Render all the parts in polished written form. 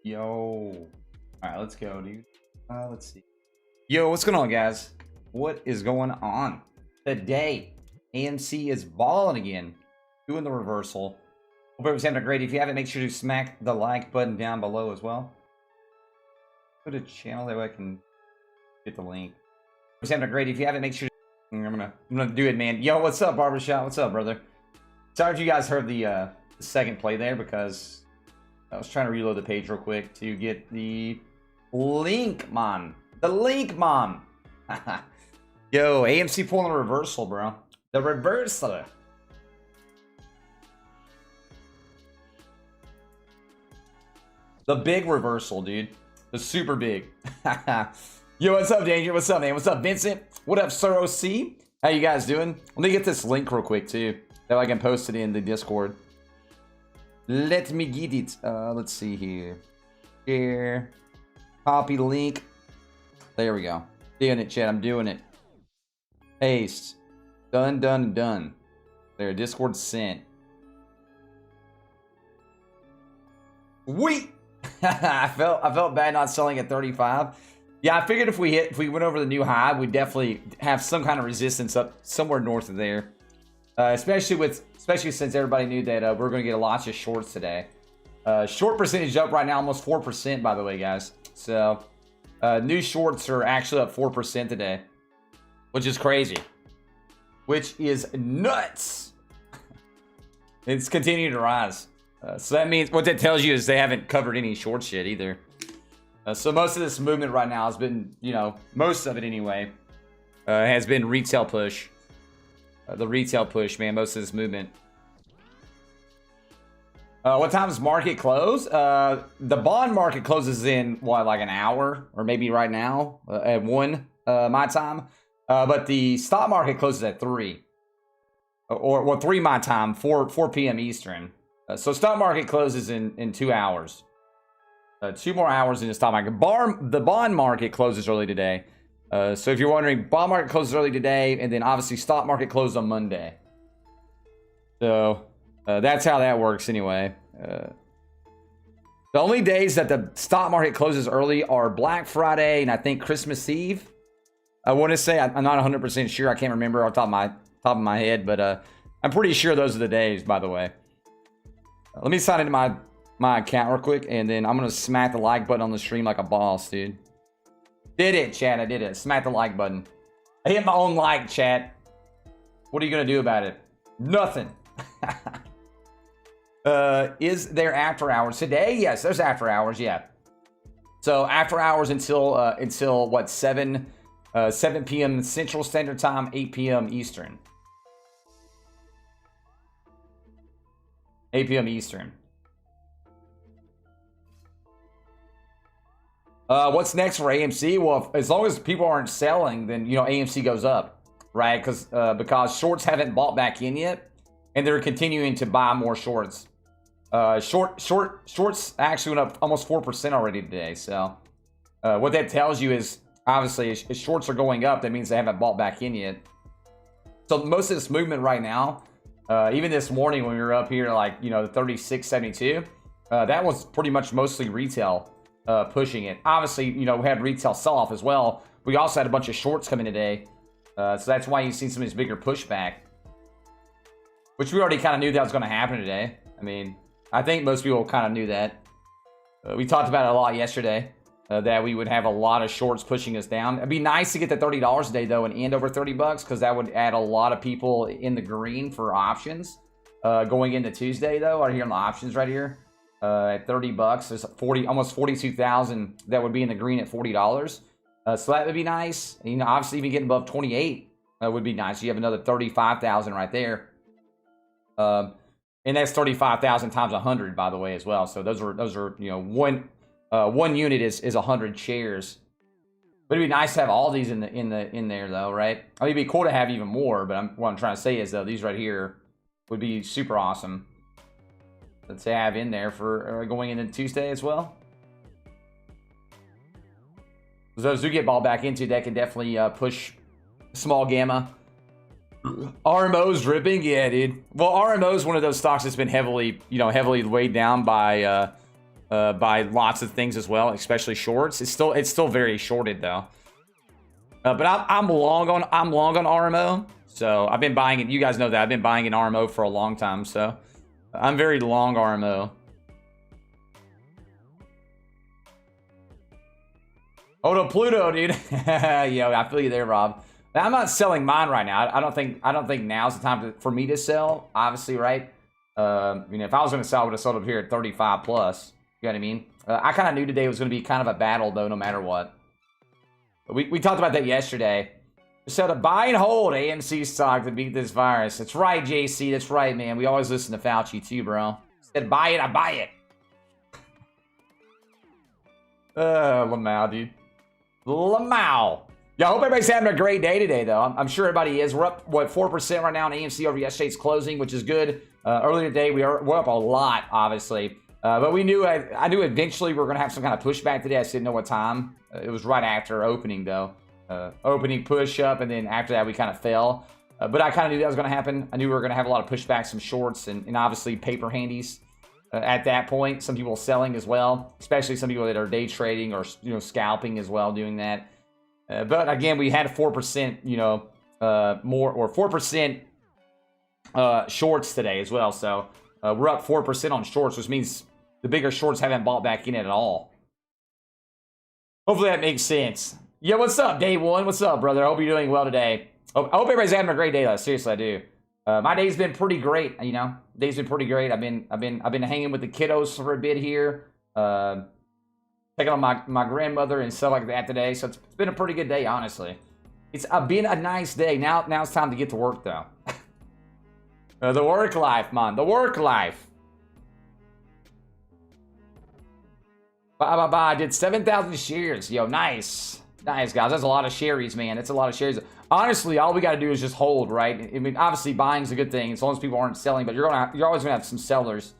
Yo. All right, let's go, dude. Let's see. Yo, what's going on, guys? What is going on today? AMC is balling again, doing the reversal. Hope everyone's having a great. If you haven't, make sure to smack the like button down below as well. Go to channel that way I can get the link. Everyone's having a great. If you haven't, make sure. I'm gonna do it, man. Yo, what's up, Barbershop? What's up, brother? Sorry if you guys heard the second play there because I was trying to reload the page real quick to get the link, man. The link, man. Yo, AMC pulling a reversal, bro. The reversal. The big reversal, dude. The super big. Yo, what's up, Danger? What's up, man? What's up, Vincent? What up, Sir OC? How you guys doing? Let me get this link real quick, too. That way I can post it in the Discord. Let me get it. Let's see here. Share. Copy the link. There we go. Doing it, chat. I'm doing it. Paste. Done, done, done. There, Discord sent. Wait. I felt bad not selling at 35. Yeah, I figured if we went over the new high, we'd definitely have some kind of resistance up somewhere north of there. Especially since everybody knew that we're going to get lots of shorts today. Short percentage up right now, almost 4%, by the way, guys. So new shorts are actually up 4% today, which is crazy. Which is nuts. It's continuing to rise. So that means what that tells you is they haven't covered any shorts yet either. So most of this movement right now has been, you know, most of it anyway, has been retail push. The retail push, man, most of this movement. What time does market close? The bond market closes in, what, like an hour? Or maybe right now at 1 my time. But the stock market closes at 3. Or well, 3 my time, 4 p.m. Eastern. So stock market closes in 2 hours. 2 more hours in the stock market. The bond market closes early today. So if you're wondering, bond market closes early today, and then obviously stock market closes on Monday. So that's how that works anyway. The only days that the stock market closes early are Black Friday and I think Christmas Eve. I want to say, I'm not 100% sure. I can't remember off the top of my head, but I'm pretty sure those are the days, by the way. Let me sign into my account real quick, and then I'm going to smack the like button on the stream like a boss, dude. Did it, chat. I did it. Smack the like button. I hit my own like, chat. What are you going to do about it? Nothing. Is there after hours today? Yes, there's after hours, yeah. So after hours until what, 7 p.m. Central Standard Time, 8 p.m. Eastern. 8 p.m. Eastern. What's next for AMC? Well, as long as people aren't selling, then, you know, AMC goes up, right? Because shorts haven't bought back in yet, and they're continuing to buy more shorts. Shorts actually went up almost 4% already today. So what that tells you is, obviously, if shorts are going up, that means they haven't bought back in yet. So most of this movement right now, even this morning when we were up here, like, you know, the 36.72, that was pretty much mostly retail pushing it. Obviously, you know, we had retail sell-off as well. We also had a bunch of shorts coming today. So that's why you've seen some of these bigger pushback, which we already kind of knew that was going to happen today. I mean, I think most people kind of knew that. We talked about it a lot yesterday, that we would have a lot of shorts pushing us down. It'd be nice to get the $30 a day, though, and end over 30 bucks, because that would add a lot of people in the green for options going into Tuesday, though. Right here on the options right here. At 30 bucks, there's almost 42,000 that would be in the green at $40. So that would be nice. And, you know, obviously even getting above 28 would be nice. You have another 35,000 right there. And that's 35,000 times 100, by the way, as well. So those are you know, one unit is 100 shares. But it'd be nice to have all these in there, though, right? I mean, it'd be cool to have even more. But what I'm trying to say is, though, these right here would be super awesome. Let's have in there for going into Tuesday as well. Those who get ball back into that can definitely push small gamma RMO's dripping, yeah, dude. Well, RMO is one of those stocks that's been heavily, heavily weighed down by lots of things as well, especially shorts. It's still very shorted though. But I'm long on RMO, so I've been buying it. You guys know that I've been buying an RMO for a long time, so I'm very long RMO. Oh, no, Pluto, dude. Yo, I feel you there, Rob. I'm not selling mine right now. I don't think now's the time for me to sell. Obviously, right? If I was going to sell, I would have sold up here at 35 plus. You know what I mean? I kind of knew today was going to be kind of a battle, though, no matter what. We talked about that yesterday. So to buy and hold AMC stock to beat this virus. That's right, JC. That's right, man. We always listen to Fauci too, bro. Said buy it, I buy it. Lamau, dude. Lamau. Yeah, I hope everybody's having a great day today, though. I'm sure everybody is. We're up, what, 4% right now on AMC over yesterday's closing, which is good. Earlier today, we're up a lot, obviously. But we knew, I knew eventually we were going to have some kind of pushback today. I just didn't know what time. It was right after opening, though. Opening, push up, and then after that, we kind of fell. But I kind of knew that was going to happen. I knew we were going to have a lot of pushbacks, some shorts, and obviously paper handies. At that point, some people selling as well, especially some people that are day trading or scalping as well, doing that. But again, we had 4%, more or 4% shorts today as well. So we're up 4% on shorts, which means the bigger shorts haven't bought back in it at all. Hopefully that makes sense. Yeah, what's up, Day One? What's up, brother? I hope you're doing well today. I hope everybody's having a great day, though. Seriously, I do. My day's been pretty great. Day's been pretty great. I've been hanging with the kiddos for a bit here. Taking on my grandmother and stuff like that today. So it's been a pretty good day, honestly. It's been a nice day. Now it's time to get to work, though. The work life, man. The work life. Bye. I did 7,000 shares. Yo, nice. Nice, guys. That's a lot of shares, man. That's a lot of shares. Honestly, all we got to do is just hold, right? I mean, obviously, buying's a good thing as long as people aren't selling, but you're always gonna have some sellers,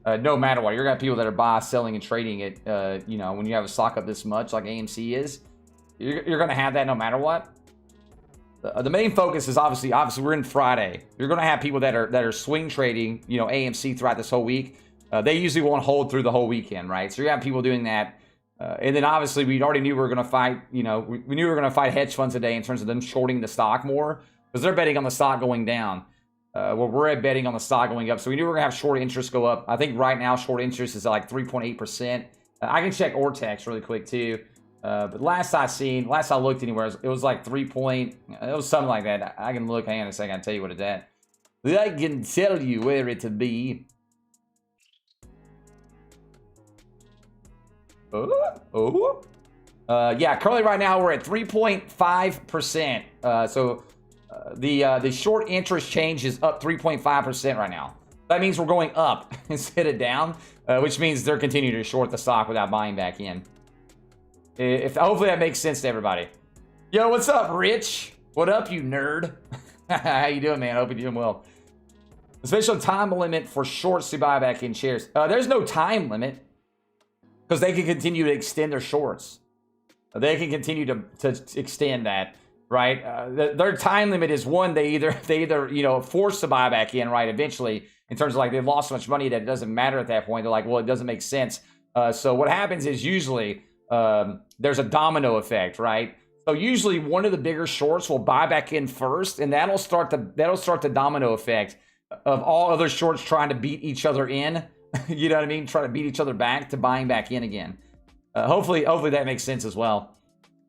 no matter what. You're gonna have people that are buying, selling, and trading it. When you have a stock up this much, like AMC is, you're gonna have that no matter what. The main focus is obviously we're in Friday. You're gonna have people that are swing trading, AMC throughout this whole week. They usually won't hold through the whole weekend, right? So you have people doing that. And then obviously we already knew we were going to fight, we knew we were going to fight hedge funds today in terms of them shorting the stock more because they're betting on the stock going down. We're betting on the stock going up. So we knew we were going to have short interest go up. I think right now short interest is at like 3.8%. I can check Ortex really quick too. But last I looked anywhere, it was like it was something like that. I can look, hang on a second, I'll tell you what it's at. I can tell you where it to be. Yeah, currently right now we're at 3.5%. So the short interest change is up 3.5% right now. That means we're going up instead of down, which means they're continuing to short the stock without buying back in. Hopefully that makes sense to everybody. Yo, what's up, Rich? What up, you nerd? How you doing, man? I hope you're doing well. A special time limit for shorts to buy back in shares. There's no time limit. Because they can continue to extend their shorts. They can continue to extend that, right? Their time limit is one, they either forced to buy back in, right, eventually, in terms of like they've lost so much money that it doesn't matter at that point. They're like, well, it doesn't make sense. So what happens is usually there's a domino effect, right? So usually one of the bigger shorts will buy back in first, and that'll start the domino effect of all other shorts trying to beat each other in. You know what I mean? Try to beat each other back to buying back in again. Hopefully that makes sense as well.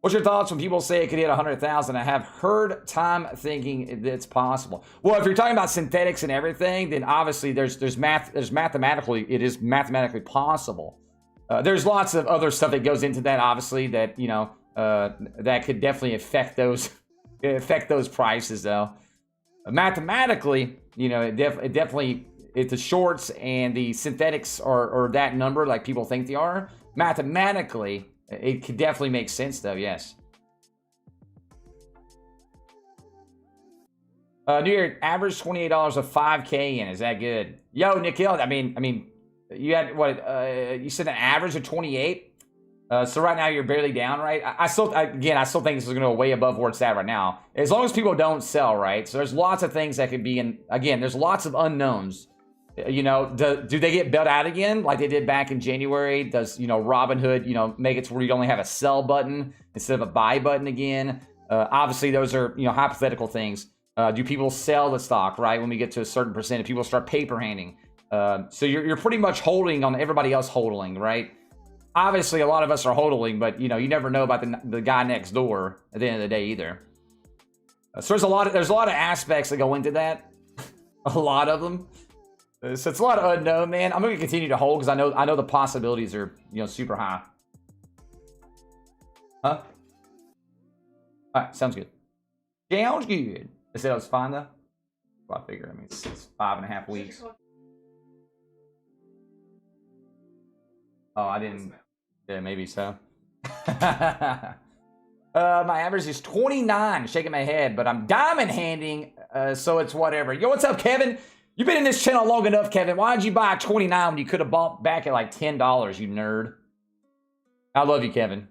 What's your thoughts when people say it could hit 100,000? I have heard time thinking it's possible. Well, if you're talking about synthetics and everything, then obviously it is mathematically possible. There's lots of other stuff that goes into that, obviously, that that could definitely affect those prices, though. Mathematically, it definitely. If the shorts and the synthetics are that number like people think they are, mathematically, it could definitely make sense, though, yes. New Year, average $28 of 5K in. Is that good? Yo, Nikhil, I mean, you had, what, you said an average of 28? So right now you're barely down, right? I still think this is going to go way above where it's at right now. As long as people don't sell, right? So there's lots of things that could be in. Again, there's lots of unknowns. You know, do they get bailed out again like they did back in January? Does, you know, Robinhood, you know, make it to where you only have a sell button instead of a buy button again? Obviously, those are, you know, hypothetical things. Do people sell the stock, right, when we get to a certain percent? If people start paper handing. So you're pretty much holding on everybody else holding, right? Obviously, a lot of us are holding, but, you know, you never know about the guy next door at the end of the day either. So there's a lot of aspects that go into that. A lot of them. So it's a lot of unknown, man. I'm going to continue to hold because I know the possibilities are, you know, super high. Huh? All right, sounds good. Sounds good. I said it was fine though. Well, I figure. I mean, it's 5.5 weeks. Oh, I didn't. Yeah, maybe so. My average is 29. Shaking my head, but I'm diamond handing, so it's whatever. Yo, what's up, Kevin? You've been in this channel long enough, Kevin. Why did you buy 29 when you could have bought back at like $10, you nerd? I love you, Kevin.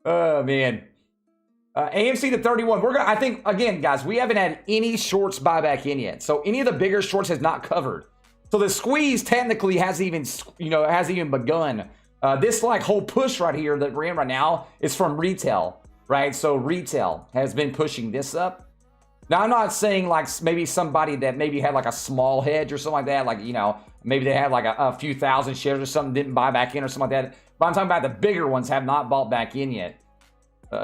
Oh, man. AMC to 31. I think, again, guys, we haven't had any shorts buy back in yet. So any of the bigger shorts has not covered. So the squeeze technically hasn't even begun. This like whole push right here that we're in right now is from retail, right? So retail has been pushing this up. Now, I'm not saying like maybe somebody that maybe had like a small hedge or something like that, like, you know, maybe they had like a few thousand shares or something, didn't buy back in or something like that. But I'm talking about the bigger ones have not bought back in yet.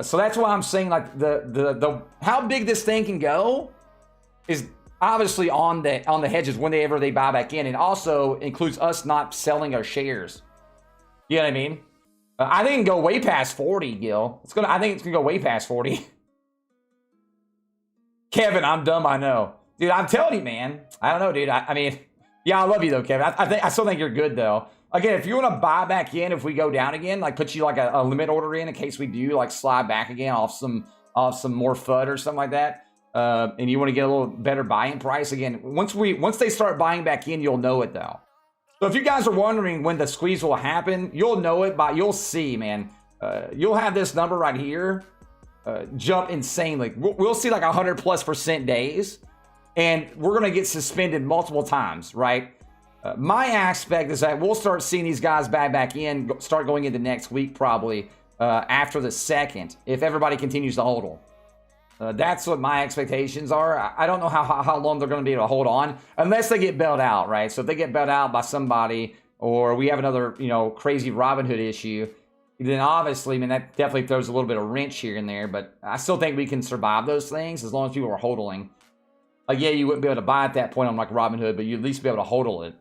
So that's why I'm saying like the how big this thing can go is obviously on the hedges whenever they buy back in, and also includes us not selling our shares. You know what I mean? I think it can go way past 40, Gil. I think it's gonna go way past 40. Kevin, I'm dumb, I know. Dude, I'm telling you, man. I don't know, dude. I mean, yeah, I love you though, Kevin. I still think you're good though. Again, if you want to buy back in, if we go down again, like put you like a limit order in case we do like slide back again off some more FUD or something like that. And you want to get a little better buying price again. Once they start buying back in, you'll know it though. So if you guys are wondering when the squeeze will happen, you'll know it you'll see, man. You'll have this number right here jump insanely. We'll see like 100+% days, and we're gonna get suspended multiple times, right? My aspect is that we'll start seeing these guys back in, start going into next week probably after the 2nd, if everybody continues to hold them. That's what my expectations are. I don't know how long they're going to be able to hold on unless they get bailed out, right? So if they get bailed out by somebody, or we have another, you know, crazy Robinhood issue, then obviously, I mean, that definitely throws a little bit of wrench here and there. But I still think we can survive those things as long as people are hodling. Like, yeah, you wouldn't be able to buy at that point on like Robinhood, but you'd at least be able to hodl it.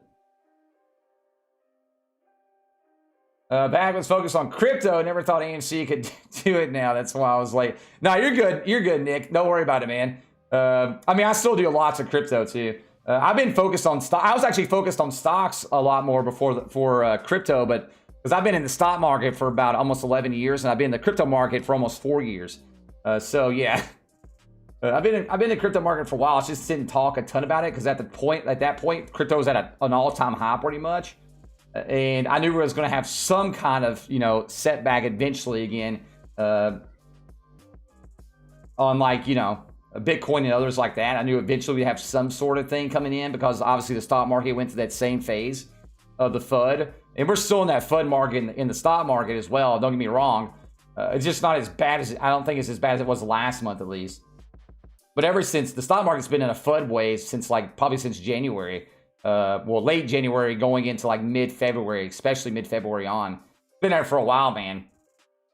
Bag was focused on crypto. Never thought AMC could do it now. That's why I was like, no, you're good. You're good, Nick. Don't worry about it, man. I mean, I still do lots of crypto too. I've been focused on stock. I was actually focused on stocks a lot more for crypto, but because I've been in the stock market for about almost 11 years, and I've been in the crypto market for almost 4 years. So yeah, I've been in the crypto market for a while. I just didn't talk a ton about it because at that point, crypto was at an all-time high pretty much. And I knew we was going to have some kind of, you know, setback eventually again on like, you know, Bitcoin and others like that. I knew eventually we'd have some sort of thing coming in because obviously the stock market went through that same phase of the FUD. And we're still in that FUD market in the stock market as well. Don't get me wrong. It's just not as bad as, I don't think it's as bad as it was last month at least. But ever since, the stock market's been in a FUD wave since like, probably since January. Well, late January going into like mid-February, especially mid-February on. Been there for a while, man.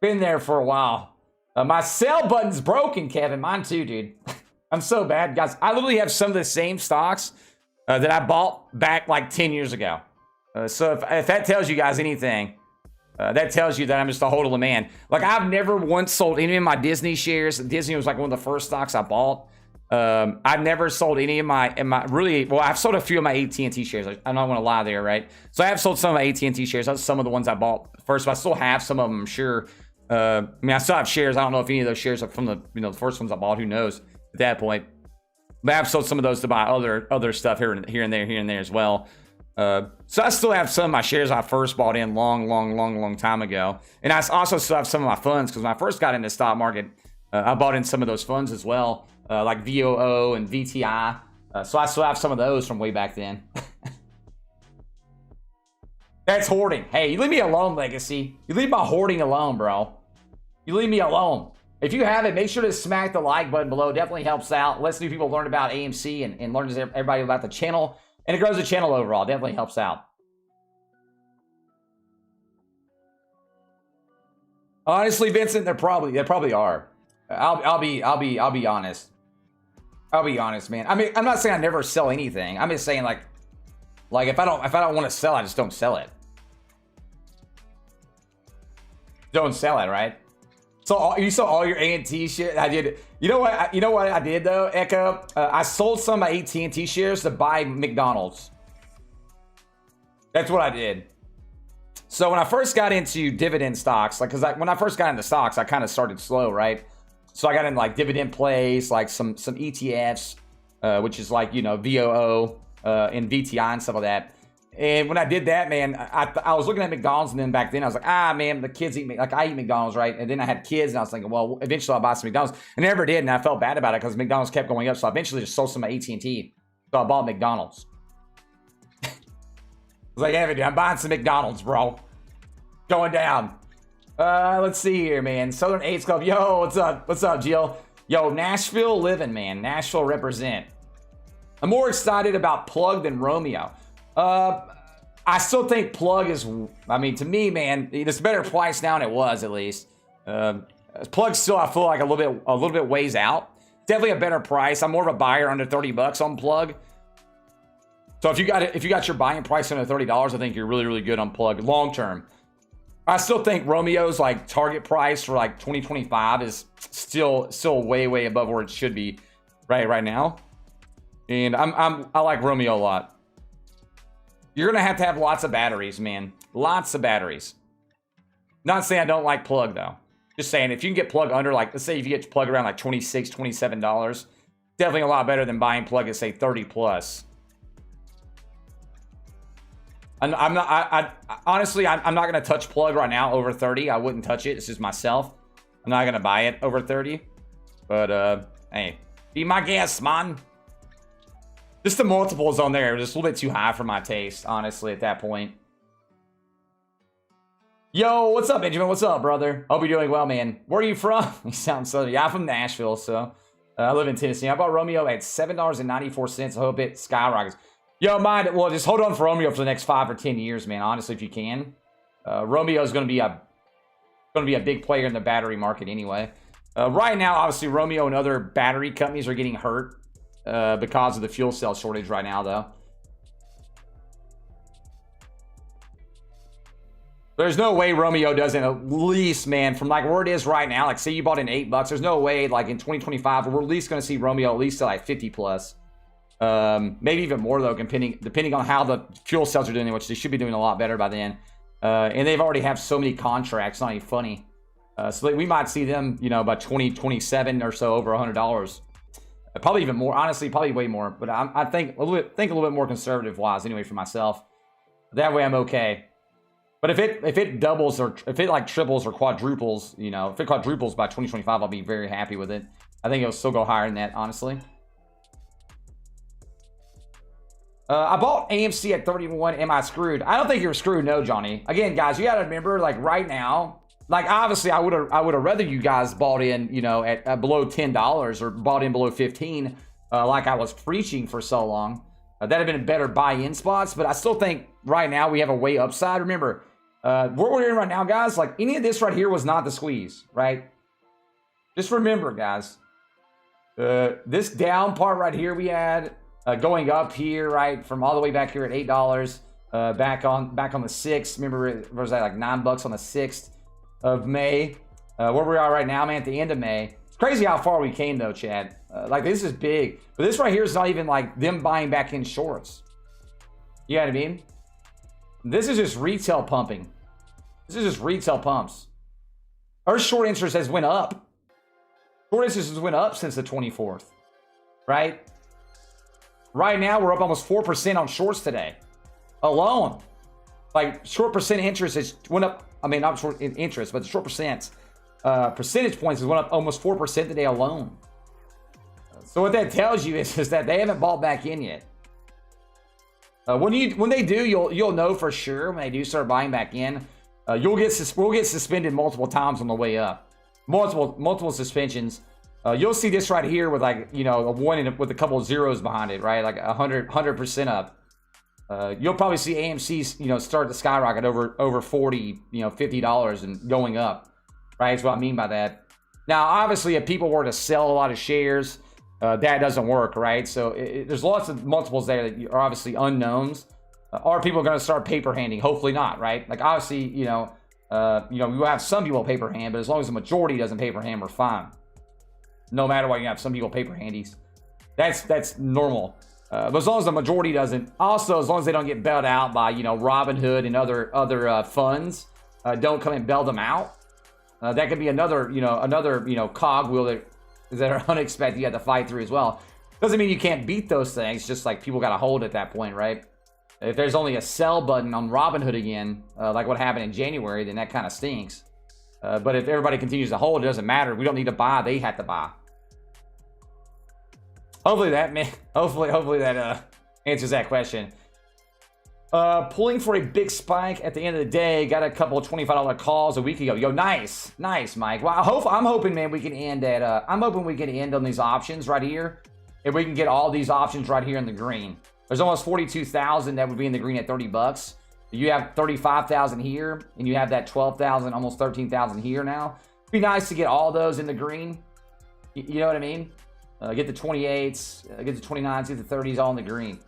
Been there for a while. My sell button's broken, Kevin. Mine too, dude. I'm so bad, guys. I literally have some of the same stocks that I bought back like 10 years ago. So if that tells you guys anything, that tells you that I'm just a hodl man. Like, I've never once sold any of my Disney shares. Disney was like one of the first stocks I bought. I've never sold any of my really, well, I've sold a few of my AT&T shares. I don't want to lie there, right? So I have sold some of my AT&T shares. That's some of the ones I bought first, but I still have some of them, I'm sure. I mean, I still have shares. I don't know if any of those shares are from the, you know, the first ones I bought. Who knows at that point? But I've sold some of those to buy other stuff here and there as well. So I still have some of my shares I first bought in long time ago. And I also still have some of my funds because when I first got into the stock market, I bought in some of those funds as well, like VOO and VTI. So I still have some of those from way back then. That's hoarding. Hey, you leave me alone, Legacy. You leave my hoarding alone, bro. You leave me alone. If you have it, make sure to smack the like button below. Definitely helps out. Lets new people learn about AMC and learns everybody about the channel. And it grows the channel overall. Definitely helps out. Honestly, Vincent, they probably are. I'll be honest. I'll be honest, man. I mean, I'm not saying I never sell anything. I'm just saying like if I don't want to sell, I just don't sell it. Don't sell it, right? So you saw all your AT&T shit. I did. You know what? You know what I did though, Echo? I sold some of my AT&T shares to buy McDonald's. That's what I did. So when I first got into dividend stocks, like, when I first got into stocks, I kind of started slow, right? So I got in like dividend plays, like some ETFs, which is like, you know, VOO and VTI and stuff like that. And when I did that, man, I was looking at McDonald's, and then back then I was like, man, the kids eat, like, I eat McDonald's, right? And then I had kids, and I was thinking, well, eventually I'll buy some McDonald's. I never did, and I felt bad about it because McDonald's kept going up. So I eventually just sold some of my AT&T. So I bought McDonald's. I was like, yeah, dude, I'm buying some McDonald's, bro. Going down. Let's see here, man. Southern Eights Club. Yo, what's up? What's up, Jill? Yo, Nashville living, man. Nashville represent. I'm more excited about Plug than Romeo. I still think Plug is, I mean, to me, man, it's a better price now than it was, at least. Plug still, I feel like a little bit ways out. Definitely a better price. I'm more of a buyer under 30 bucks on Plug. So if you got your buying price under $30, I think you're really good on Plug long term. I still think Romeo's like target price for like 2025 is still way above where it should be right now. And I like Romeo a lot. You're gonna have to have lots of batteries, man. Lots of batteries. Not saying I don't like Plug though. Just saying if you can get Plug under, like, let's say if you get Plug around like $26, $27, definitely a lot better than buying Plug at say 30 plus. Honestly, I'm not gonna touch Plug right now over 30. I wouldn't touch it. It's just myself. I'm not gonna buy it over 30. But hey, be my guest, man. Just the multiples on there are just a little bit too high for my taste, honestly, at that point. Yo, what's up, Benjamin? What's up, brother? Hope you're doing well, man. Where are you from? You sound southern. Yeah, I'm from Nashville, so I live in Tennessee. I bought Romeo at $7.94. I hope it skyrockets. Yo, mind, well, just hold on for Romeo for the next 5 or 10 years, man. Honestly, if you can. Romeo is going to be a big player in the battery market anyway. Right now, obviously, Romeo and other battery companies are getting hurt because of the fuel cell shortage right now, though. There's no way Romeo doesn't at least, man, from like where it is right now, like say you bought in $8, there's no way like in 2025 we're at least going to see Romeo at least to like 50 plus. Maybe even more though, depending on how the fuel cells are doing, which they should be doing a lot better by then. And they've already have so many contracts, not even funny. So we might see them, you know, by 2027 or so over $100. Probably even more, honestly, probably way more. But I think a little bit more conservative wise anyway for myself. That way I'm okay. But if it doubles or if it like triples or quadruples, you know, if it quadruples by 2025, I'll be very happy with it. I think it'll still go higher than that, honestly. I bought AMC at 31. Am I screwed? I don't think you're screwed, no, Johnny. Again, guys, you got to remember, like right now, like obviously I would have rather you guys bought in, you know, at below $10 or bought in below 15, like I was preaching for so long. That'd have been better buy-in spots, but I still think right now we have a way upside. Remember, what we're in right now, guys, like any of this right here was not the squeeze, right? Just remember, guys, this down part right here we had going up here, right, from all the way back here at $8, back on the 6th. Remember, it was that like $9 on the 6th of May. Where we are right now, man, at the end of May. It's crazy how far we came, though, Chad. Like this is big, but this right here is not even like them buying back in shorts. You know what I mean? This is just retail pumping. This is just retail pumps. Our short interest has went up. Short interest has went up since the 24th, right? Right now, we're up almost 4% on shorts today. alone. Like short percent interest has went up. I mean, not short in interest, but the short percentage points has went up almost 4% today alone. So what that tells you is that they haven't bought back in yet. When they do, you'll know for sure when they do start buying back in. We'll get suspended multiple times on the way up, multiple suspensions. You'll see this right here with like a 1 with a couple of zeros behind it, right? Like 100% up. You'll probably see AMC's start to skyrocket over 40, $50 and going up, right? That's what I mean by that. Now, obviously, if people were to sell a lot of shares, that doesn't work, right? So there's lots of multiples there that are obviously unknowns. Are people going to start paper handing? Hopefully not, right? Like obviously, we will have some people paper hand, but as long as the majority doesn't paper hand, we're fine. No matter what, you have some people paper handies. That's normal. But as long as the majority doesn't, also as long as they don't get bailed out by Robinhood and other funds, don't come and bail them out. That could be another cogwheel that are unexpected you have to fight through as well. Doesn't mean you can't beat those things. Just like people got to hold at that point, right? If there's only a sell button on Robinhood again, like what happened in January, then that kind of stinks. But if everybody continues to hold, it doesn't matter. We don't need to buy. They have to buy. Hopefully that answers that question. Pulling for a big spike at the end of the day. Got a couple of $25 calls a week ago. Yo, nice, Mike. Well, I'm hoping, man, we can end at. I'm hoping we can end on these options right here. If we can get all these options right here in the green. There's almost 42,000 that would be in the green at $30. You have 35,000 here, and you have that 12,000, almost 13,000 here now. It'd be nice to get all those in the green. You know what I mean? Get the 28s, get the 29s, get the 30s all in the green.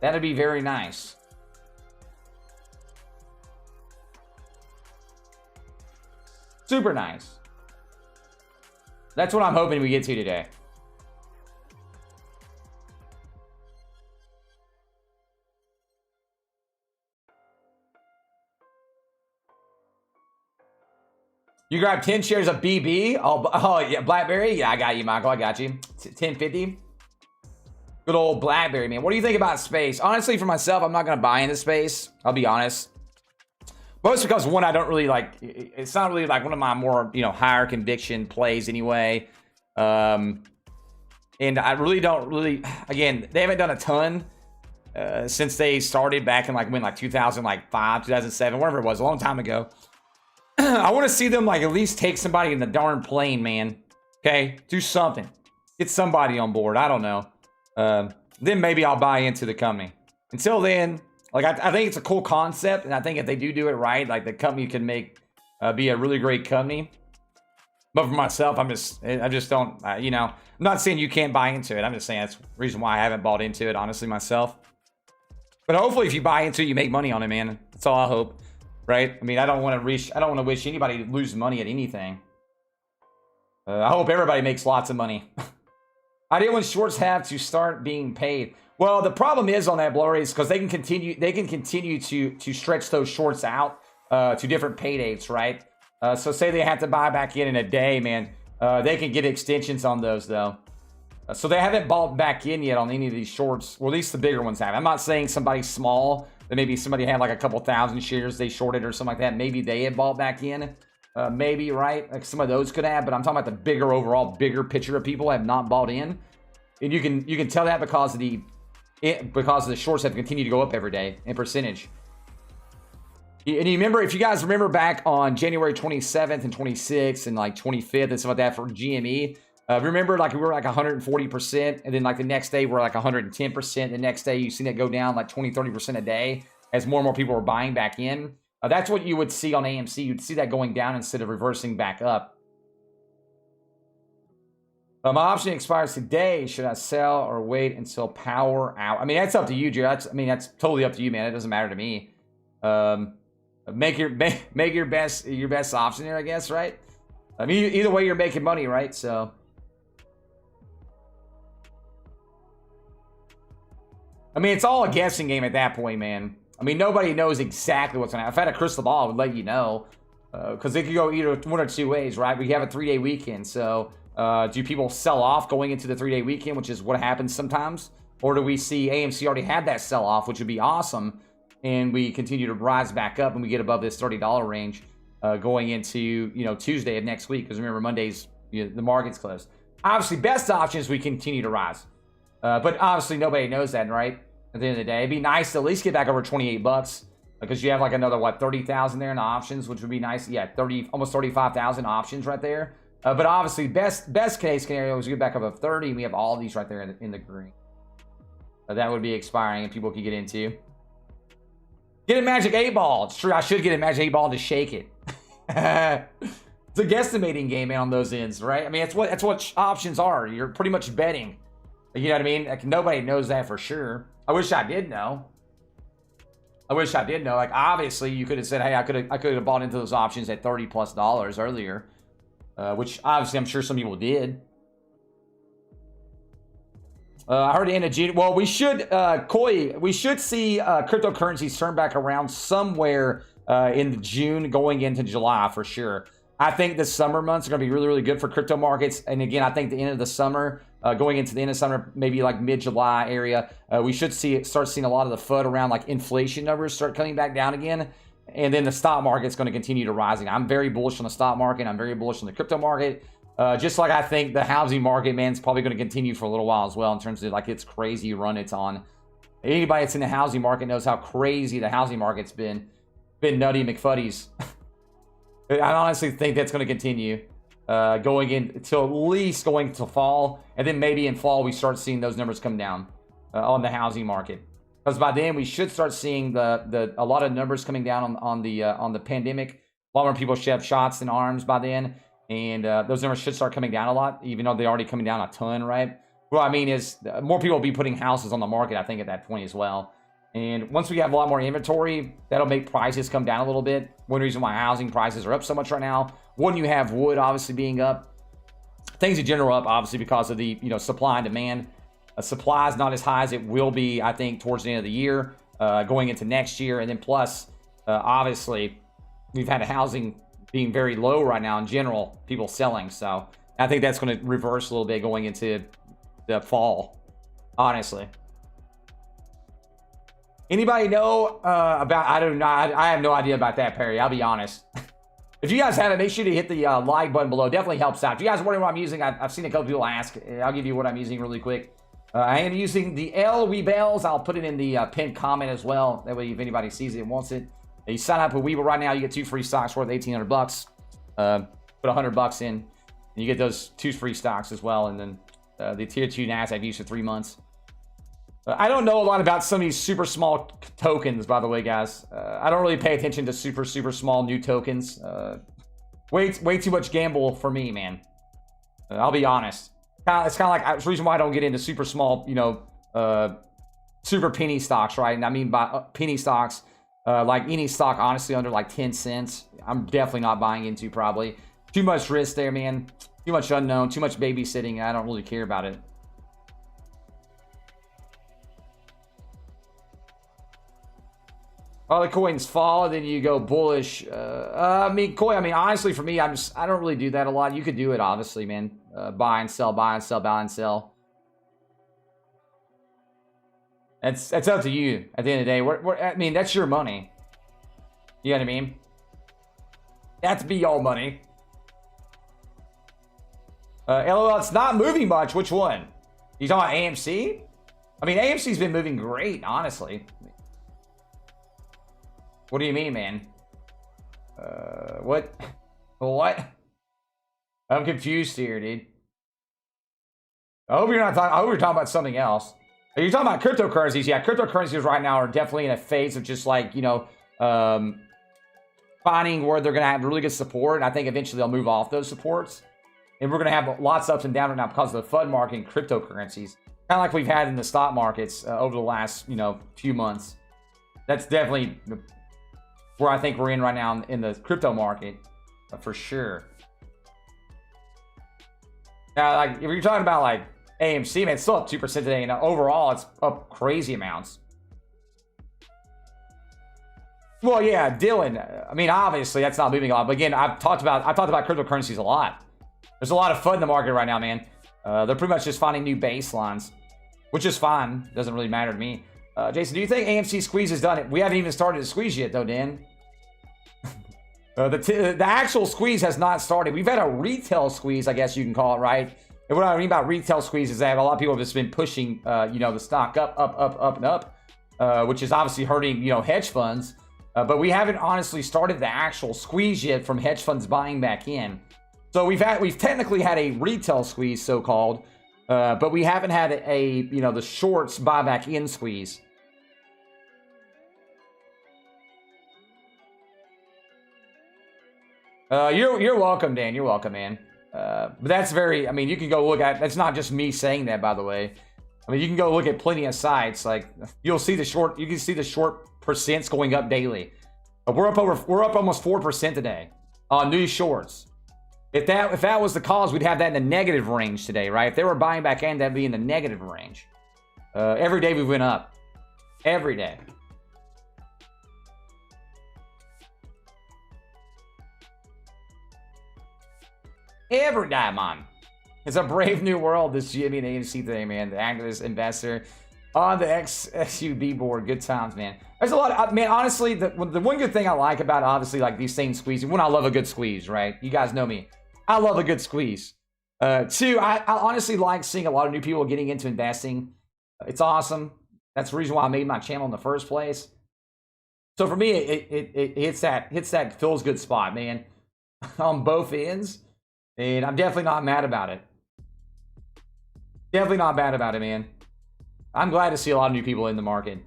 That'd be very nice. Super nice. That's what I'm hoping we get to today. You grab 10 shares of BB. Oh yeah, BlackBerry. Yeah, I got you, Michael. I got you. 1050. Good old BlackBerry, man. What do you think about space? Honestly, for myself, I'm not going to buy into space. I'll be honest. Most because one, I don't really like. It's not really like one of my more higher conviction plays anyway. And I really don't. Again, they haven't done a ton since they started back in like 2005, 2007, whatever it was, a long time ago. I want to see them at least take somebody in the darn plane, man. Okay, do something. Get somebody on board. I don't know. Then maybe I'll buy into the company. Until then, I think it's a cool concept, and I think if they do it right, the company can be a really great company. But for myself, I just don't. I'm not saying you can't buy into it. I'm just saying that's the reason why I haven't bought into it, honestly, myself. But hopefully, if you buy into it, you make money on it, man. That's all I hope. Right? I mean, I don't want to wish anybody to lose money at anything. I hope everybody makes lots of money. I didn't want shorts have to start being paid. Well, the problem is on that blurry is because they can continue to stretch those shorts out to different pay dates, right? So say they have to buy back in a day, man. They can get extensions on those though. So they haven't bought back in yet on any of these shorts. Well, at least the bigger ones have. I'm not saying somebody small. That maybe somebody had a couple thousand shares they shorted or something like that. Maybe they had bought back in. Maybe, right? Like some of those could have, but I'm talking about the bigger picture of people have not bought in. And you can tell that because of the shorts have continued to go up every day in percentage. And you remember, if you guys remember back on January 27th and 26th and 25th and stuff like that for GME, remember we were 140%, and then the next day we're 110%. The next day you seen it go down 20-30% a day as more and more people were buying back in. That's what you would see on AMC. You'd see that going down instead of reversing back up. My option expires today. Should I sell or wait until power out? I mean, that's up to you, Jared. That's totally up to you, man. It doesn't matter to me. Make your best option here, I guess, right? I mean, either way, you're making money, right? So. I mean, it's all a guessing game at that point, man. I mean, nobody knows exactly what's going to happen. If I had a crystal ball, I would let you know. Because it could go either one or two ways, right? We have a 3-day weekend. So, do people sell off going into the 3-day weekend, which is what happens sometimes? Or do we see AMC already had that sell-off, which would be awesome. and we continue to rise back up and we get above this $30 range going into, you know, Tuesday of next week, because remember Monday's, you know, the market's closed. Obviously, best option is we continue to rise, but obviously nobody knows that, right? At the end of the day, it'd be nice to at least get back over 28 bucks, because you have like another, what, 30,000 there in the options, which would be nice. Yeah, 30, almost 35,000 options right there. But obviously, best case scenario is we get back above 30 and we have all these right there in the green. That would be expiring and people could get into. Get a magic 8-ball. It's true, I should get a magic 8-ball to shake it. It's a guesstimating game, man, on those ends, right? I mean, that's what options are. You're pretty much betting. You know what I mean? Like, nobody knows that for sure. I wish I did know. I wish I did know. Like, obviously, you could have said, hey, I could have bought into those options at $30+ earlier, which obviously I'm sure some people did. I heard in a June. Well, we should, Koi, we should see cryptocurrencies turn back around somewhere in June going into July for sure. I think the summer months are going to be really, really good for crypto markets. And again, I think the end of the summer, going into the end of summer, maybe like mid-July area, we should start seeing a lot of the FUD around like inflation numbers start coming back down again. And then the stock market's going to continue to rising. I'm very bullish on the stock market. I'm very bullish on the crypto market. Just like I think the housing market, man, is probably going to continue for a little while as well in terms of like its crazy run it's on. Anybody that's in the housing market knows how crazy the housing market's been nutty McFuddies. I honestly think that's going to continue going in until at least going to fall, and then maybe in fall we start seeing those numbers come down on the housing market, because by then we should start seeing a lot of numbers coming down on the pandemic. A lot more people should have shots in arms by then, and those numbers should start coming down a lot, even though they're already coming down a ton, right? What I mean is more people will be putting houses on the market, I think, at that point as well. And once we have a lot more inventory, that'll make prices come down a little bit. One reason why housing prices are up so much right now. One, you have wood obviously being up. Things in general up, obviously, because of the supply and demand. Supply is not as high as it will be, I think, towards the end of the year, going into next year. And then plus, obviously, we've had housing being very low right now in general, people selling. So I think that's going to reverse a little bit going into the fall, honestly. Anybody know about, I have no idea about that, Perry. I'll be honest. If you guys have it, make sure to hit the like button below. Definitely helps out. If you guys are wondering what I'm using, I've seen a couple people ask. I'll give you what I'm using really quick. I am using the webull. I'll put it in the pinned comment as well. That way, if anybody sees it and wants it, you sign up with webull right now, you get 2 free stocks worth $1,800. Put $100 in, and you get those 2 free stocks as well. And then the tier 2 NAS I've used for 3 months. I don't know a lot about some of these super small tokens, by the way, guys. I don't really pay attention to super small new tokens. Way too much gamble for me, man. I'll be honest. It's kind of like the reason why I don't get into super small, super penny stocks, right? And I mean by penny stocks, like any stock, honestly, under like 10 cents, I'm definitely not buying into. Probably too much risk there, man. Too much unknown, too much babysitting. I don't really care about it. All the coins fall, then you go bullish. I mean, honestly, for me, I don't really do that a lot. You could do it, obviously, man. Buy and sell, buy and sell, buy and sell. It's up to you at the end of the day. I mean, that's your money. You know what I mean? That's be all money. LOL, it's not moving much. Which one? You talking about AMC? I mean, AMC's been moving great, honestly. What do you mean, man? What? What? I'm confused here, dude. I hope you're not talking. I hope you're talking about something else. Are you talking about cryptocurrencies? Yeah, cryptocurrencies right now are definitely in a phase of just like, finding where they're going to have really good support. And I think eventually they'll move off those supports. And we're going to have lots of ups and downs right now because of the FUD market and cryptocurrencies. Kind of like we've had in the stock markets over the last, few months. That's definitely where I think we're in right now in the crypto market, for sure. Now, like, if you're talking about like AMC, man, it's still up 2% today, and overall, it's up crazy amounts. Well, yeah, Dylan. I mean, obviously, that's not moving a lot. But again, I've talked about cryptocurrencies a lot. There's a lot of FUD in the market right now, man. They're pretty much just finding new baselines, which is fine. Doesn't really matter to me. Jason, do you think AMC squeeze is done? We haven't even started to squeeze yet, though, Dan. The actual squeeze has not started. We've had a retail squeeze, I guess you can call it, right? And what I mean about retail squeeze is that a lot of people have just been pushing, the stock up, and up, which is obviously hurting, hedge funds. But we haven't honestly started the actual squeeze yet from hedge funds buying back in. So we've technically had a retail squeeze, so-called, but we haven't had the shorts buy back in squeeze. You're welcome, Dan. You're welcome, man. But that's very, you can go look at, that's not just me saying that, by the way. You can go look at plenty of sites. Like, you can see the short percents going up daily. We're up almost 4% today on new shorts. If that was the cause, we'd have that in the negative range today, right? If they were buying back in, that'd be in the negative range. Every day we went up. Every day. Every day, man. It's a brave new world, this Jimmy and AMC thing, man. The activist investor on the XSUB board. Good times, man. There's a lot of, man, honestly, the one good thing I like about, obviously, like these same squeezing, one, I love a good squeeze, right? You guys know me. I love a good squeeze. Two, I honestly like seeing a lot of new people getting into investing. It's awesome. That's the reason why I made my channel in the first place. So for me, it hits that feels good spot, man, on both ends. And I'm definitely not mad about it. Definitely not mad about it, man. I'm glad to see a lot of new people in the market.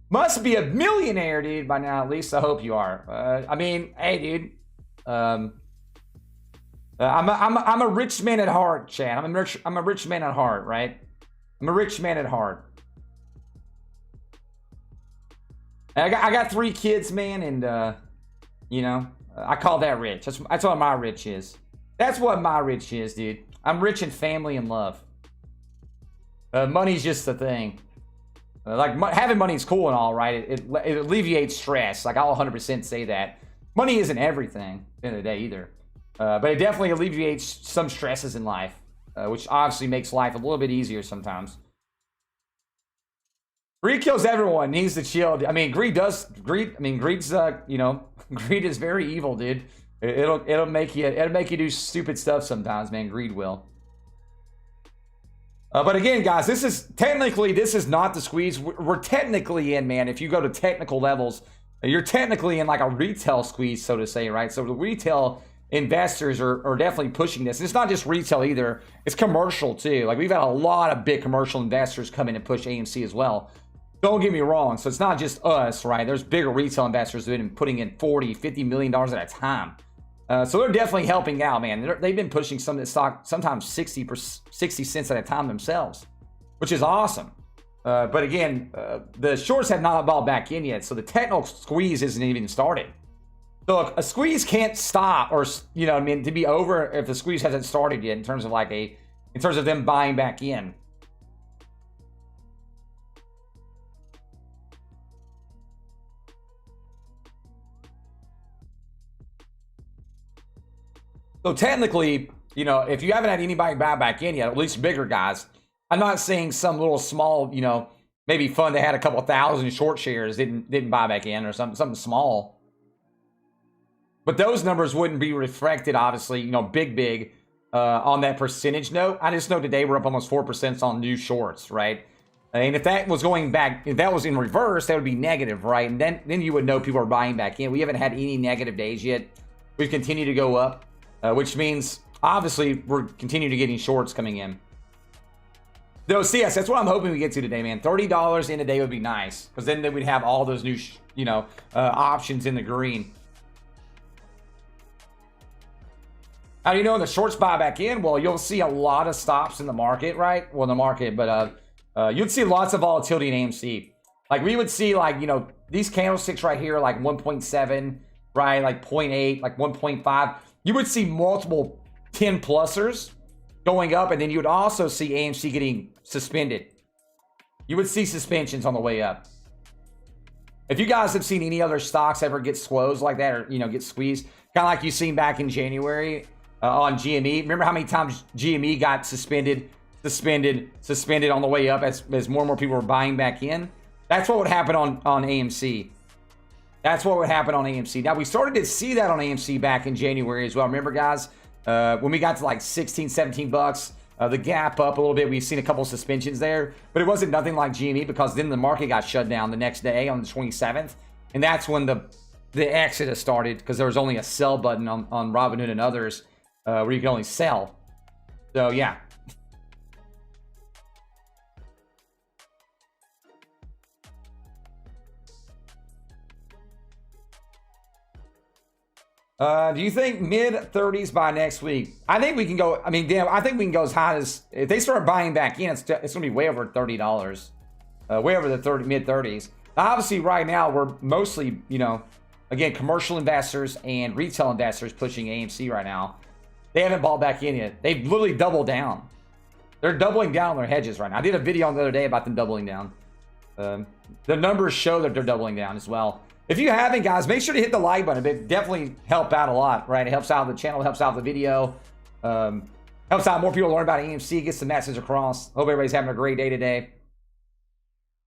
Must be a millionaire, dude, by now. At least I hope you are. Hey, dude. I'm a rich man at heart, Chad. I'm a rich man at heart, right? I'm a rich man at heart. I got 3 kids, man, and I call that rich. That's what my rich is. That's what my rich is, dude. I'm rich in family and love. Money's just the thing. Having money is cool and all, right? It alleviates stress. Like, I'll 100% say that. Money isn't everything at the end of the day either. But it definitely alleviates some stresses in life, which obviously makes life a little bit easier sometimes. Greed kills everyone. Needs to chill. Greed. Greed's greed is very evil, dude. It'll make you do stupid stuff sometimes, man. Greed will. But again, guys, this is not the squeeze. We're technically in, man. If you go to technical levels, you're technically in like a retail squeeze, so to say, right? So the retail investors are definitely pushing this. It's not just retail either. It's commercial too. Like, we've had a lot of big commercial investors come in and push AMC as well. Don't get me wrong. So it's not just us, right? There's bigger retail investors that have been putting in $40, $50 million at a time. So they're definitely helping out, man. They've been pushing some of the stock, sometimes 60 cents at a time themselves, which is awesome. But again, the shorts have not bought back in yet, so the technical squeeze isn't even started. So a squeeze can't stop, or to be over if the squeeze hasn't started yet in terms of them buying back in. So technically, if you haven't had anybody buy back in yet, at least bigger guys, I'm not saying some little small, maybe fund that had a couple thousand short shares didn't buy back in, or something small. But those numbers wouldn't be reflected, obviously, big on that percentage note. I just know today we're up almost 4% on new shorts, right? And if that was going back, if that was in reverse, that would be negative, right? And then you would know people are buying back in. We haven't had any negative days yet. We've continued to go up. Which means, obviously, we're continuing to getting shorts coming in. Though, CS, that's what I'm hoping we get to today, man. $30 in a day would be nice, because then we'd have all those new, options in the green. How do you know when the shorts buy back in? Well, you'll see a lot of stops in the market, right? Well, in the market, but you'd see lots of volatility in AMC. Like, we would see, these candlesticks right here, 1.7, right? 0.8, 1.5. You would see multiple 10-plussers going up, and then you would also see AMC getting suspended. You would see suspensions on the way up. If you guys have seen any other stocks ever get squoze like that, or get squeezed, kind of like you seen back in January on GME. Remember how many times GME got suspended suspended on the way up as more and more people were buying back in. That's what would happen on AMC. That's what would happen on AMC. Now, we started to see that on AMC back in January as well. Remember, guys, when we got to like 16, 17 bucks, the gap up a little bit, we've seen a couple of suspensions there, but it wasn't nothing like GME because then the market got shut down the next day on the 27th. And that's when the exodus started because there was only a sell button on Robinhood and others where you can only sell. So, yeah. Do you think mid-30s by next week? I think we can go, I mean, damn, I think we can go as high as, if they start buying back in, it's going to be way over $30. Way over the mid-30s. Obviously, right now, we're mostly, you know, again, commercial investors and retail investors pushing AMC right now. They haven't bought back in yet. They've literally doubled down. They're doubling down on their hedges right now. I did a video the other day about them doubling down. The numbers show that they're doubling down as well. If you haven't, guys, make sure to hit the like button. It definitely help out a lot, right? It helps out the channel, helps out the video, helps out more people learn about AMC, gets the message across. Hope everybody's having a great day today.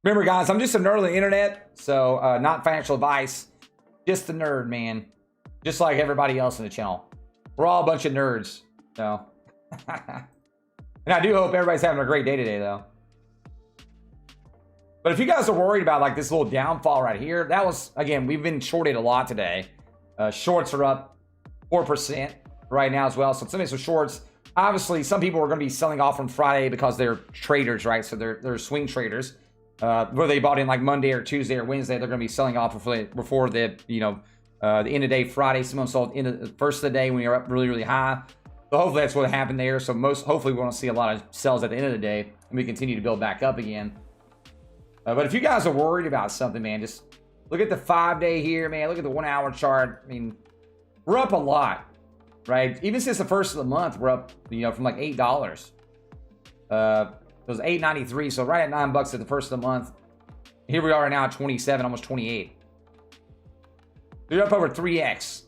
Remember, guys, I'm just a nerd on the internet, so not financial advice. Just a nerd, man. Just like everybody else in the channel. We're all a bunch of nerds, so. And I do hope everybody's having a great day today, though. But if you guys are worried about like this little downfall right here, that was, again, we've been shorted a lot today. Shorts are up 4% right now as well. So some of these are shorts. Obviously, some people are going to be selling off on Friday because they're traders, right? So they're swing traders. Where they bought in like Monday or Tuesday or Wednesday, they're going to be selling off before the, you know, the end of day Friday. Someone sold in the first of the day when you're up really, really high. So hopefully that's what happened there. So hopefully we want to see a lot of sells at the end of the day and we continue to build back up again. But if you guys are worried about something, man, just look at the 5-day here, man. Look at the 1-hour chart. I mean, we're up a lot, right? Even since the first of the month, we're up, you know, from like $8. It was $8.93, so right at $9 at the first of the month. Here we are right now at 27, almost 28. We're up over 3x,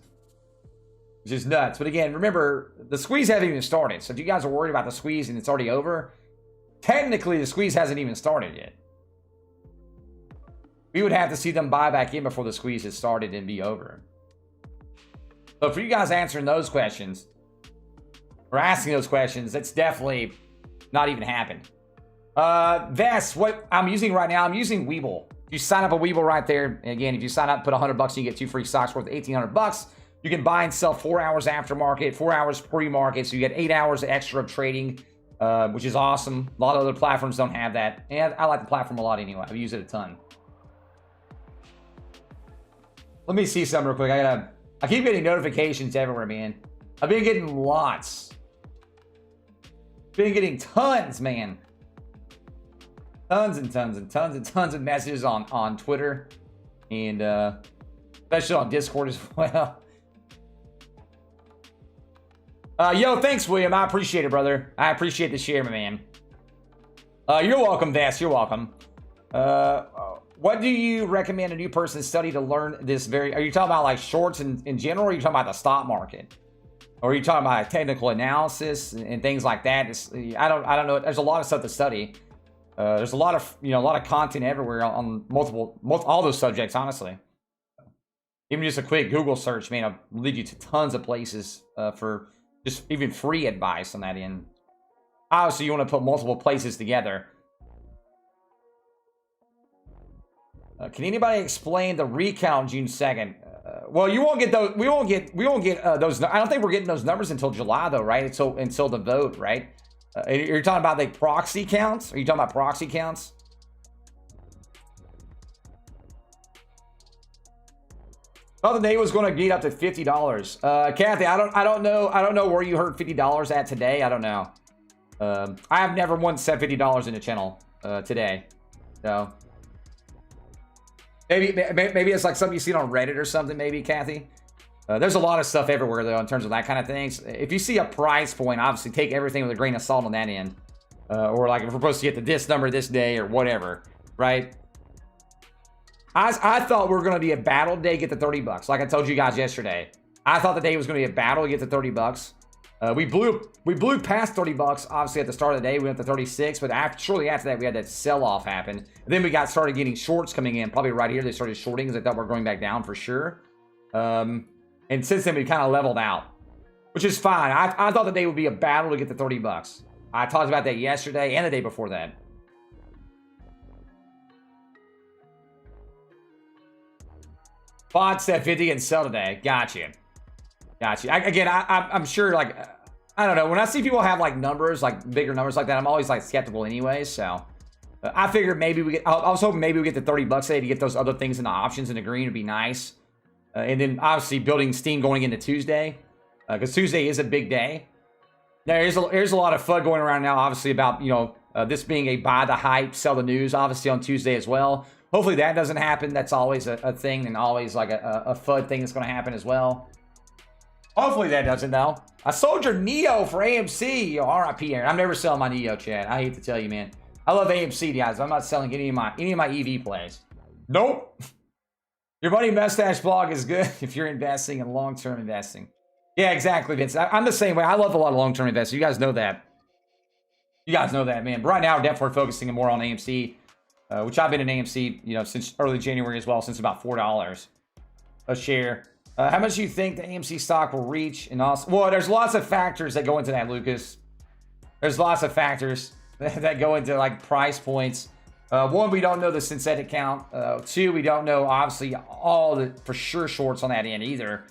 which is nuts. But again, remember, the squeeze hasn't even started. So if you guys are worried about the squeeze and it's already over, technically the squeeze hasn't even started yet. We would have to see them buy back in before the squeeze has started and be over. So for you guys answering those questions, or asking those questions, that's definitely not even happened. That's what I'm using right now. I'm using Webull. You sign up a Webull right there. And again, if you sign up, put $100, you get 2 free stocks worth $1,800. You can buy and sell 4 hours aftermarket, 4 hours pre-market. So you get 8 hours extra of trading, which is awesome. A lot of other platforms don't have that. And I like the platform a lot anyway. I've used it a ton. Let me see something real quick. I keep getting notifications everywhere, man. I've been getting lots. Been getting tons, man. Tons and tons and tons and tons of messages on Twitter. And especially on Discord as well. Yo, thanks, William. I appreciate it, brother. I appreciate the share, my man. You're welcome, Vass. You're welcome. What do you recommend a new person study to learn this are you talking about like shorts in general, or are you talking about the stock market? Or are you talking about technical analysis and things like that? I don't know. There's a lot of stuff to study. There's a lot of content everywhere on all those subjects, honestly. Even just a quick Google search, man, will lead you to tons of places for just even free advice on that end. Obviously, you want to put multiple places together. Can anybody explain the recount June 2nd? Well, you won't get those. We won't get those. I don't think we're getting those numbers until July, though, right? Until the vote, right? You're talking about the proxy counts? Are you talking about proxy counts? Oh, the day was going to get up to $50. Kathy, I don't know where you heard $50 at today. I don't know. I have never once said $50 in the channel today. So. Maybe it's like something you see on Reddit or something, maybe, Kathy. There's a lot of stuff everywhere, though, in terms of that kind of things. If you see a price point, obviously take everything with a grain of salt on that end. Or like if we're supposed to get to this number this day or whatever, right? I thought we were going to be a battle day, get to $30. Like I told you guys yesterday. I thought the day was going to be a battle, get to $30. We blew past 30 bucks, obviously, at the start of the day. We went to 36, but shortly after that, we had that sell-off happen. And then we started getting shorts coming in, probably right here. They started shorting because they thought we were going back down for sure. And since then, we kind of leveled out, which is fine. I thought the day would be a battle to get to 30 bucks. I talked about that yesterday and the day before that. Bought set 50 and sell today. Gotcha. I'm sure, like, I don't know. When I see people have, like, numbers, like, bigger numbers like that, I'm always, like, skeptical anyway. So, I figured maybe we get... I was hoping maybe we get the 30 bucks today to get those other things in the options in the green would be nice. And then, obviously, building steam going into Tuesday. Because Tuesday is a big day. There's a lot of FUD going around now, obviously, about, you know, this being a buy the hype, sell the news, obviously, on Tuesday as well. Hopefully that doesn't happen. That's always a thing, and always, like, a FUD thing that's going to happen as well. Hopefully that doesn't, though. I sold your Neo for AMC. Yo, RIP, Aaron. I'm never selling my Neo, Chad. I hate to tell you, man. I love AMC, guys. I'm not selling any of my EV plays. Nope. Your Money Mustache blog is good if you're investing in long-term investing. Yeah, exactly, Vince. I'm the same way. I love a lot of long-term investing. You guys know that. You guys know that, man. But right now, we're definitely focusing more on AMC, which I've been in AMC, you know, since early January as well, since about $4 a share. How much do you think the AMC stock will reach? And also, well, there's lots of factors that go into that, Lucas. There's lots of factors that go into, like, price points. One, we don't know the synthetic count. Two, we don't know, obviously, all the for sure shorts on that end either.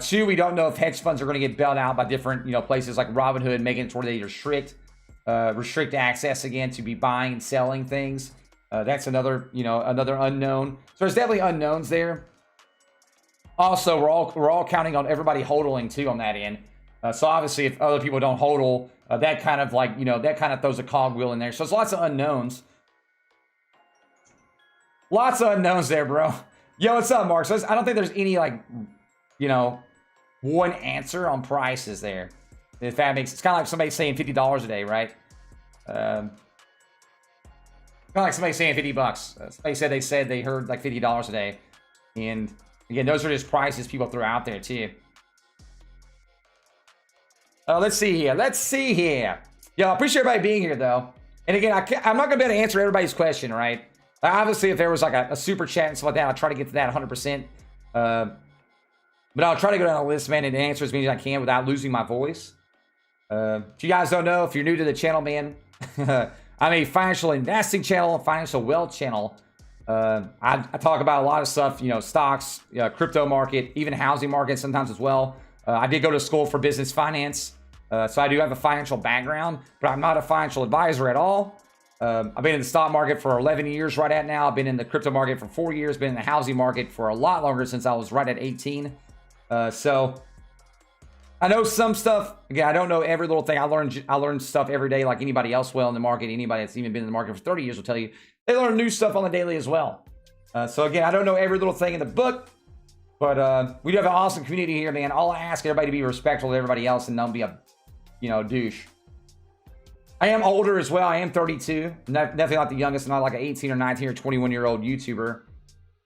Two, we don't know if hedge funds are going to get bailed out by different, you know, places like Robinhood, making it to where they restrict access again to be buying and selling things. That's another, you know, another unknown. So there's definitely unknowns there. Also, we're all counting on everybody hodling too on that end. So obviously, if other people don't hodl, that kind of, like, you know, that kind of throws a cogwheel in there. So there's lots of unknowns. Lots of unknowns there, bro. Yo, what's up, Mark? So I don't think there's any, like, you know, one answer on prices there. If that makes, it's kind of like somebody saying $50 a day, right? Kind of like somebody saying 50 bucks. Somebody said they heard like $50 a day. And again, those are just prices people throw out there too. Let's see here. Yo, I appreciate everybody being here though. And again, I'm not gonna be able to answer everybody's question, right? Obviously, if there was like a super chat and stuff like that, I'll try to get to that 100%. But I'll try to go down the list, man, and answer as many as I can without losing my voice. If you guys don't know, if you're new to the channel, man, I'm a financial investing channel, a financial wealth channel. I talk about a lot of stuff, you know, stocks, crypto market, even housing market sometimes as well. I did go to school for business finance, so I do have a financial background, but I'm not a financial advisor at all. I've been in the stock market for 11 years right at now. I've been in the crypto market for 4 years, been in the housing market for a lot longer, since I was right at 18. So I know some stuff. Again, I don't know every little thing. I learn stuff every day like anybody else will in the market. Anybody that's even been in the market for 30 years will tell you they learn new stuff on the daily as well. So again, I don't know every little thing in the book, but we do have an awesome community here, man. All I ask everybody to be respectful to everybody else and don't be a, you know, douche. I am older as well. I am 32. Definitely not the youngest. I'm not like an 18 or 19 or 21-year-old YouTuber.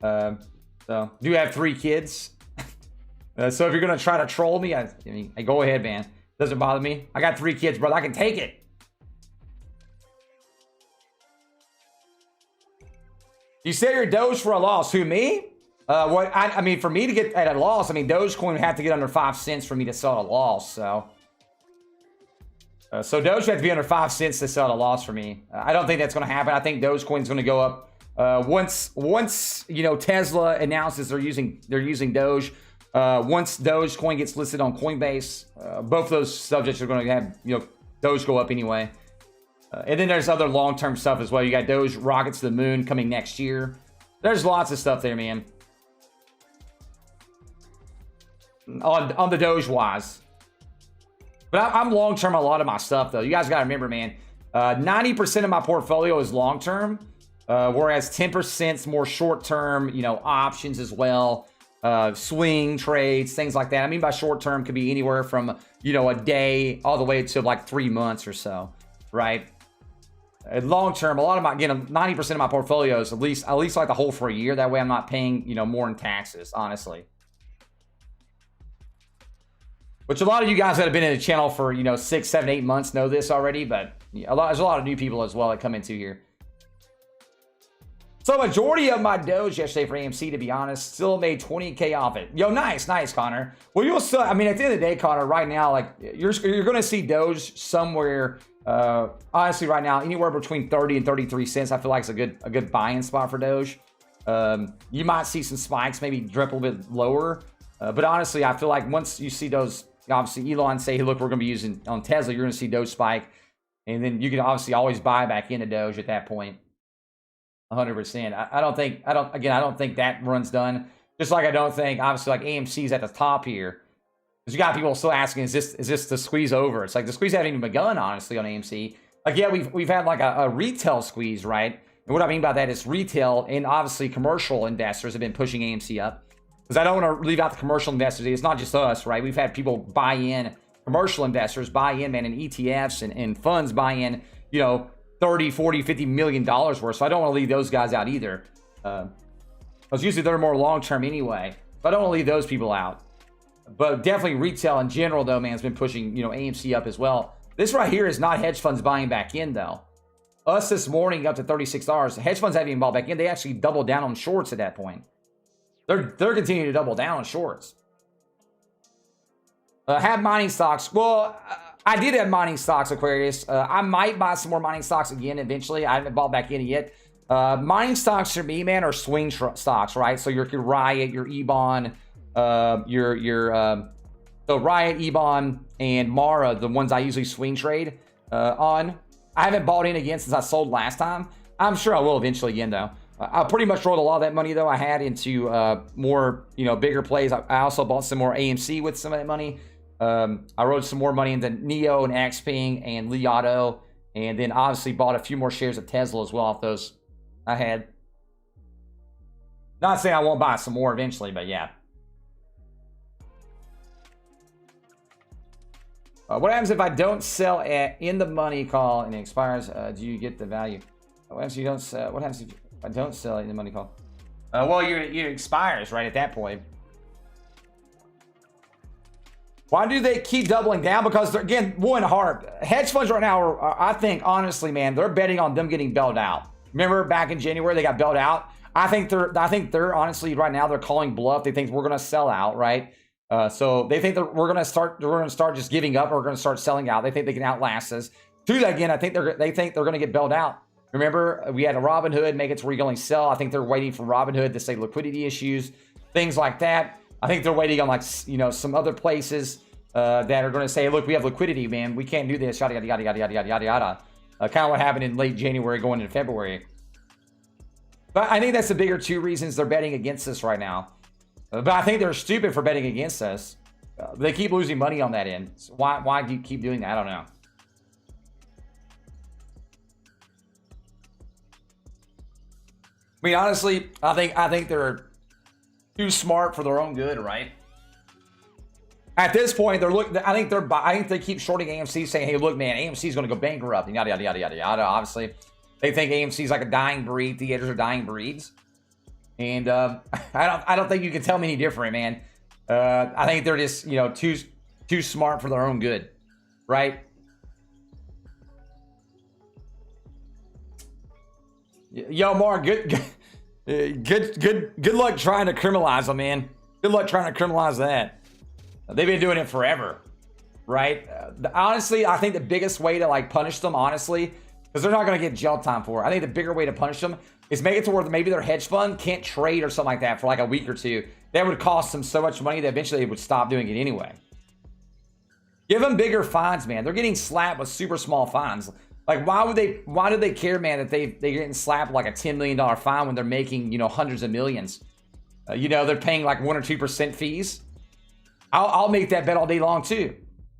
So do have 3 kids. So if you're going to try to troll me, I mean, go ahead, man. Doesn't bother me. I got 3 kids, brother. I can take it. You say you're Doge for a loss. Who, me? I mean, for me to get at a loss, I mean, Dogecoin would have to get under 5 cents for me to sell at a loss. So Doge would have to be under 5 cents to sell at a loss for me. I don't think that's going to happen. I think Dogecoin is going to go up once you know, Tesla announces they're using Doge. Once Dogecoin gets listed on Coinbase, both those subjects are going to have, you know, Doge go up anyway. And then there's other long-term stuff as well. You got Doge rockets to the moon coming next year. There's lots of stuff there, man. On the Doge wise. But I'm long-term on a lot of my stuff, though. You guys got to remember, man, 90% of my portfolio is long-term, whereas 10% is more short-term, you know, options as well. Swing trades, things like that. I mean, by short term could be anywhere from, you know, a day all the way to like 3 months or so, right? Long term, a lot of my, you know, 90% of my portfolio is at least like the whole for a year. That way I'm not paying, you know, more in taxes, honestly. Which a lot of you guys that have been in the channel for, you know, 6, 7, 8 months know this already, but there's a lot of new people as well that come into here. So majority of my Doge yesterday for AMC, to be honest, still made 20K off it. Yo, nice, Connor. Well, you'll still, I mean, at the end of the day, Connor, right now, like, you're going to see Doge somewhere, honestly, right now, anywhere between 30 and 33 cents. I feel like it's a good buying spot for Doge. You might see some spikes, maybe drip a little bit lower. But honestly, I feel like once you see those, obviously, Elon say, hey, look, we're going to be using on Tesla, you're going to see Doge spike. And then you can obviously always buy back into Doge at that point. 100%. I don't think that run's done. Just like I don't think, obviously, like AMC's at the top here. Because you got people still asking, is this the squeeze over? It's like the squeeze hasn't even begun, honestly, on AMC. Like, yeah, we've had like a retail squeeze, right? And what I mean by that is retail and obviously commercial investors have been pushing AMC up. Because I don't want to leave out the commercial investors. It's not just us, right? We've had people buy in, commercial investors buy in, man, in ETFs and funds buy in, you know, 30, 40, 50 million dollars worth. So I don't want to leave those guys out either. Because usually they're more long-term anyway. So I don't want to leave those people out. But definitely retail in general, though, man, has been pushing, you know, AMC up as well. This right here is not hedge funds buying back in, though. Us this morning up to $36. Hedge funds haven't even bought back in. They actually doubled down on shorts at that point. They're continuing to double down on shorts. Have mining stocks. Well, I did have mining stocks, Aquarius. I might buy some more mining stocks again eventually. I haven't bought back in yet. Mining stocks for me, man, are swing stocks, right? So your Riot, your Ebon, so Riot, Ebon, and Mara, the ones I usually swing trade on. I haven't bought in again since I sold last time. I'm sure I will eventually again, though. I pretty much rolled a lot of that money, though, I had into more, you know, bigger plays. I also bought some more AMC with some of that money. I rolled some more money into Neo and Xpeng and Li Auto, and then obviously bought a few more shares of Tesla as well off those I had. Not saying I won't buy some more eventually, but yeah. What happens if I don't sell in the money call and it expires? Do you get the value? What happens if you don't sell? What happens if I don't sell in the money call? Well, it expires right at that point. Why do they keep doubling down? Because they're, again, one hard. Hedge funds right now are, I think, honestly, man, they're betting on them getting bailed out. Remember back in January they got bailed out? I think they're honestly right now they're calling bluff. They think we're gonna sell out, right? So they think that we're gonna start just giving up, or we're gonna start selling out. They think they can outlast us. To that again, I think they think they're gonna get bailed out. Remember, we had a Robinhood make it to where you can only sell. I think they're waiting for Robinhood to say liquidity issues, things like that. I think they're waiting on, like, you know, some other places that are going to say, look, we have liquidity, man. We can't do this, yada, yada, yada, yada, yada, yada, yada. Kind of what happened in late January going into February. But I think that's the bigger two reasons they're betting against us right now. But I think they're stupid for betting against us. They keep losing money on that end. So why do you keep doing that? I don't know. I mean, honestly, I think they're too smart for their own good, right? At this point, they're looking. I think they keep shorting AMC, saying, "Hey, look, man, AMC is going to go bankrupt." And yada yada yada yada yada. Obviously, they think AMC is like a dying breed. Theaters are dying breeds, and I don't think you can tell me any different, man. I think they're just, you know, too smart for their own good, right? Yo, Mark, good luck trying to criminalize them, man. Good luck trying to criminalize that. They've been doing it forever, right? Honestly, I think the biggest way to, like, punish them, honestly, because they're not going to get jail time for it. I think the bigger way to punish them is make it to where maybe their hedge fund can't trade or something like that for like a week or two. That would cost them so much money that eventually they would stop doing it anyway. Give them bigger fines, man. They're getting slapped with super small fines. Like, why do they care, man, that they're getting slapped like a $10 million fine when they're making, you know, hundreds of millions? You know, they're paying like 1 or 2% fees. I'll make that bet all day long too,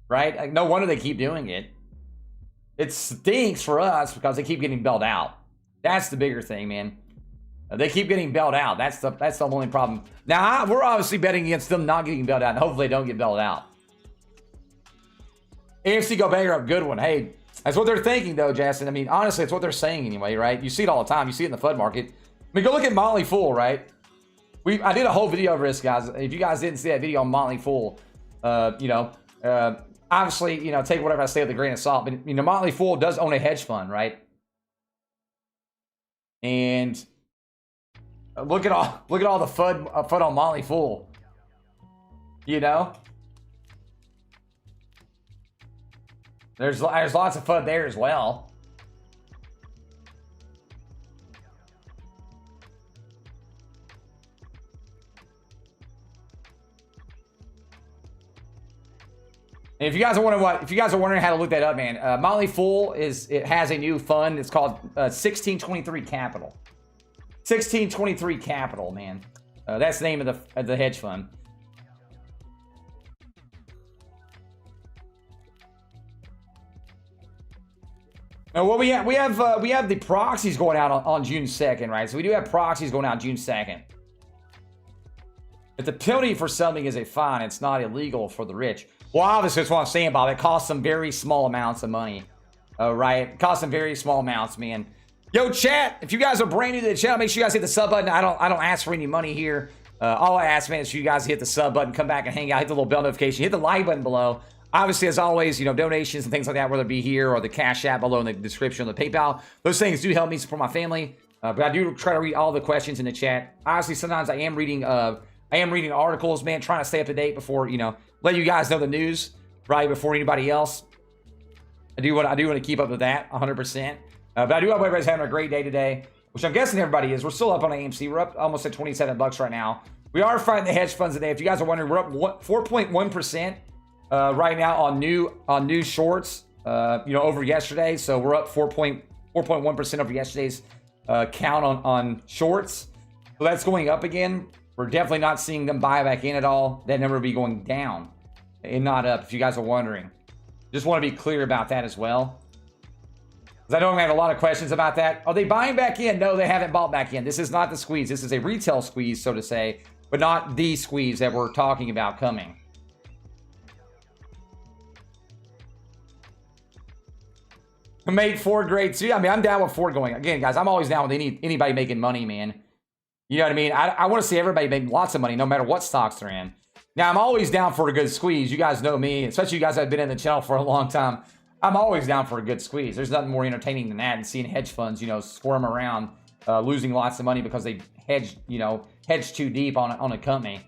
right? Like, no wonder they keep doing it. It stinks for us because they keep getting bailed out. That's the bigger thing, man. They keep getting bailed out. That's the only problem. Now, we're obviously betting against them not getting bailed out, and hopefully they don't get bailed out. AMC go bankrupt, good one. Hey, that's what they're thinking, though, Jason. I mean, honestly, it's what they're saying anyway, right? You see it all the time. You see it in the FUD market. I mean, go look at Motley Fool, right? I did a whole video over this, guys. If you guys didn't see that video on Motley Fool, you know, Obviously, you know, take whatever I say with a grain of salt. But, you know, Motley Fool does own a hedge fund, right? And look at all the FUD on Motley Fool. You know, there's lots of FUD there as well. And if you guys are wondering how to look that up, man, Motley Fool has a new fund. It's called 1623 Capital. 1623 Capital, man. That's the name of the hedge fund. Now, what we have the proxies going out on June 2nd, right? So we do have proxies going out June 2nd. If the penalty for something is a fine, it's not illegal for the rich. Well, obviously, that's what I'm saying, Bob. It costs some very small amounts of money, right? It costs some very small amounts, man. Yo, chat, if you guys are brand new to the channel, make sure you guys hit the sub button. I don't ask for any money here. All I ask, man, is for you guys to hit the sub button, come back and hang out, hit the little bell notification, hit the like button below. Obviously, as always, you know, donations and things like that, whether it be here or the Cash App below in the description, or the PayPal, those things do help me support my family. But I do try to read all the questions in the chat. Honestly, sometimes I am reading articles, man, trying to stay up to date before, you know, let you guys know the news right before anybody else. I do want to keep up with that 100%. But I do hope everybody's having a great day today, which I'm guessing everybody is. We're still up on AMC. We're up almost at 27 bucks right now. We are fighting the hedge funds today. If you guys are wondering, we're up 4.1% right now on new shorts. You know, over yesterday. So we're up 4.1% over yesterday's count on shorts. So that's going up again. We're definitely not seeing them buy back in at all. That number will be going down and not up, if you guys are wondering. Just want to be clear about that as well, because I know I'm going to have a lot of questions about that. Are they buying back in? No, they haven't bought back in. This is not the squeeze. This is a retail squeeze, so to say, but not the squeeze that we're talking about coming. Made Ford great too. I mean, I'm down with Ford going. Again, guys, I'm always down with anybody making money, man. You know what I mean? I want to see everybody make lots of money, no matter what stocks they're in. Now, I'm always down for a good squeeze. You guys know me, especially you guys that have been in the channel for a long time. I'm always down for a good squeeze. There's nothing more entertaining than that, and seeing hedge funds, you know, squirm around, losing lots of money because they hedged too deep on a company.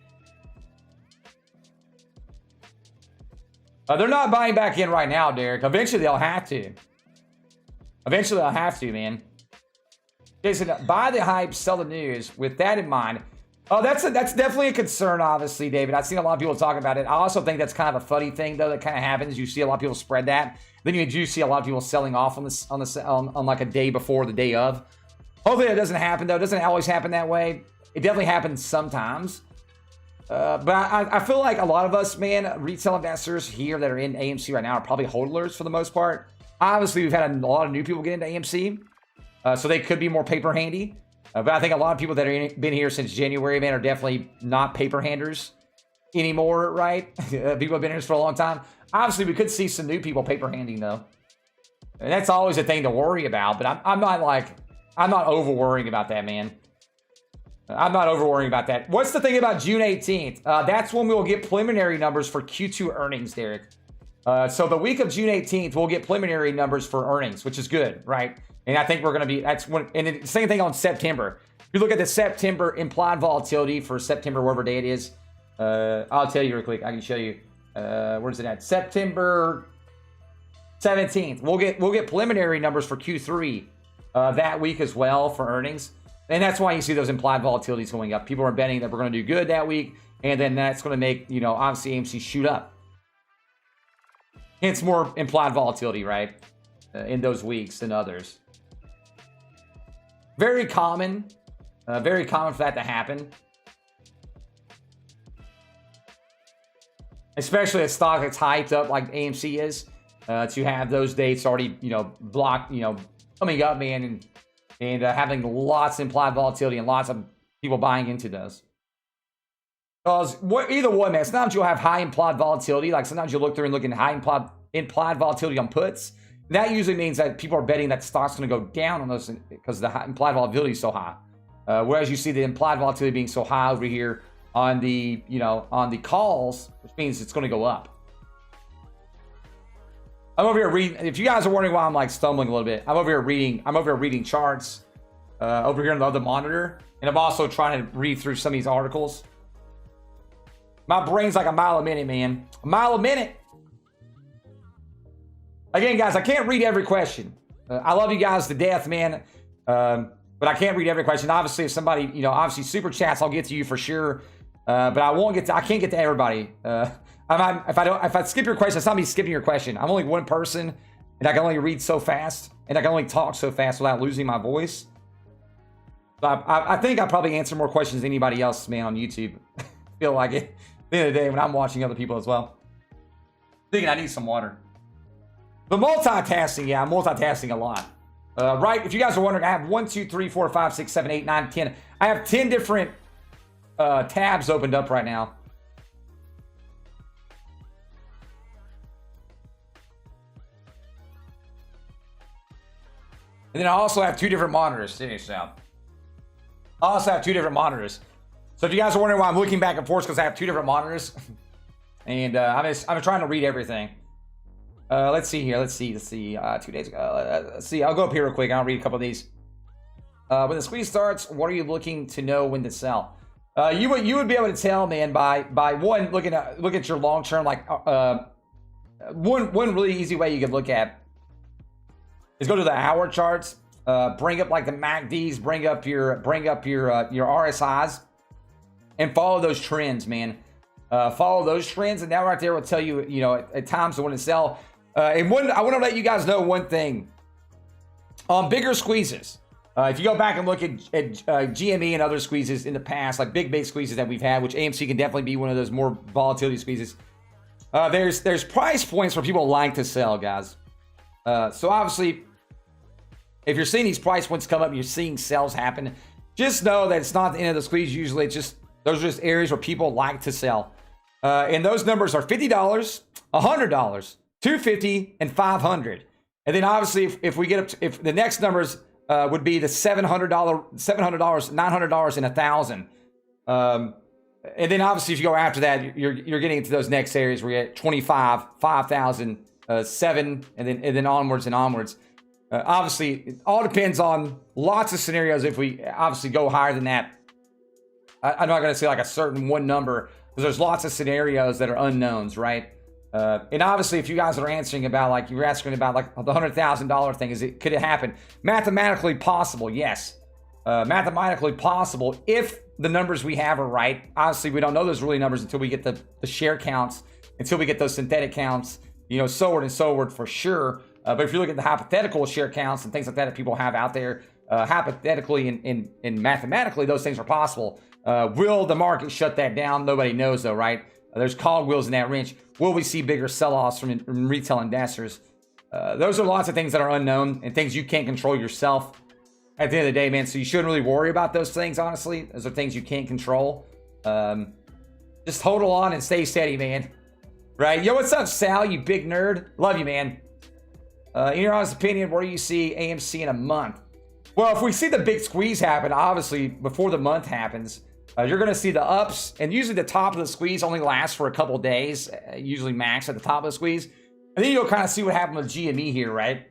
They're not buying back in right now, Derek. Eventually, they'll have to. Eventually, they'll have to, man. Jason, buy the hype, sell the news. With that in mind, oh, that's definitely a concern, obviously, David. I've seen a lot of people talk about it. I also think that's kind of a funny thing, though, that kind of happens. You see a lot of people spread that. Then you do see a lot of people selling off on like a day before the day of. Hopefully, that doesn't happen, though. It doesn't always happen that way. It definitely happens sometimes. But I feel like a lot of us, man, retail investors here that are in AMC right now are probably hodlers for the most part. Obviously, we've had a lot of new people get into AMC. So they could be more paper handy. But I think a lot of people that have been here since January, man, are definitely not paper handers anymore, right? People have been here for a long time. Obviously, we could see some new people paper handing, though. And that's always a thing to worry about. But I'm not over worrying about that, man. I'm not over worrying about that. What's the thing about June 18th? That's when we will get preliminary numbers for Q2 earnings, Derek. So the week of June 18th, we'll get preliminary numbers for earnings, which is good, right? And I think we're going to be, that's when, and the same thing on September. If you look at the September implied volatility for September, whatever day it is, I'll tell you real quick. I can show you. Where's it at? September 17th. We'll get preliminary numbers for Q3 that week as well for earnings. And that's why you see those implied volatilities going up. People are betting that we're going to do good that week. And then that's going to make, you know, obviously AMC shoot up. Hence more implied volatility, right? In those weeks than others. Very common for that to happen. Especially a stock that's hyped up like AMC is. To have those dates already, you know, blocked, you know, coming up, man, and having lots of implied volatility and lots of people buying into those. Because either one, man, sometimes you'll have high implied volatility. Like sometimes you'll look through and look at high implied volatility on puts. That usually means that people are betting that stock's going to go down on those because the implied volatility is so high. Whereas you see the implied volatility being so high over here on the, you know, on the calls, which means it's going to go up. I'm over here reading. If you guys are wondering why I'm like stumbling a little bit, I'm over here reading charts over here on the other monitor, and I'm also trying to read through some of these articles. My brain's like a mile a minute, man. A mile a minute. Again, guys, I can't read every question. I love you guys to death, man. But I can't read every question. Obviously, if somebody, you know, obviously super chats, I'll get to you for sure. But I can't get to everybody. If I skip your question, it's not me skipping your question. I'm only one person, and I can only read so fast, and I can only talk so fast without losing my voice. So I think I probably answer more questions than anybody else, man, on YouTube. Feel like it. At the end of the day, when I'm watching other people as well. Thinking I need some water. But multitasking, yeah, I'm multitasking a lot. Right, if you guys are wondering, I have 1, 2, 3, 4, 5, 6, 7, 8, 9, 10. I have 10 different tabs opened up right now. And then I also have 2 different monitors. I also have 2 different monitors. So if you guys are wondering why I'm looking back and forth, because I have 2 different monitors. And I'm trying to read everything. Let's see here. Let's see. 2 days ago. Let's see. I'll go up here real quick. I'll read a couple of these. When the squeeze starts, what are you looking to know when to sell? You would be able to tell, man, by one, look at your long term. Like one really easy way you could look at is go to the hour charts. Bring up like the MACDs. Bring up your RSIs, and follow those trends, man. Follow those trends, and that right there will tell you, you know, at times when to sell. And I want to let you guys know one thing. On bigger squeezes, if you go back and look at GME and other squeezes in the past, like big squeezes that we've had, which AMC can definitely be one of those more volatility squeezes. There's price points where people like to sell, guys. So obviously, if you're seeing these price points come up and you're seeing sales happen, just know that it's not the end of the squeeze. Usually, it's just those are just areas where people like to sell. And those numbers are $50, $100, $250, and $500. And then obviously, if we get up to, if the next numbers would be the $700, $900, and $1,000. And then obviously, if you go after that, you're getting into those next areas where you get 25, 5,000, 7, and then onwards and onwards. Obviously, it all depends on lots of scenarios. If we obviously go higher than that, I'm not going to say like a certain one number, because there's lots of scenarios that are unknowns, right? And obviously, if you guys are answering about, like, you're asking about like the $100,000 thing, could it happen? Mathematically possible, yes. Mathematically possible if the numbers we have are right. Obviously, we don't know those really numbers until we get the share counts, until we get those synthetic counts, you know, so on for sure. But if you look at the hypothetical share counts and things like that that people have out there, hypothetically and mathematically, those things are possible. Will the market shut that down? Nobody knows, though, right? There's cogwheels in that wrench. Will we see bigger sell-offs from retail investors? Those are lots of things that are unknown and things you can't control yourself at the end of the day, man. So you shouldn't really worry about those things, honestly. Those are things you can't control. Just hold on and stay steady, man. Right? Yo, what's up, Sal, you big nerd? Love you, man. In your honest opinion, where do you see AMC in a month? Well, if we see the big squeeze happen, obviously, before the month happens, you're going to see the ups, and usually the top of the squeeze only lasts for a couple days, usually max at the top of the squeeze. And then you'll kind of see what happened with GME here, right?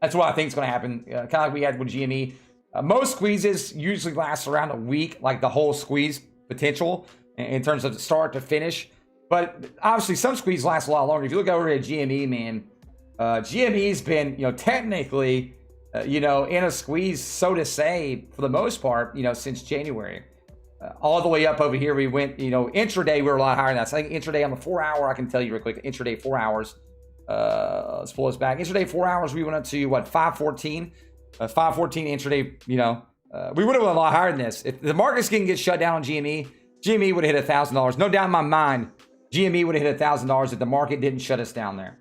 That's what I think is going to happen, kind of like we had with GME. Most squeezes usually last around a week, like the whole squeeze potential in terms of start to finish. But obviously, some squeezes last a lot longer. If you look over at GME, man, GME's been, you know, technically, you know, in a squeeze, so to say, for the most part, you know, since January. All the way up over here, we went, you know, intraday, we were a lot higher than that. So I think intraday on the 4 hour, I can tell you real quick, intraday 4 hours. Let's pull this back. Intraday 4 hours, we went up to what, 514? 514 intraday, you know, we would have went a lot higher than this. If the markets can get shut down on GME, GME would have hit $1,000. No doubt in my mind, GME would have hit $1,000 if the market didn't shut us down there.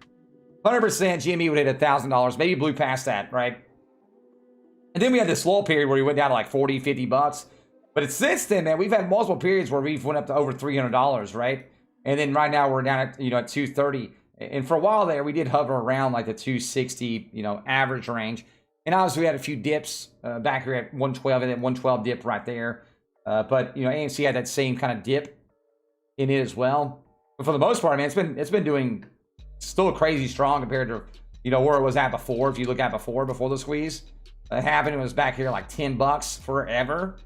100% GME would hit $1,000, maybe blew past that, right? And then we had this lull period where we went down to like 40, 50 bucks. But since then, man, we've had multiple periods where we've went up to over $300, right? And then right now we're down at, you know, at 230. And for a while there, we did hover around like the 260, you know, average range. And obviously we had a few dips back here at 112, and then 112 dip right there. But, you know, AMC had that same kind of dip in it as well. But for the most part, man, it's been doing still crazy strong compared to, you know, where it was at before. If you look at before the squeeze happened, it was back here like 10 bucks forever.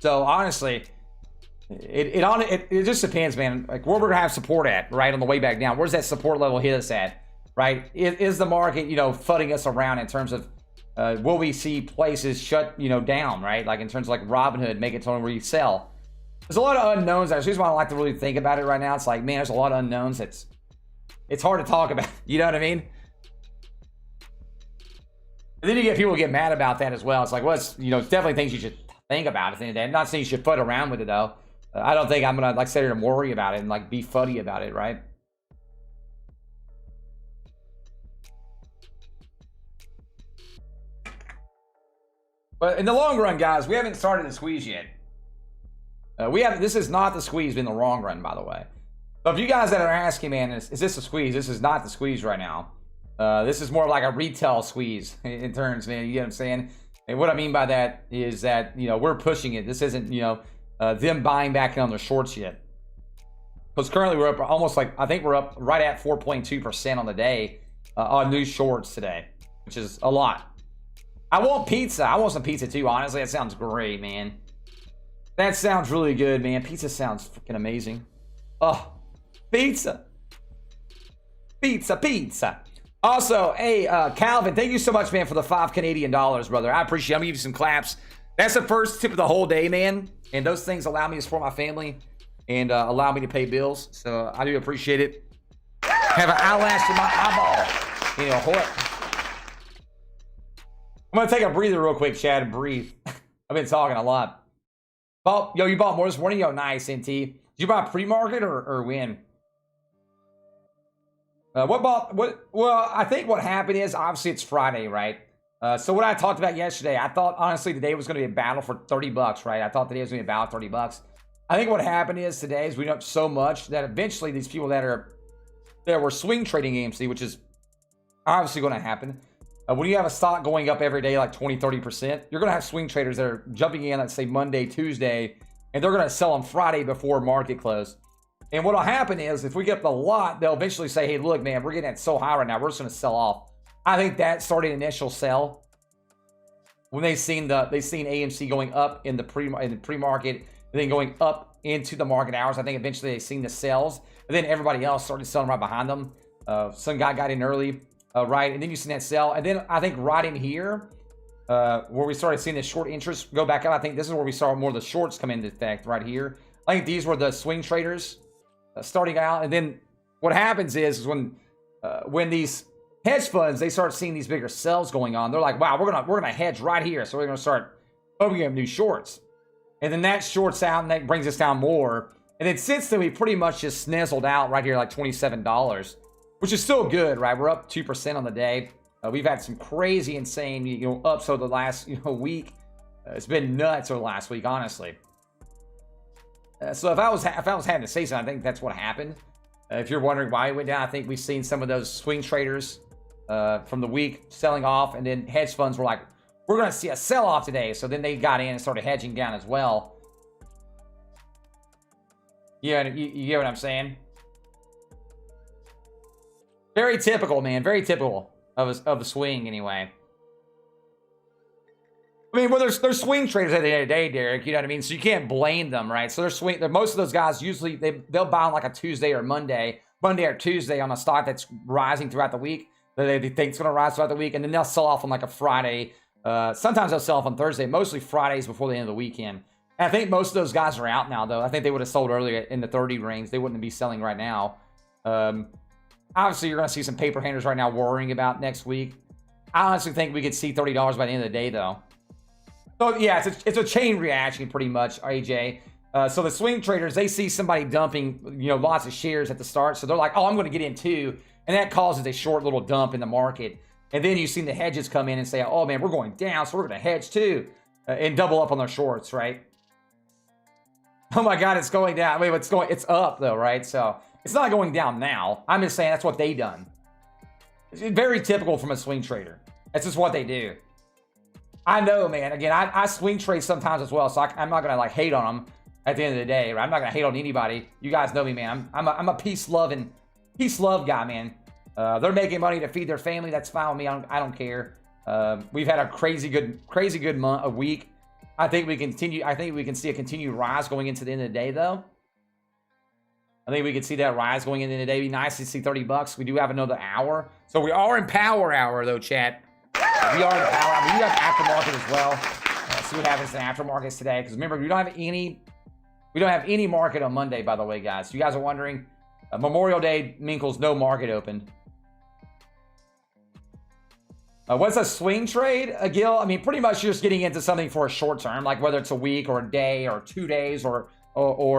So honestly, it just depends, man. Like where we're gonna have support at, right, on the way back down. Where's that support level hit us at, right? Is the market, you know, fudding us around in terms of will we see places shut, you know, down, right? Like in terms of like Robinhood, make it to where you sell. There's a lot of unknowns. That's just why I don't like to really think about it right now. It's like, man, there's a lot of unknowns. It's hard to talk about. You know what I mean? And then you get people who get mad about that as well. It's like, well, it's, you know, it's definitely things you should think about at the end of the day. I'm not saying you should fud around with it though. I don't think I'm gonna like sit here and worry about it and like be fuddy about it, right? But in the long run, guys, we haven't started the squeeze yet. This is not the squeeze in the long run, by the way. But if you guys that are asking, man, is this a squeeze? This is not the squeeze right now. This is more like a retail squeeze in terms, man. You get what I'm saying? And what I mean by that is that, you know, we're pushing it. This isn't, you know, them buying back in on their shorts yet. Because currently we're up almost like, I think we're up right at 4.2% on the day on new shorts today, which is a lot. I want pizza. I want some pizza too, honestly. That sounds great, man. That sounds really good, man. Pizza sounds freaking amazing. Oh, pizza. Pizza, pizza. Also, hey, Calvin, thank you so much, man, for the $5 Canadian, brother. I appreciate it. I'm going to give you some claps. That's the first tip of the whole day, man. And those things allow me to support my family and allow me to pay bills. So I do appreciate it. Have an eyelash in my eyeball. You know, hold it. I'm going to take a breather real quick, Chad, and breathe. I've been talking a lot. Oh, yo, you bought more this morning? Yo, nice, NT. Did you buy pre-market or when? Well, I think what happened is, obviously, it's Friday, right? So what I talked about yesterday, I thought, honestly, today was going to be a battle for 30 bucks, right? I thought today was going to be a battle for 30 bucks. I think what happened is today is we know so much that eventually these people that were swing trading AMC, which is obviously going to happen. When you have a stock going up every day like 20, 30%, you're going to have swing traders that are jumping in, let's say Monday, Tuesday, and they're going to sell on Friday before market close. And what will happen is if we get up a lot, they'll eventually say, hey, look, man, we're getting it so high right now. We're just going to sell off. I think that started initial sell when they seen AMC going up in the pre-market and then going up into the market hours. I think eventually they seen the sells, and then everybody else started selling right behind them. Some guy got in early. Right, and then you see that sell, and then I think right in here where we started seeing the short interest go back up, I think this is where we saw more of the shorts come into effect right here. I think these were the swing traders starting out, and then what happens is when these hedge funds, they start seeing these bigger sells going on, they're like, wow, we're gonna hedge right here, so we're gonna start opening up new shorts, and then that shorts out and that brings us down more, and then since then we pretty much just snizzled out right here like $27. Which is still good, right? We're up 2% on the day. We've had some crazy, insane, ups over the last, week. It's been nuts over the last week, honestly. So if I was having to say something, I think that's what happened. If you're wondering why it went down, I think we've seen some of those swing traders from the week selling off, and then hedge funds were like, we're going to see a sell-off today. So then they got in and started hedging down as well. Yeah, you get what I'm saying? Very typical, man. Very typical of a swing, anyway. I mean, well, there's swing traders at the end of the day, Derek. You know what I mean? So you can't blame them, right? So most of those guys usually they'll buy on like a Tuesday or Monday or Tuesday on a stock that's rising throughout the week. That they think it's going to rise throughout the week, and then they'll sell off on like a Friday. Sometimes they'll sell off on Thursday. Mostly Fridays before the end of the weekend. And I think most of those guys are out now, though. I think they would have sold earlier in the 30 range. They wouldn't be selling right now. Obviously, you're going to see some paper handlers right now worrying about next week. I honestly think we could see $30 by the end of the day, though. So, yeah, it's a chain reaction, pretty much, AJ. So the swing traders, they see somebody dumping, lots of shares at the start. So they're like, oh, I'm going to get in too. And that causes a short little dump in the market. And then you've seen the hedges come in and say, oh, man, we're going down, so we're going to hedge too. And double up on their shorts, right? Oh, my God, it's going down. I mean, it's up, though, right? So it's not going down now. I'm just saying that's what they done. It's very typical from a swing trader. That's just what they do. I know, man. Again, I swing trade sometimes as well, so I'm not going to, hate on them at the end of the day, right? I'm not going to hate on anybody. You guys know me, man. I'm a peace-loving peace love guy, man. They're making money to feed their family. That's fine with me. I don't care. We've had a crazy good month, a week. I think we continue. I think we can see a continued rise going into the end of the day, though. I think we could see that rise going into the day. It'd be nice to see 30 bucks. We do have another hour, so we are in power hour, though, chat. We are in power hour. We do have aftermarket as well. See what happens in aftermarkets today. Because remember, we don't have any market on Monday, by the way, guys. You guys are wondering. Memorial Day, Minkles, no market open. What's a swing trade, Gil? I mean, pretty much you're just getting into something for a short term, like whether it's a week or a day or 2 days or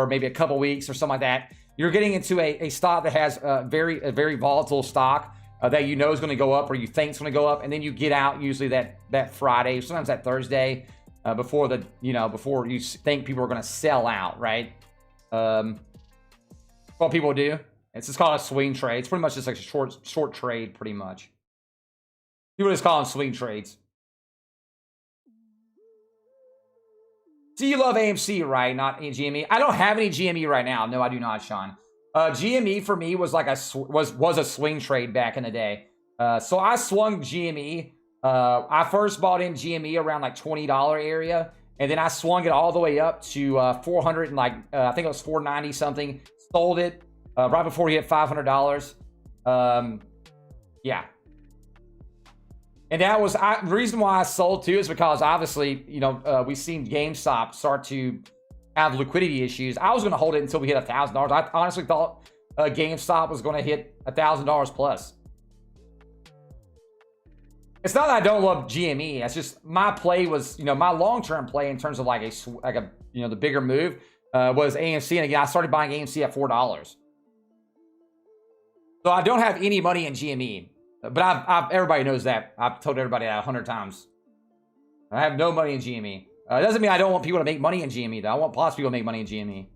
maybe a couple weeks or something like that. You're getting into a stock that has a very volatile stock that you know is going to go up or you think is going to go up, and then you get out usually that Friday, sometimes that Thursday, before you think people are going to sell out, right? What people do. It's just called a swing trade. It's pretty much just like a short trade, pretty much. People just call them swing trades. So you love AMC, right? Not any GME. I don't have any GME right now. No, I do not, Sean. GME for me was like was a swing trade back in the day. So I swung GME. I first bought in GME around like $20 area, and then I swung it all the way up to 400 and like I think it was 490 something. Sold it right before he hit $500. Yeah. And that was the reason why I sold too, is because obviously, we've seen GameStop start to have liquidity issues. I was going to hold it until we hit $1,000. I honestly thought GameStop was going to hit $1,000 plus. It's not that I don't love GME. It's just my play was, my long-term play in terms of like a the bigger move was AMC. And again, I started buying AMC at $4. So I don't have any money in GME. But everybody knows that. I've told everybody that 100 times. I have no money in GME. It doesn't mean I don't want people to make money in GME, though. I want lots of people to make money in GME.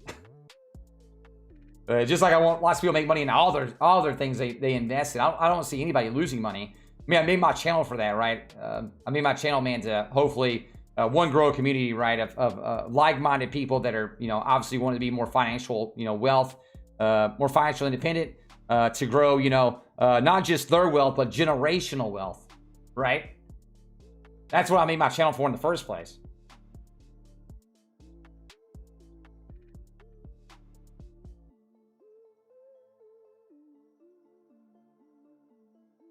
Just like I want lots of people to make money in all their things they invest in. I don't see anybody losing money. I mean, I made my channel for that, right? I made my channel, man, to hopefully grow a community, right, of like-minded people that are, obviously want to be more financial, wealth, more financial independent, to grow, not just their wealth, but generational wealth, right? That's what I made my channel for in the first place.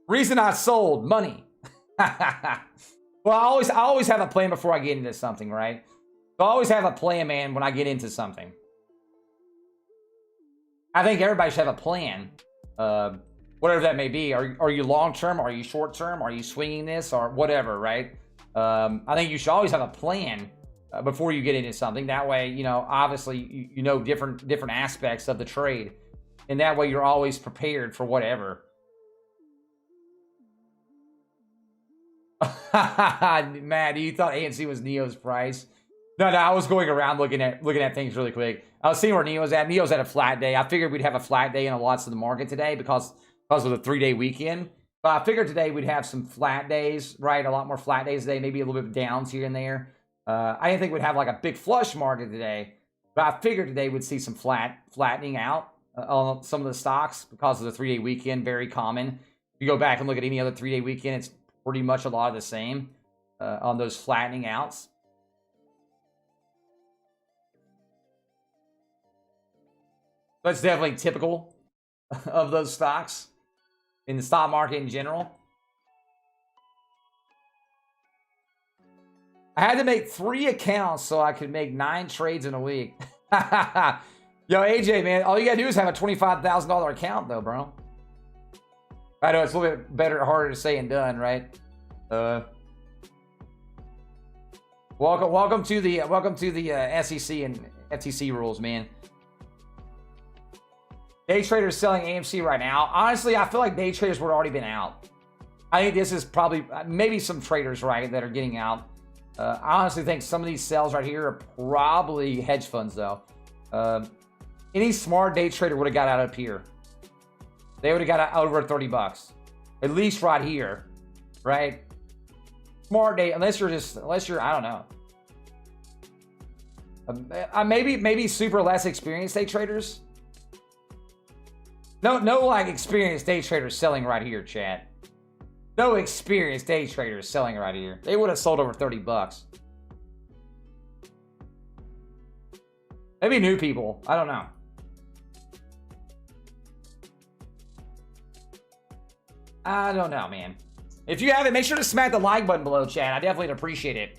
Reason I sold money. Well, I always have a plan before I get into something, right? So I always have a plan, man, when I get into something. I think everybody should have a plan. Whatever that may be. Are you long-term? Are you short-term? Are you swinging this or whatever, right? I think you should always have a plan before you get into something. That way, obviously, you know different aspects of the trade. And that way, you're always prepared for whatever. Matt, you thought ANC was Neo's price? No, I was going around looking at things really quick. I was seeing where Neo's at. Neo's at a flat day. I figured we'd have a flat day in lots of the market today because of the 3-day weekend. But I figured today we'd have some flat days, right? A lot more flat days today, maybe a little bit of downs here and there. I didn't think we'd have like a big flush market today, but I figured today we'd see some flattening out on some of the stocks because of the 3-day weekend. Very common. If you go back and look at any other 3-day weekend, it's pretty much a lot of the same on those flattening outs. That's definitely typical of those stocks in the stock market in general. I had to make 3 accounts so I could make 9 trades in a week. Yo, AJ, man, all you gotta do is have a $25,000 account, though, bro. I know it's a little bit harder to say and done, right? Welcome to the SEC and FTC rules, man. Day traders selling AMC right now. Honestly, I feel like day traders would have already been out. I think this is probably maybe some traders, right, that are getting out. I honestly think some of these sales right here are probably hedge funds, though. Any smart day trader would have got out up here. They would have got out over 30 bucks, at least right here, right? Smart day, unless you're I don't know. Maybe super less experienced day traders. No, like experienced day traders selling right here, chat. No experienced day traders selling right here. They would have sold over 30 bucks. Maybe new people. I don't know. I don't know, man. If you haven't, make sure to smack the like button below, chat. I definitely appreciate it.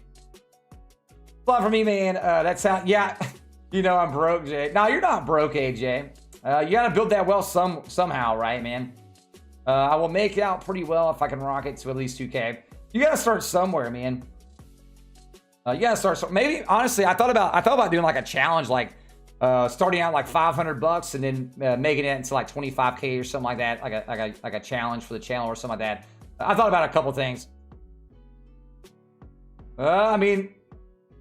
Fun for me, man. That's how, yeah. You know I'm broke, Jay. No, you're not broke, AJ. You gotta build that wealth somehow, right, man? I will make it out pretty well if I can rock it to at least 2K. You gotta start somewhere, man. You gotta start. Maybe honestly, I thought about doing like a challenge, like starting out like 500 bucks and then making it into like 25K or something like that, like a challenge for the channel or something like that. I thought about a couple things. I mean,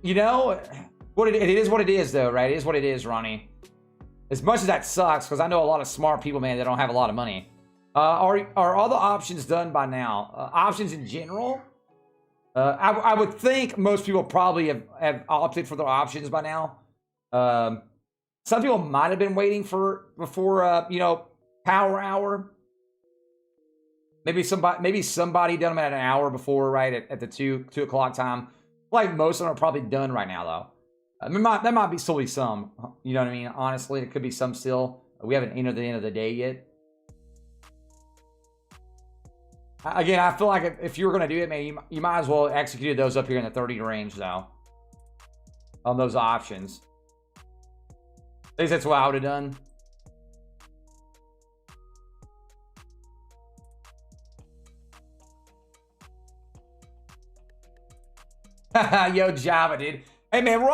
you know, it is what it is, though, right? It is what it is, Ronnie. As much as that sucks, because I know a lot of smart people, man, that don't have a lot of money. Are all the options done by now? Options in general? I would think most people probably have opted for their options by now. Some people might have been waiting before you know, power hour. Maybe somebody done them at an hour before, right, at the 2 o'clock time. Like most of them are probably done right now, though. There might be still be some. You know what I mean? Honestly, it could be some still. We haven't entered the end of the day yet. Again, I feel like if you were going to do it, man, you might as well execute those up here in the 30 range, though. On those options. At least that's what I would have done. Yo, Java, dude. Hey, man, we're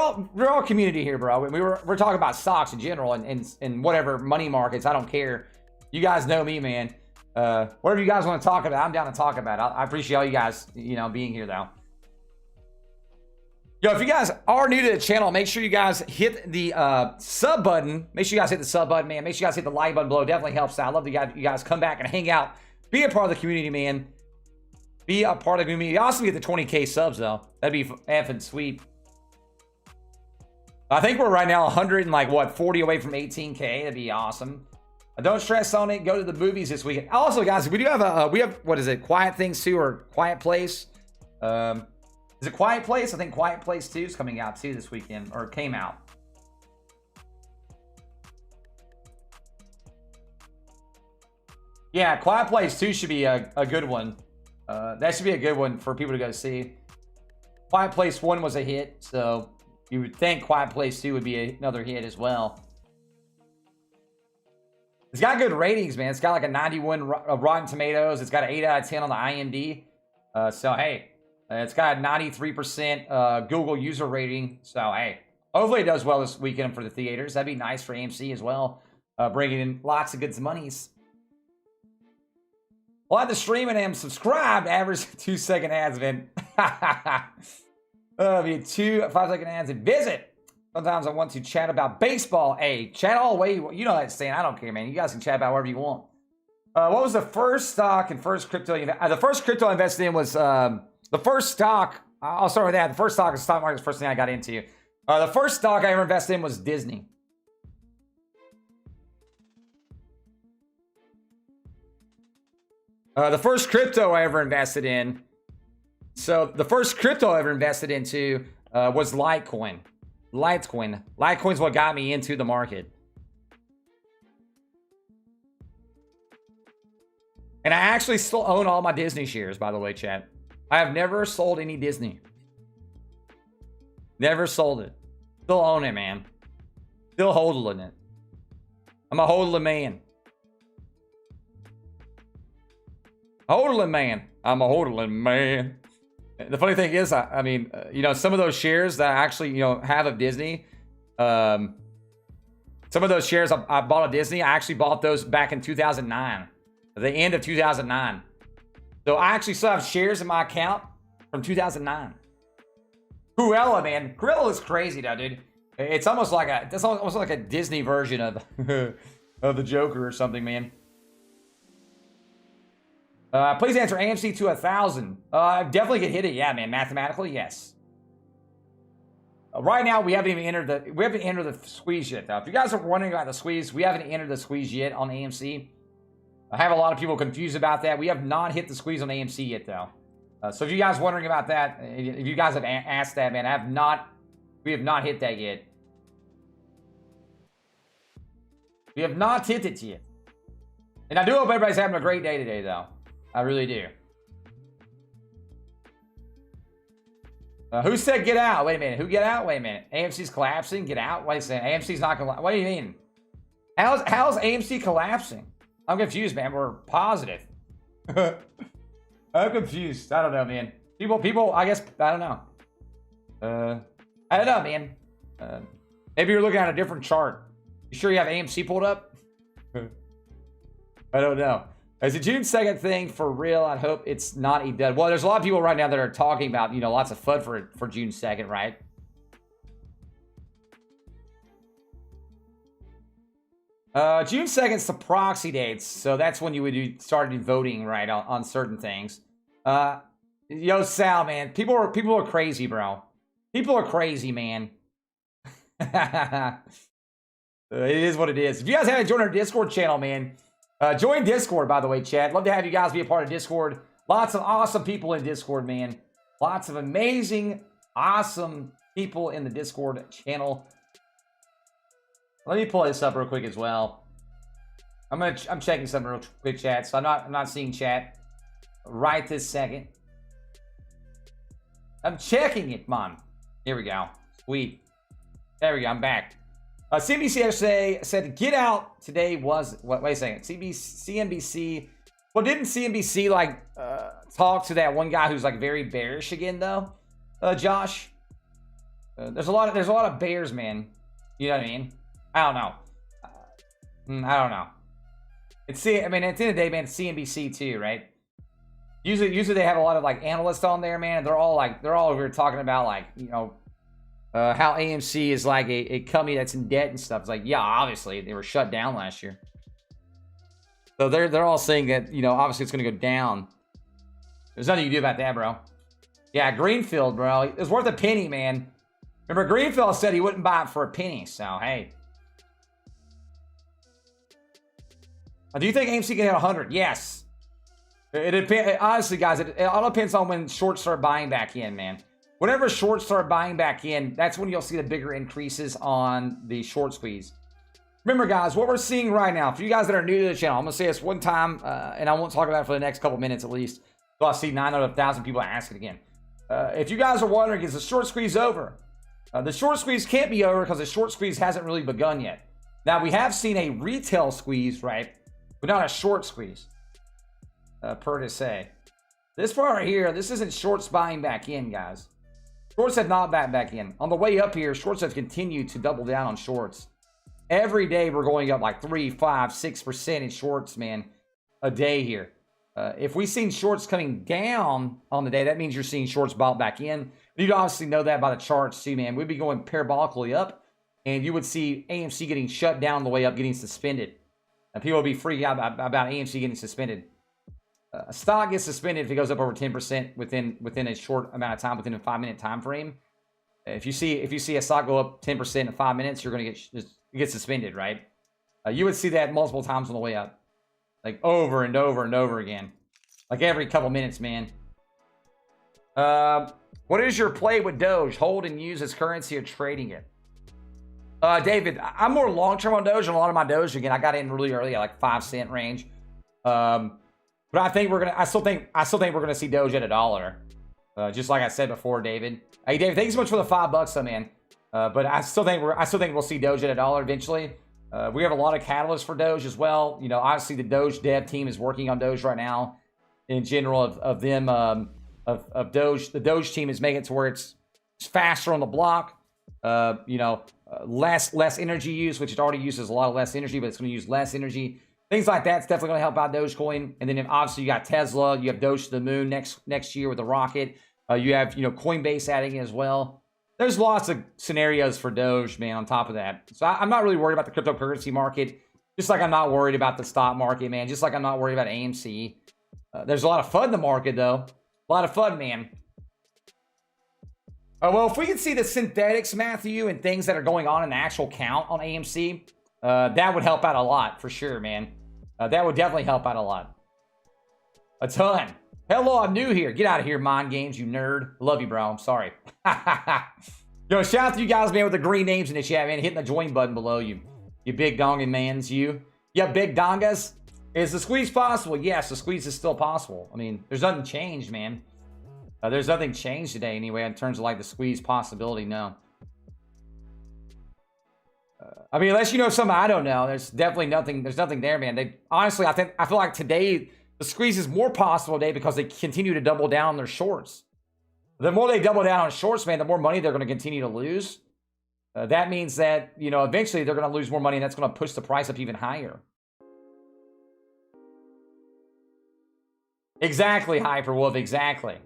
all community here, bro. We're talking about stocks in general and whatever money markets. I don't care. You guys know me, man. Whatever you guys want to talk about, I'm down to talk about. I appreciate all you guys, you know, being here, though. Yo, if you guys are new to the channel, make sure you guys hit the sub button. Make sure you guys hit the sub button, man. Make sure you guys hit the like button below. Definitely helps out. I love that you guys come back and hang out. Be a part of the community, man. Be a part of the community. Also get the 20K subs, though. That'd be effing sweet. I think we're right now 100 and like, what, 40 away from 18K. That'd be awesome. Don't stress on it. Go to the movies this weekend. Also, guys, we do have what is it? Quiet Things 2 or Quiet Place? Is it Quiet Place? I think Quiet Place 2 is coming out too this weekend, or came out. Yeah, Quiet Place 2 should be a good one. That should be a good one for people to go see. Quiet Place 1 was a hit, so you would think Quiet Place 2 would be another hit as well. It's got good ratings, man. It's got like a 91 Rotten Tomatoes. It's got an 8 out of 10 on the IMDb. So, hey, it's got a 93% Google user rating. So, hey, hopefully it does well this weekend for the theaters. That'd be nice for AMC as well. Bringing in lots of good monies. Like the stream and am subscribed. Average 2-second ads, man. Be 2 5-second ads and visit. Sometimes I want to chat about baseball. Hey, chat all the way. You know that saying. I don't care, man. You guys can chat about whatever you want. What was the first stock and first crypto? The first crypto I invested in was the first stock. I'll start with that. The first stock is stock market. The first thing I got into. The first stock I ever invested in was Disney. The first crypto I ever invested in. So the first crypto I ever invested into was Litecoin. Litecoin's what got me into the market. And I actually still own all my Disney shares, by the way, chat. I have never sold any Disney. Never sold it. Still own it, man. Still holding it. I'm a hodling man. Hodling man. I'm a hodling man. The funny thing is, I mean, you know, some of those shares that I actually, you know, have of Disney, some of those shares I bought of Disney, I actually bought those back in 2009, the end of 2009. So I actually still have shares in my account from 2009. Cruella, man. Cruella is crazy now, dude. It's almost like a Disney version of, of the Joker or something, man. Please answer AMC to 1,000. Definitely could hit it, yeah, man. Mathematically, yes. Right now, we haven't even entered the squeeze yet, though. If you guys are wondering about the squeeze, we haven't entered the squeeze yet on AMC. I have a lot of people confused about that. We have not hit the squeeze on AMC yet, though. So if you guys wondering about that, if you guys have asked that, man, we have not hit that yet. We have not hit it yet. And I do hope everybody's having a great day today, though. I really do. Who said get out? Wait a minute. Who get out? Wait a minute. AMC's collapsing? Get out? Wait a second. AMC's not collapsing. What do you mean? How's AMC collapsing? I'm confused, man. We're positive. I'm confused. I don't know, man. People, I guess, I don't know. I don't know, man. Maybe you're looking at a different chart. You sure you have AMC pulled up? I don't know. Is the June 2nd thing for real? I hope it's not a dud. Well, there's a lot of people right now that are talking about, you know, lots of FUD for June 2nd, right? June 2nd's the proxy dates, so that's when you would start voting, right, on certain things. Yo, Sal, man, people are crazy, bro. People are crazy, man. It is what it is. If you guys haven't joined our Discord channel, man, join Discord, by the way, chat. Love to have you guys be a part of Discord. Lots of awesome people in Discord, man. Lots of amazing, awesome people in the Discord channel. Let me pull this up real quick as well. I'm checking something real quick, chat. So I'm not seeing chat right this second. I'm checking it, man. Here we go. Sweet. There we go. I'm back. CNBC yesterday said get out today was what? Wait a second. CNBC. Well, didn't CNBC like talk to that one guy who's like very bearish again though? Josh. There's a lot of bears, man. You know what I mean? I don't know. I don't know. I mean, at the end of the day, man, it's CNBC too, right? Usually they have a lot of like analysts on there, man. They're all over here talking about like, you know, how AMC is like a company that's in debt and stuff. It's like, yeah, obviously they were shut down last year. So they're all saying that, you know, obviously it's going to go down. There's nothing you can do about that, bro. Yeah, Greenfield, bro. It was worth a penny, man. Remember, Greenfield said he wouldn't buy it for a penny. So, hey. Do you think AMC can hit 100? Yes. It depends. Honestly, guys, it all depends on when shorts start buying back in, man. Whenever shorts start buying back in, that's when you'll see the bigger increases on the short squeeze. Remember, guys, what we're seeing right now, for you guys that are new to the channel, I'm going to say this one time, and I won't talk about it for the next couple minutes at least. So I see 9 out of 1,000 people ask it again. If you guys are wondering, is the short squeeze over? The short squeeze can't be over because the short squeeze hasn't really begun yet. Now, we have seen a retail squeeze, right? But not a short squeeze, per to say. This part right here, this isn't shorts buying back in, guys. Shorts have not back in. On the way up here, shorts have continued to double down on shorts. Every day, we're going up like 3, 5, 6% in shorts, man, a day here. If we've seen shorts coming down on the day, that means you're seeing shorts bought back in. You'd obviously know that by the charts too, man. We'd be going parabolically up, and you would see AMC getting shut down on the way up, getting suspended. And people will be freaking out about AMC getting suspended. A stock gets suspended if it goes up over 10% within a short amount of time, within a 5-minute time frame. If you see a stock go up 10% in 5 minutes, you're going to get suspended, right? You would see that multiple times on the way up, like over and over and over again, like every couple minutes, man. What is your play with Doge? Hold and use as currency or trading it? David, I'm more long-term on Doge, and a lot of my Doge, again, I got in really early at like 5-cent range. But I think I still think we're gonna see Doge at $1. Just like I said before, David. Hey, David, thank you so much for the $5, though, man. But I still think we'll see Doge at $1 eventually. We have a lot of catalysts for Doge as well. You know, obviously the Doge dev team is working on Doge right now. In general, of Doge, the Doge team is making it to where it's faster on the block. You know, less energy use, which it already uses a lot of less energy, but it's going to use less energy. Things like that's definitely going to help out Dogecoin. And then obviously you got Tesla, you have Doge to the moon next year with the rocket. You have, you know, Coinbase adding it as well. There's lots of scenarios for Doge, man, on top of that. So I'm not really worried about the cryptocurrency market. Just like I'm not worried about the stock market, man. Just like I'm not worried about AMC. There's a lot of FUD in the market, though. A lot of FUD, man. Well, if we can see the synthetics, Matthew, and things that are going on in the actual count on AMC, that would help out a lot for sure, man. That would definitely help out a lot. A ton. Hello, I'm new here. Get out of here, Mind Games, you nerd. Love you, bro. I'm sorry. Yo, shout out to you guys, man, with the green names in the chat, man. Hitting the join button below you. You big donging mans, you. Yeah, big dongas. Is the squeeze possible? Yes, the squeeze is still possible. I mean, there's nothing changed, man. There's nothing changed today anyway in terms of like the squeeze possibility. No. I mean, unless you know something I don't know, there's definitely nothing. There's nothing there, man. They honestly, I feel like today the squeeze is more possible today because they continue to double down on their shorts. The more they double down on shorts, man, the more money they're going to continue to lose. That means that, you know, eventually they're going to lose more money, and that's going to push the price up even higher. Exactly, Hyperwolf. Exactly.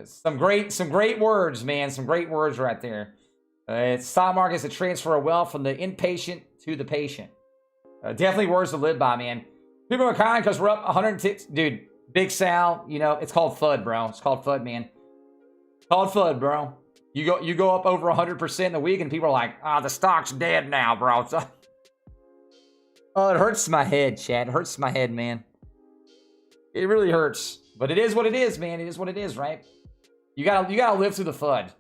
Some great words, man. Some great words right there. It's stock market is a transfer of wealth from the impatient to the patient. Definitely words to live by, man. People are kind because we're up 106. Dude, Big Sal, you know, it's called FUD, bro. It's called FUD, man. It's called FUD, bro. You go up over 100% in a week, and people are like, "Ah, the stock's dead now, bro." Oh, it hurts my head, Chad. It hurts my head, man. It really hurts. But it is what it is, man. It is what it is, right? You gotta live through the FUD.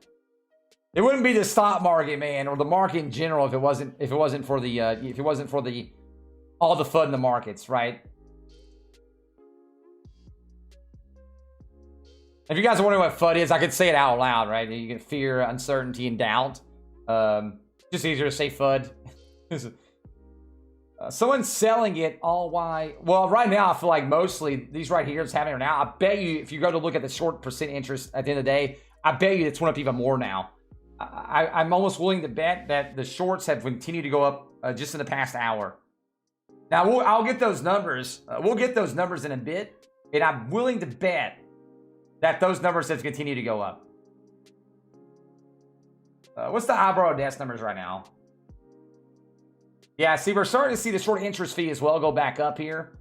It wouldn't be the stock market, man, or the market in general if it wasn't for the all the FUD in the markets, right? If you guys are wondering what FUD is, I could say it out loud, right? You get fear, uncertainty, and doubt. Just easier to say FUD. Someone's selling it all why? Well, right now, I feel like mostly these right here is happening right now. I bet you, if you go to look at the short percent interest at the end of the day, I bet you it's went up even more now. I'm almost willing to bet that the shorts have continued to go up just in the past hour. Now, I'll get those numbers. We'll get those numbers in a bit, and I'm willing to bet that those numbers have continued to go up. What's the eyebrow desk numbers right now? Yeah, see, we're starting to see the short interest fee as well go back up here.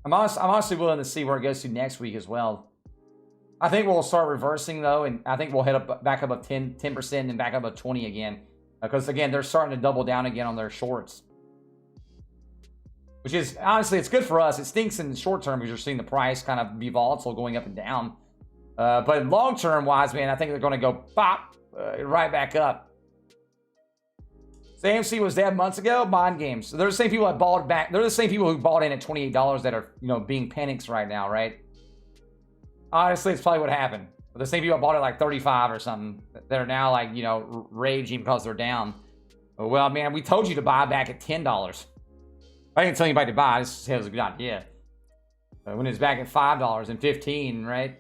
I'm honestly willing to see where it goes to next week as well. I think we'll start reversing, though, and I think we'll head up back up 10% and back up 20 again. Because, again, they're starting to double down again on their shorts. Which is, honestly, it's good for us. It stinks in the short term because you're seeing the price kind of be volatile going up and down. But long-term wise, man, I think they're going to go pop right back up. So AMC was dead months ago. Mind games. So they're the same people that bought back. They're the same people who bought in at $28 that are, you know, being panics right now, right? Honestly, it's probably what happened. The same people that bought it like 35 or something that are now like, you know, raging because they're down. Well, man, we told you to buy back at $10. I didn't tell anybody to buy. I just said it was a good idea. When it's back at $5 and $15, right?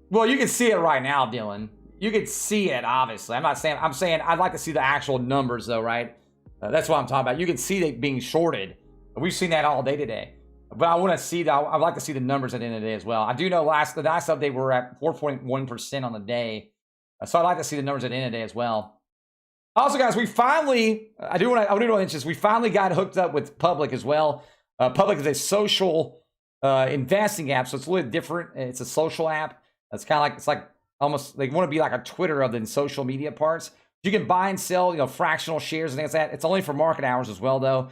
Well, you can see it right now, Dylan. You can see it, obviously. I'm saying I'd like to see the actual numbers, though, right? That's what I'm talking about. You can see it being shorted. We've seen that all day today. But I want to see I'd like to see the numbers at the end of the day as well. I do know the last update we're at 4.1% on the day. So I'd like to see the numbers at the end of the day as well. Also, guys, we finally, I do want to mention this. We finally got hooked up with Public as well. Public is a social investing app, so it's a little different. It's a social app. It's kind of like, it's like almost, they want to be like a Twitter of the social media parts. You can buy and sell, you know, fractional shares and things like that. It's only for market hours as well, though.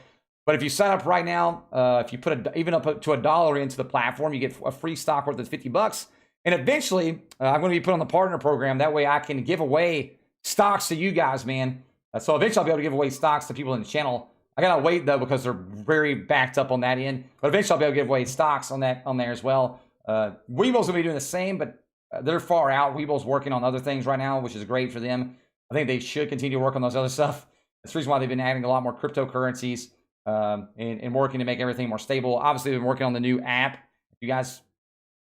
But if you sign up right now, if you put even up to $1 into the platform, you get a free stock worth of $50. And eventually, I'm going to be put on the partner program. That way I can give away stocks to you guys, man. So eventually I'll be able to give away stocks to people in the channel. I got to wait, though, because they're very backed up on that end. But eventually I'll be able to give away stocks on there as well. Webull's going to be doing the same, but they're far out. Webull's working on other things right now, which is great for them. I think they should continue to work on those other stuff. That's the reason why they've been adding a lot more cryptocurrencies. And working to make everything more stable. Obviously, they've been working on the new app. If you guys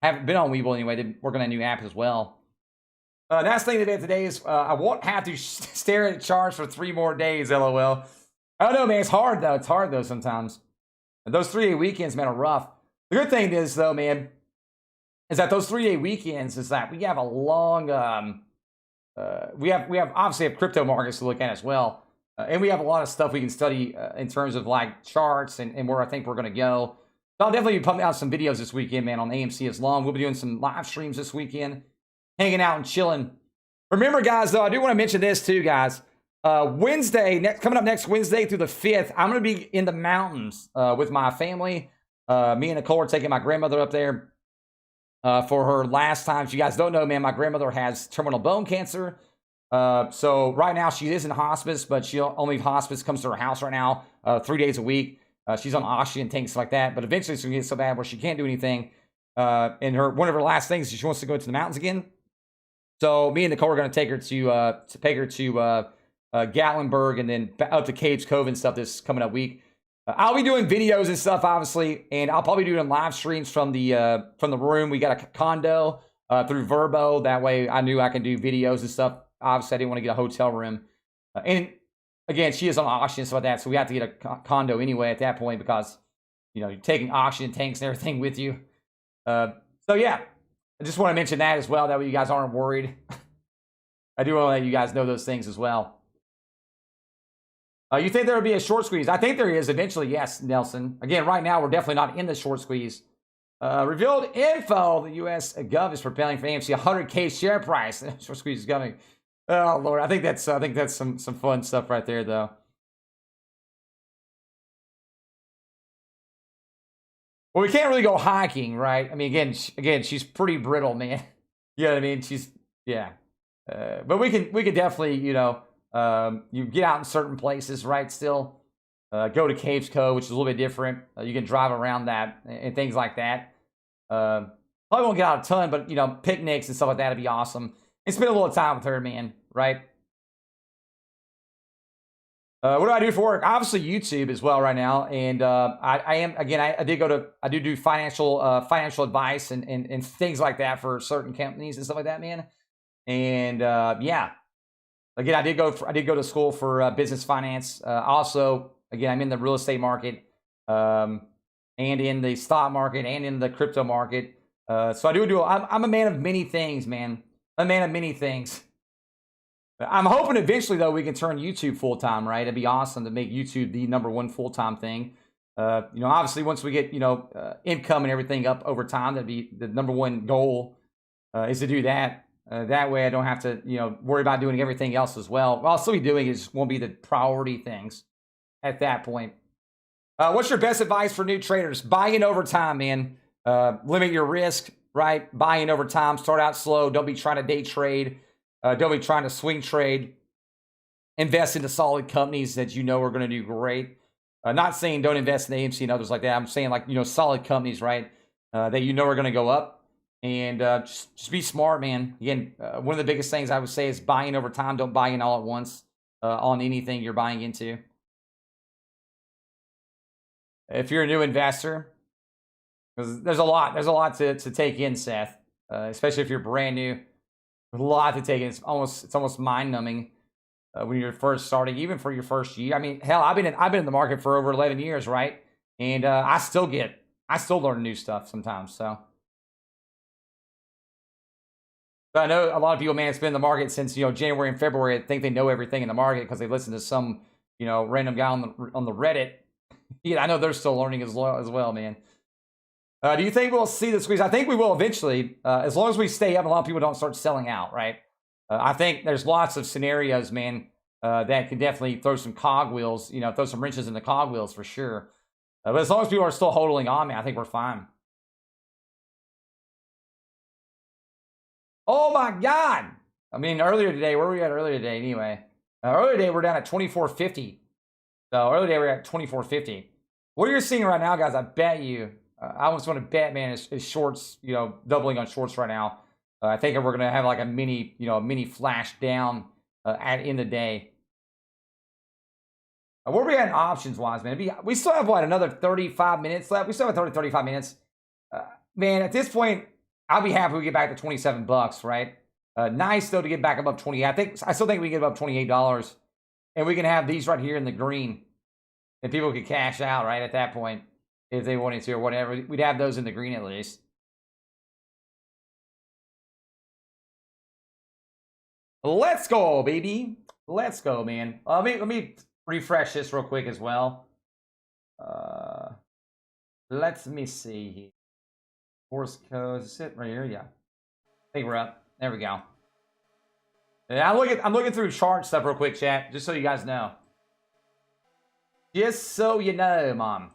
haven't been on Webull anyway, they've been working on a new app as well. Last thing today is I won't have to stare at charts for 3 more days, LOL. I don't know, man. It's hard, though. It's hard, though, sometimes. And those 3-day weekends, man, are rough. The good thing is, though, man, is that those 3-day weekends is that we have a long, we obviously have crypto markets to look at as well. And we have a lot of stuff we can study in terms of like charts and where I think we're going to go. So I'll definitely be pumping out some videos this weekend, man, on AMC Islam. We'll be doing some live streams this weekend, hanging out and chilling. Remember, guys, though, I do want to mention this too, guys. Wednesday, coming up next Wednesday through the 5th, I'm going to be in the mountains with my family. Me and Nicole are taking my grandmother up there for her last time. If you guys don't know, man, my grandmother has terminal bone cancer. So right now she is in hospice, but she only hospice comes to her house right now 3 days a week. She's on oxygen tanks like that, but eventually it's going to get so bad where she can't do anything. And one of her last things is she wants to go to the mountains again. So me and Nicole are going to take her to Gatlinburg and then up to Caves Cove and stuff this coming up week. I'll be doing videos and stuff, obviously, and I'll probably be doing live streams from the room. We got a condo through Verbo. That way, I knew I can do videos and stuff. Obviously, I didn't want to get a hotel room. And again, she is on oxygen and stuff like that, so we have to get a condo anyway at that point because you're taking oxygen tanks and everything with you. So yeah, I just want to mention that as well. That way, you guys aren't worried. I do want to let you guys know those things as well. You think there would be a short squeeze? I think there is eventually, yes, Nelson. Again, right now, we're definitely not in the short squeeze. Revealed info, the U.S. Gov is preparing for AMC 100K share price. Short squeeze is coming. Oh, Lord. I think that's some fun stuff right there, though. Well, we can't really go hiking, right? I mean, again, she's pretty brittle, man. You know what I mean? She's, yeah. But we could definitely, you get out in certain places, right? Still, go to Caves Cove, which is a little bit different. You can drive around that and things like that. Probably won't get out a ton, but picnics and stuff like that would be awesome. And spend a little time with her, man. Right? What do I do for work? Obviously YouTube as well right now, and I do financial advice and things like that for certain companies and stuff like that, man. And yeah. Again, I did go to school for business finance. Also, again, I'm in the real estate market, and in the stock market, and in the crypto market. So I do. I'm a man of many things, man. A man of many things. I'm hoping eventually, though, we can turn YouTube full time. Right? It'd be awesome to make YouTube the #1 full time thing. Obviously, once we get income and everything up over time, that'd be the #1 goal. Is to do that. That way I don't have to, worry about doing everything else as well. What I'll still be doing is won't be the priority things at that point. What's your best advice for new traders? Buy in over time, man. Limit your risk, right? Buy in over time. Start out slow. Don't be trying to day trade. Don't be trying to swing trade. Invest into solid companies that are going to do great. Not saying don't invest in AMC and others like that. I'm saying solid companies, right? That are going to go up. And just be smart, man. Again, one of the biggest things I would say is buying over time. Don't buy in all at once on anything you're buying into. If you're a new investor, because there's a lot to take in, Seth. Especially if you're brand new, there's a lot to take in. It's almost mind numbing when you're first starting, even for your first year. I mean, hell, I've been in the market for over 11 years, right? And I still learn new stuff sometimes. So. But I know a lot of people, man, it's been in the market since January and February. I think they know everything in the market because they listen to some random guy on the Reddit. Yeah, I know they're still learning as well, man. Do you think we'll see the squeeze? I think we will eventually, as long as we stay up. A lot of people don't start selling out, right? I think there's lots of scenarios, man, that can definitely throw some cogwheels, throw some wrenches in the cogwheels for sure. But as long as people are still holding on, man, I think we're fine. Oh my God. I mean, earlier today, where were we at earlier today anyway? Earlier today, we're down at 24.50. So earlier today, we're at 24.50. What you're seeing right now, guys, I bet you, I almost want to bet, man, is shorts, doubling on shorts right now. I think we're going to have like a mini flash down in the day. Where are we at in options wise, man? We still have, another 35 minutes left? We still have 35 minutes. Man, at this point, I'll be happy we get back to $27, right? Nice, though, to get back above 20. I still think we get above $28. And we can have these right here in the green. And people could cash out, right, at that point. If they wanted to or whatever. We'd have those in the green at least. Let's go, baby. Let's go, man. Let me refresh this real quick as well. Let me see here. Force code, is it right here? Yeah. I think we're up. There we go. Yeah, I'm looking through chart stuff real quick, chat, just so you guys know. Just so you know, Mom.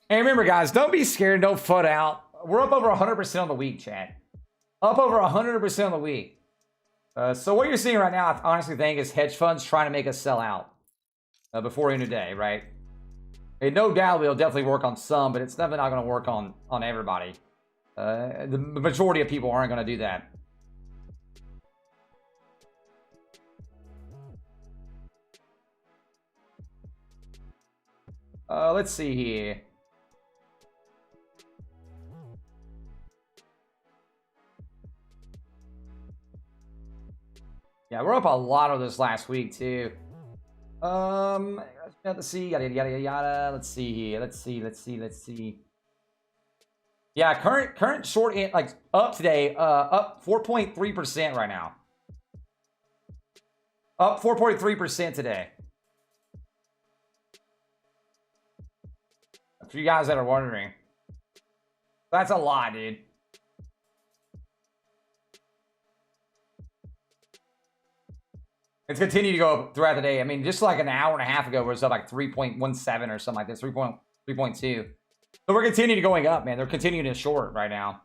And remember, guys, don't be scared. Don't foot out. We're up over 100% on the week, chat. Up over 100% on the week. So what you're seeing right now, I honestly think, is hedge funds trying to make us sell out before end of day, right? And no doubt it'll definitely work on some, but it's definitely not going to work on everybody. The majority of people aren't going to do that. Let's see here. Yeah, we're up a lot of this last week too. Let's see, yada yada yada. Let's see here. Let's see. Yeah, current short end, like up today, up 4.3% right now. Up 4.3% today. For you guys that are wondering, that's a lot, dude. It's continued to go up throughout the day. I mean, just like an hour and a half ago, it was up like 3.17 or something like this, 3.2. So we're continuing going up, man. They're continuing to short right now.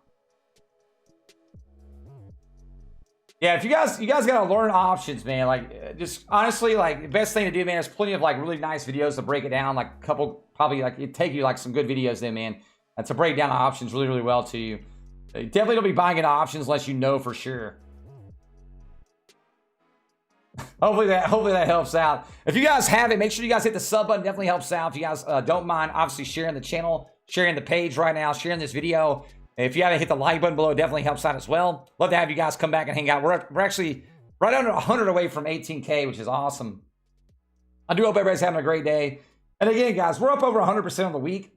Yeah, if you guys gotta learn options, man. Like, just honestly, like the best thing to do, man. There's plenty of like really nice videos to break it down. Like a couple, probably like it'd take you like some good videos then, man, to break down the options really, really well to you. You definitely don't be buying into options unless you know for sure. Hopefully that helps out. If you guys have it, make sure you guys hit the sub button. Definitely helps out. If you guys don't mind, obviously sharing the channel, sharing the page right now, sharing this video. If you haven't hit the like button below, it definitely helps out as well. Love to have you guys come back and hang out. We're actually right under 100 away from 18K, which is awesome. I do hope everybody's having a great day. And again, guys, we're up over 100% on the week.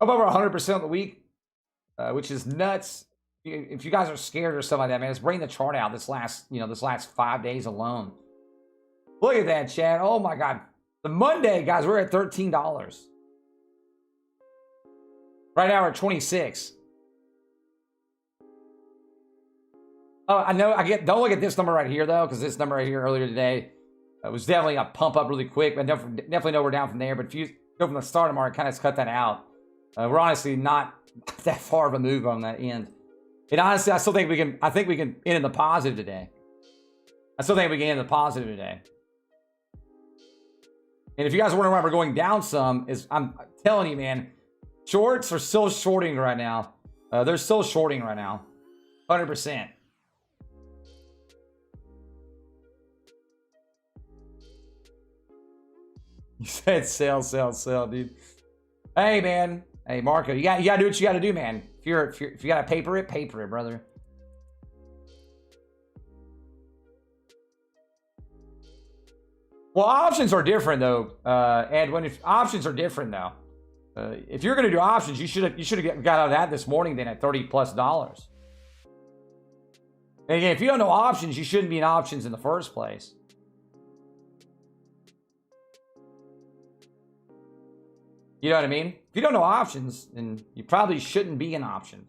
Up over 100% on the week, which is nuts. If you guys are scared or something like that, man, let's bring the chart out this last 5 days alone. Look at that, Chad. Oh my God. The Monday, guys, we're at $13. Right now we're at 26. Oh, I know. Don't look at this number right here though, because this number right here earlier today was definitely a pump up really quick, but definitely know we're down from there. But if you go from the start of market, kind of cut that out. We're honestly not that far of a move on that end. And honestly, I still think we can. I think we can end in the positive today. I still think we can end in the positive today. And if you guys are wondering why we're going down some, I'm telling you, man, shorts are still shorting right now. They're still shorting right now, 100%. You said sell, dude. Hey, man. Hey, Marco, you got to do what you got to do, man. If you got to paper it, brother. Well, options are different though, Edwin. If options are different though, if you're going to do options, you should have got out of that this morning then at $30+. And again, if you don't know options, you shouldn't be in options in the first place. You know what I mean? If you don't know options, then you probably shouldn't be in options.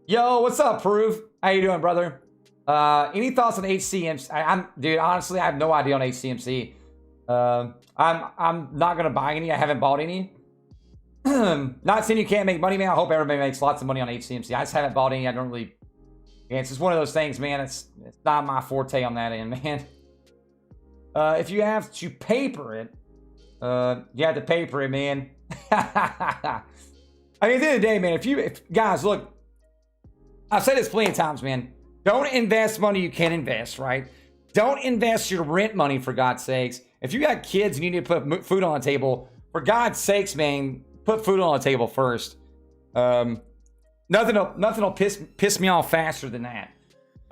Yo, what's up, Proof? How you doing, brother? Any thoughts on HCMC? Dude, honestly, I have no idea on HCMC. I'm not gonna buy any. I haven't bought any. Not saying you can't make money, man. I hope everybody makes lots of money on HCMC. I just haven't bought any. I don't really. Yeah, it's just one of those things, man. It's not my forte on that end, man. If you have to paper it, you have to paper it, man. I mean, at the end of the day, man, if guys, look, I've said this plenty of times, man. Don't invest money you can't invest, right? Don't invest your rent money, for God's sakes. If you got kids and you need to put food on the table, for God's sakes, man, put food on the table first. Nothing will piss me off faster than that.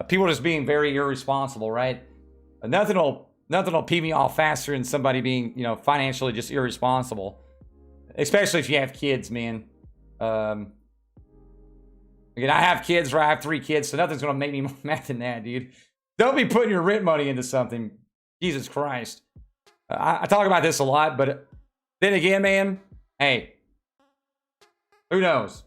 People just being very irresponsible, right? Nothing will pee me off faster than somebody being, financially just irresponsible. Especially if you have kids, man. Again, I have kids, or I have 3 kids, so nothing's going to make me more mad than that, dude. Don't be putting your rent money into something. Jesus Christ. I talk about this a lot, but then again, man, hey, who knows?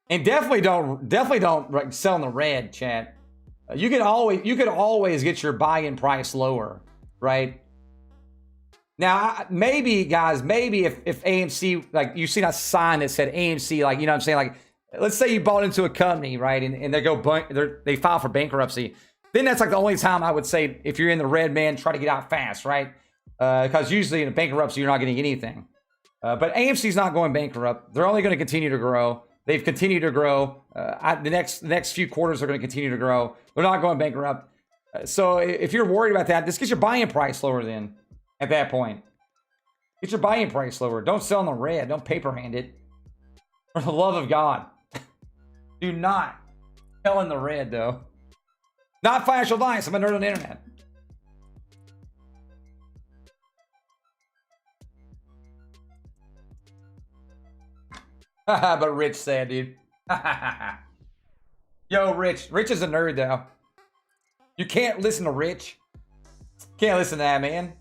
And definitely don't like, sell in the red, chat. You could always get your buy-in price lower, right? Now, maybe, guys, maybe if AMC, like, you've seen a sign that said AMC, like, you know what I'm saying? Like, let's say you bought into a company, right? And they file for bankruptcy. Then that's like the only time I would say, if you're in the red, man, try to get out fast, right? Because usually in a bankruptcy, you're not getting anything. But AMC's not going bankrupt. They're only going to continue to grow. They've continued to grow. The next few quarters are going to continue to grow. They're not going bankrupt. So if you're worried about that, just get your buy-in price lower then. At that point, get your buy-in price lower. Don't sell in the red. Don't paper hand it. For the love of God, do not sell in the red, though. Not financial advice. I'm a nerd on the internet. But Rich said, dude. Yo, Rich. Rich is a nerd, though. You can't listen to Rich. Can't listen to that, man.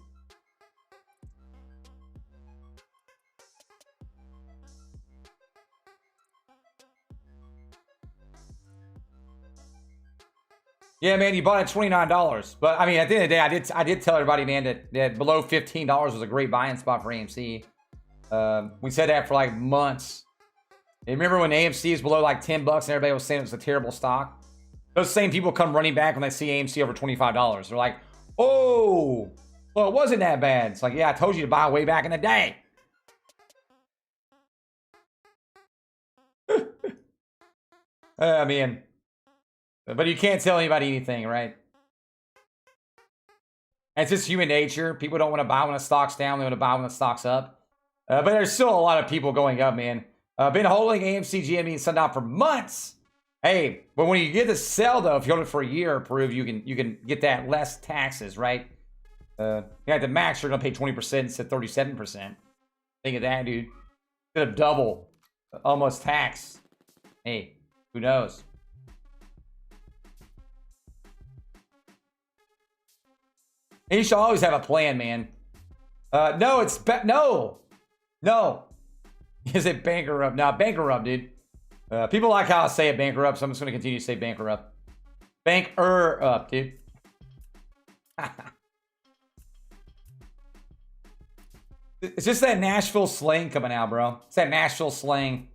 Yeah, man, you bought it at $29. But I mean, at the end of the day, I did tell everybody, man, that below $15 was a great buying spot for AMC. We said that for like months. And remember when AMC is below like $10 and everybody was saying it was a terrible stock? Those same people come running back when they see AMC over $25. They're like, oh, well, it wasn't that bad. It's like, yeah, I told you to buy way back in the day. I mean, but you can't tell anybody anything, right? It's just human nature. People don't want to buy when the stock's down. They want to buy when the stock's up. But there's still a lot of people going up, man. Been holding AMC, GME, and Sundown for months. Hey, but when you get to sell, though, if you hold it for a year, prove you can get that less taxes, right? At the max, you're gonna pay 20% instead of 37%. Think of that, dude. Instead of double, almost tax. Hey, who knows? And you should always have a plan, man. No, it's no. Is it bankrupt? No, bankrupt, dude. People like how I say it, bankrupt, so I'm just going to continue to say bankrupt. Bank-up, dude. It's just that Nashville slang coming out, bro. It's that Nashville slang.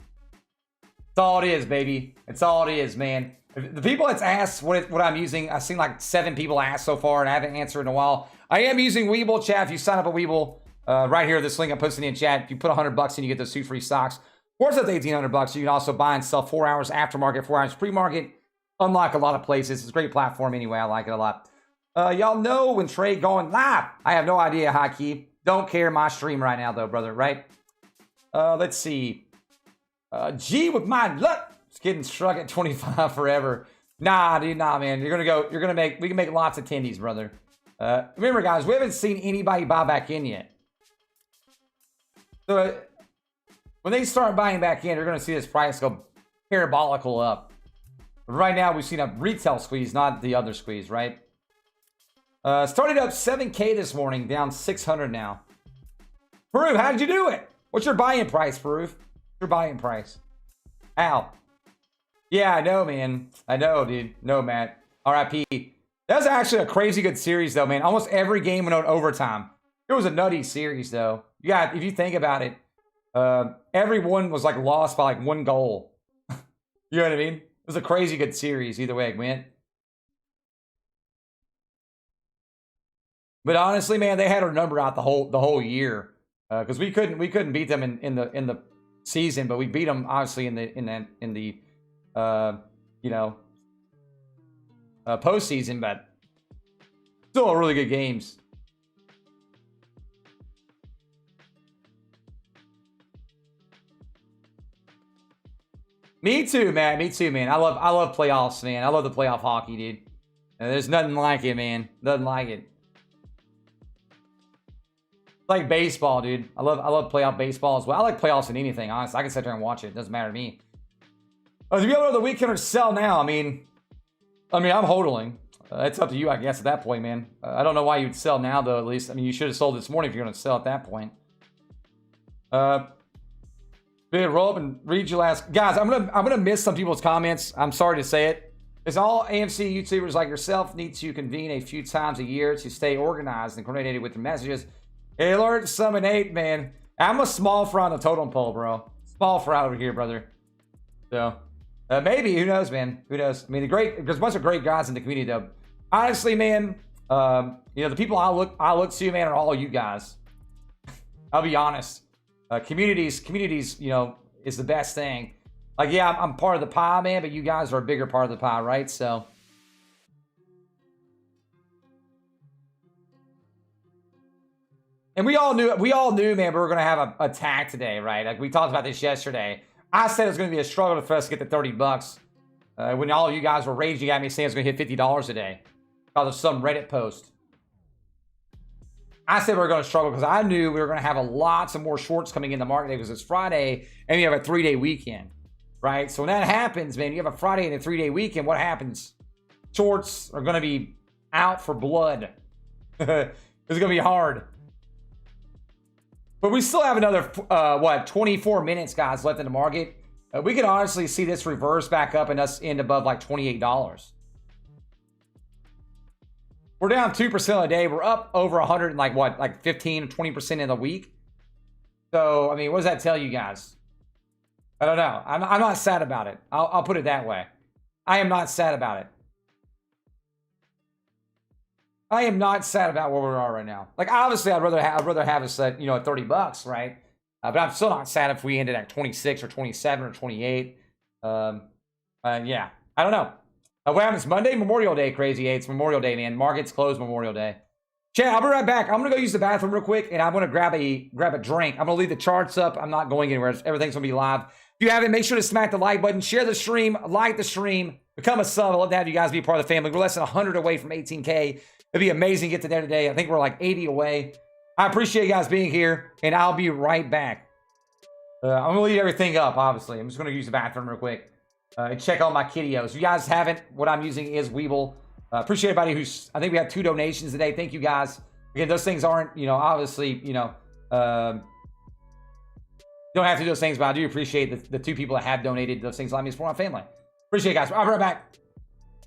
That's all it is, baby. It's all it is, man. The people that's asked what I'm using, I've seen like 7 people ask so far, and I haven't answered in a while. I am using Webull, chat. If you sign up at Webull, right here, this link I'm posting in chat. If you put $100 in, you get those 2 free stocks. Worth up to $1,800. You can also buy and sell 4 hours aftermarket, 4 hours pre-market. Unlock a lot of places. It's a great platform anyway. I like it a lot. Y'all know when trade going live. I have no idea, Haki. Don't care my stream right now, though, brother. Right? Let's see. G with my luck. It's getting struck at 25 forever. Nah, dude, nah, man. We can make lots of tendies, brother. Remember, guys, we haven't seen anybody buy back in yet. So when they start buying back in, you're going to see this price go parabolical up. But right now, we've seen a retail squeeze, not the other squeeze, right? Started up 7K this morning, down 600 now. Peru, how did you do it? What's your buy-in price, Peru? Your buy-in price? Ow. Yeah, I know, man. I know, dude. No, Matt. RIP. That was actually a crazy good series, though, man. Almost every game went on overtime. It was a nutty series, though. If you think about it, everyone was like lost by like 1 goal. You know what I mean? It was a crazy good series, either way it went. But honestly, man, they had our number out the whole year because we couldn't beat them in the season, but we beat them obviously in the postseason. But still, a really good games. Me too, man. Me too, man. I love playoffs, man. I love the playoff hockey, dude. And there's nothing like it, man. Nothing like it. Like baseball, dude. I love playoff baseball as well. I like playoffs in anything, honestly. I can sit there and watch it. It doesn't matter to me. To be able to the weekend or sell now, I mean, I'm hodling. It's up to you, I guess, at that point, man. I don't know why you'd sell now, though, at least. I mean, you should have sold this morning if you're going to sell at that point. Roll up and read your last... Guys, I'm gonna miss some people's comments. I'm sorry to say it. It's all AMC YouTubers like yourself need to convene a few times a year to stay organized and coordinated with their messages. Hey, Alert Summon 8, man. I'm a small fry on the totem pole, bro. Small fry over here, brother. So, maybe. Who knows, man? Who knows? I mean, there's a bunch of great guys in the community, though. Honestly, man, the people I look to, man, are all you guys. I'll be honest. Communities, is the best thing. Like, yeah, I'm part of the pie, man, but you guys are a bigger part of the pie, right? So... And we all knew, man, we were going to have a attack today, right? Like, we talked about this yesterday. I said it was going to be a struggle for us to get to 30 bucks. When all of you guys were raging at me saying it's going to hit $50 a day. Because of some Reddit post. I said we were going to struggle because I knew we were going to have lots of more shorts coming in the market today because it's Friday and you have a 3-day weekend, right? So when that happens, man, you have a Friday and a 3-day weekend, what happens? Shorts are going to be out for blood. It's going to be hard. But we still have another, 24 minutes, guys, left in the market. We could honestly see this reverse back up and us end above like $28. We're down 2% a day. We're up over 100 and like 15 or 20% in a week. So, I mean, what does that tell you guys? I don't know. I'm not sad about it. I'll put it that way. I am not sad about it. I am not sad about where we are right now. Like, obviously, I'd rather have us at, at 30 bucks, right? But I'm still not sad if we ended at 26 or 27 or 28. Yeah, I don't know. What happens Monday? Memorial Day, Crazy Eights. Memorial Day, man. Markets closed Memorial Day. Chat, I'll be right back. I'm going to go use the bathroom real quick, and I'm going to grab a drink. I'm going to leave the charts up. I'm not going anywhere. Everything's going to be live. If you haven't, make sure to smack the like button, share the stream, like the stream, become a sub. I'd love to have you guys be a part of the family. We're less than 100 away from 18K. It'd be amazing to get to there today. I think we're like 80 away. I appreciate you guys being here, and I'll be right back. I'm going to leave everything up, obviously. I'm just going to use the bathroom real quick. And check on my kittios. If you guys haven't, what I'm using is Webull. Appreciate everybody who's... I think we had 2 donations today. Thank you, guys. Again, those things aren't, obviously, don't have to do those things, but I do appreciate the 2 people that have donated those things. Allow me to support my family. Appreciate it, guys. I'll be right back.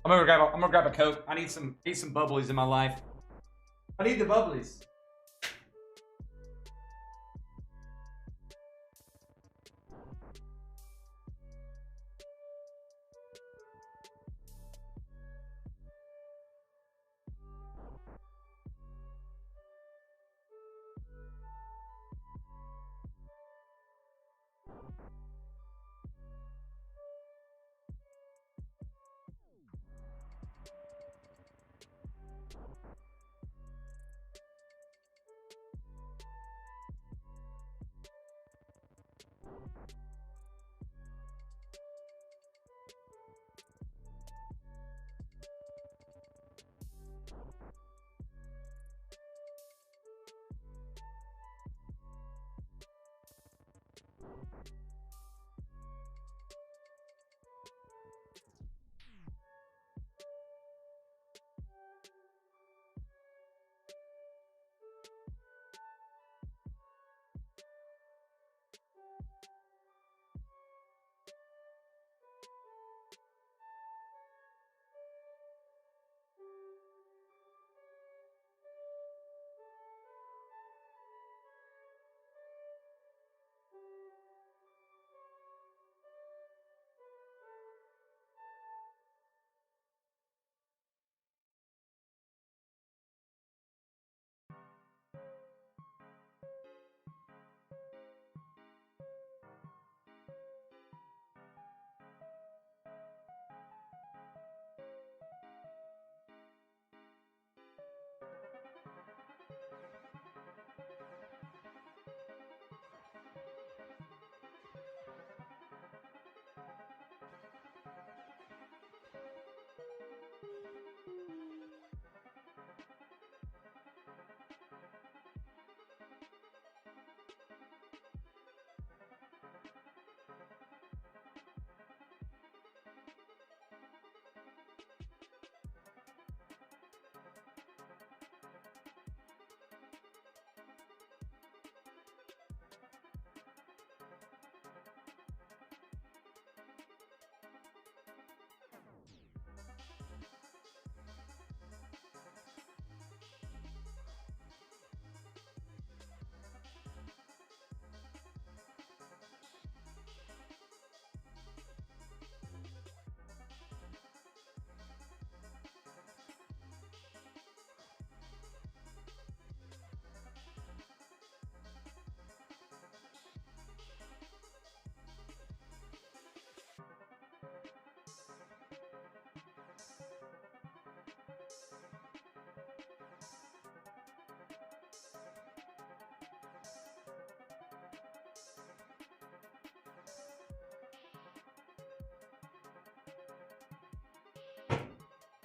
I'm gonna grab a Coke. I need some bubblies in my life. I need the bubblies.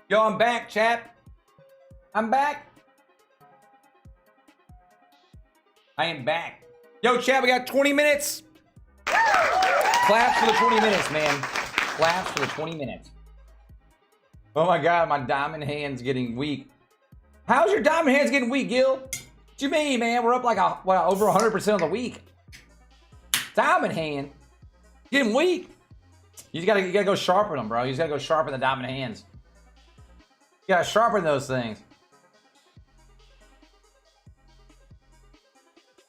Yo, I'm back, chap. I'm back. I am back. Yo, chat, we got 20 minutes. Claps for the 20 minutes, man. Claps for the 20 minutes. Oh my God, my diamond hand's getting weak. How's your diamond hands getting weak, Gil? What you mean, man? We're up like over 100% of the week. Diamond hand getting weak. You gotta go sharpen them, bro. You just gotta go sharpen the diamond hands. You gotta sharpen those things.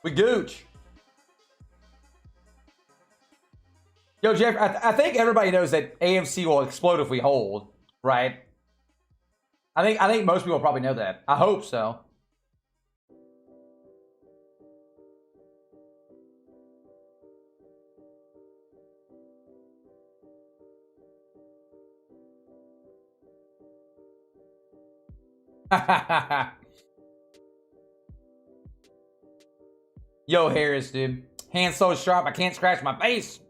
We gooch. Yo, Jeff, I think everybody knows that AMC will explode if we hold, right? I think most people probably know that. I hope so. Yo, Harris, dude. Hand so sharp, I can't scratch my face.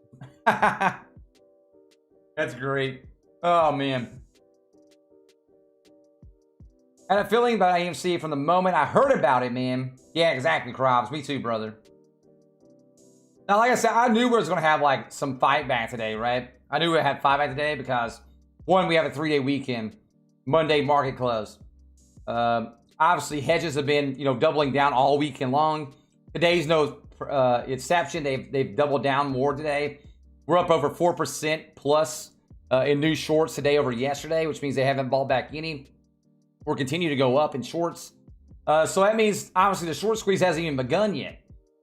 That's great. Oh, man. I had a feeling about AMC from the moment I heard about it, man. Yeah, exactly, Krobs. Me too, brother. Now, like I said, I knew we was going to have, like, some fight back today, right? I knew we had fight back today because, one, we have a 3-day weekend. Monday market close. Obviously, hedges have been, doubling down all weekend long. Today's no exception. They've doubled down more today. We're up over 4% plus in new shorts today over yesterday, which means they haven't bought back any. We're continuing to go up in shorts. So that means, obviously, the short squeeze hasn't even begun yet.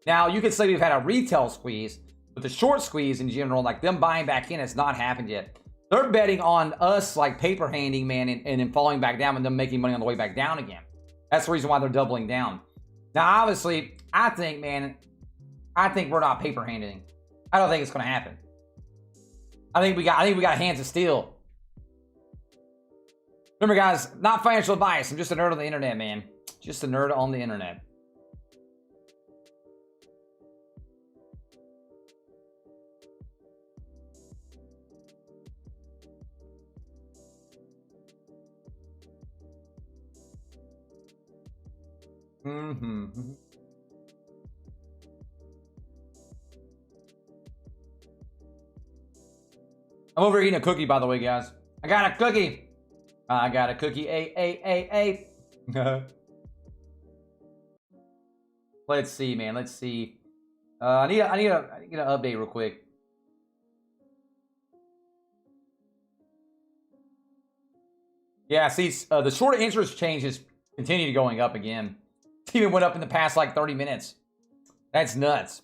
Now, you could say we've had a retail squeeze, but the short squeeze in general, like them buying back in, has not happened yet. They're betting on us, like, paper handing, man, and then falling back down and them making money on the way back down again. That's the reason why they're doubling down. Now, obviously, I think we're not paper handing. I don't think it's going to happen. I think we got hands of steel. Remember, guys, not financial advice. I'm just a nerd on the internet, man. Just a nerd on the internet. Mm-hmm. I'm over eating a cookie, by the way, guys. I got a cookie. I got a cookie. Let's see, man. Let's see. I need an update real quick. Yeah, see, the short interest changes continue going up again. It even went up in the past like 30 minutes. That's nuts.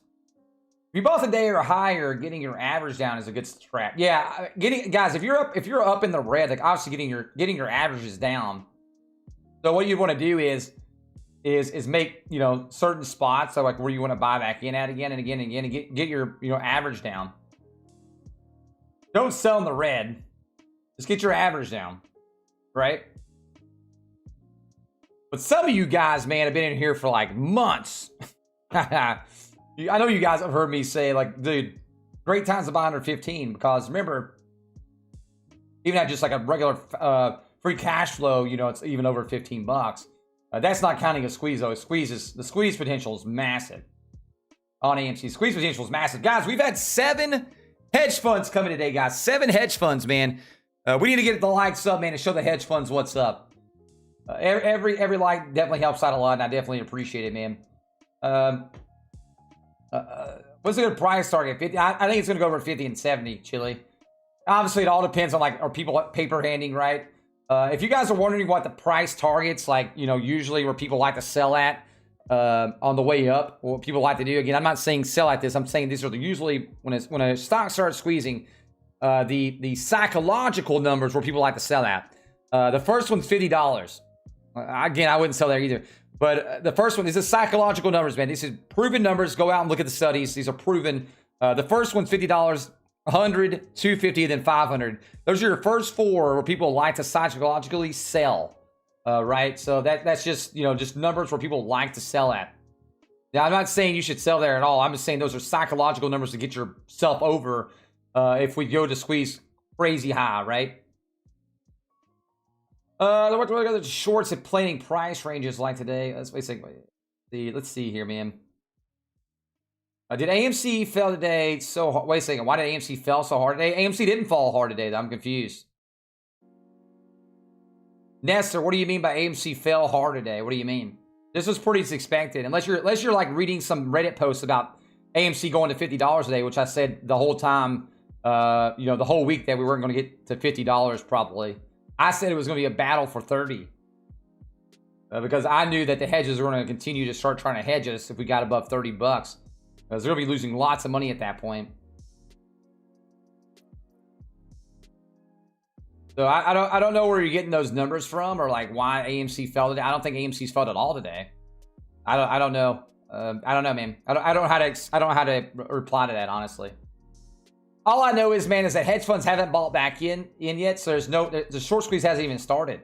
If you bought the day or higher, getting your average down is a good strat. Yeah, guys, if you're up in the red, like obviously getting your averages down. So what you want to do is make certain spots, so like where you want to buy back in at again and again and again, and get your average down. Don't sell in the red. Just get your average down, right? But some of you guys, man, have been in here for like months. I know you guys have heard me say, like, dude, great times to buy under 15, because remember, even at just like a regular free cash flow, it's even over 15 bucks. That's not counting a squeeze, though. The squeeze potential is massive on AMC. Squeeze potential is massive. Guys, we've had 7 hedge funds coming today, guys. 7 hedge funds, man. We need to get the likes up, man, and show the hedge funds what's up. Every like definitely helps out a lot, and I definitely appreciate it, man. What's a good price target? 50? I think it's going to go over 50 and 70, Chili. Obviously, it all depends on, like, are people paper handing, right? If you guys are wondering what the price targets, like, usually where people like to sell at on the way up, what people like to do, again, I'm not saying sell at this. I'm saying these are usually, when a stock starts squeezing, the psychological numbers where people like to sell at. The first one's $50. Again, I wouldn't sell there either. But the first one, these are psychological numbers, man. These are proven numbers. Go out and look at the studies. These are proven. The first one's $50, 100, 250, then 500. Those are your first 4 where people like to psychologically sell, right? So that's just, just numbers where people like to sell at. Now, I'm not saying you should sell there at all. I'm just saying those are psychological numbers to get yourself over if we go to squeeze crazy high, right? What are the shorts at planning price ranges like today? Let's let's see here, man. Did AMC fell today so hard? Wait a second. Why did AMC fell so hard today? AMC didn't fall hard today. I'm confused. Nestor, what do you mean by AMC fell hard today? What do you mean? This was pretty expected. Unless you're like reading some Reddit posts about AMC going to $50 today, which I said the whole time, you know, the whole week that we weren't going to get to $50 probably. I said it was going to be a battle for 30. Because I knew that the hedges were going to continue to start trying to hedge us if we got above 30 bucks. Because they're going to be losing lots of money at that point. So I don't know where you're getting those numbers from, or like why AMC fell today. I don't think AMC's fell at all today. I don't know. I don't know, man. I don't know how to reply to that, honestly. All I know is, man, is that hedge funds haven't bought back in yet, so the short squeeze hasn't even started.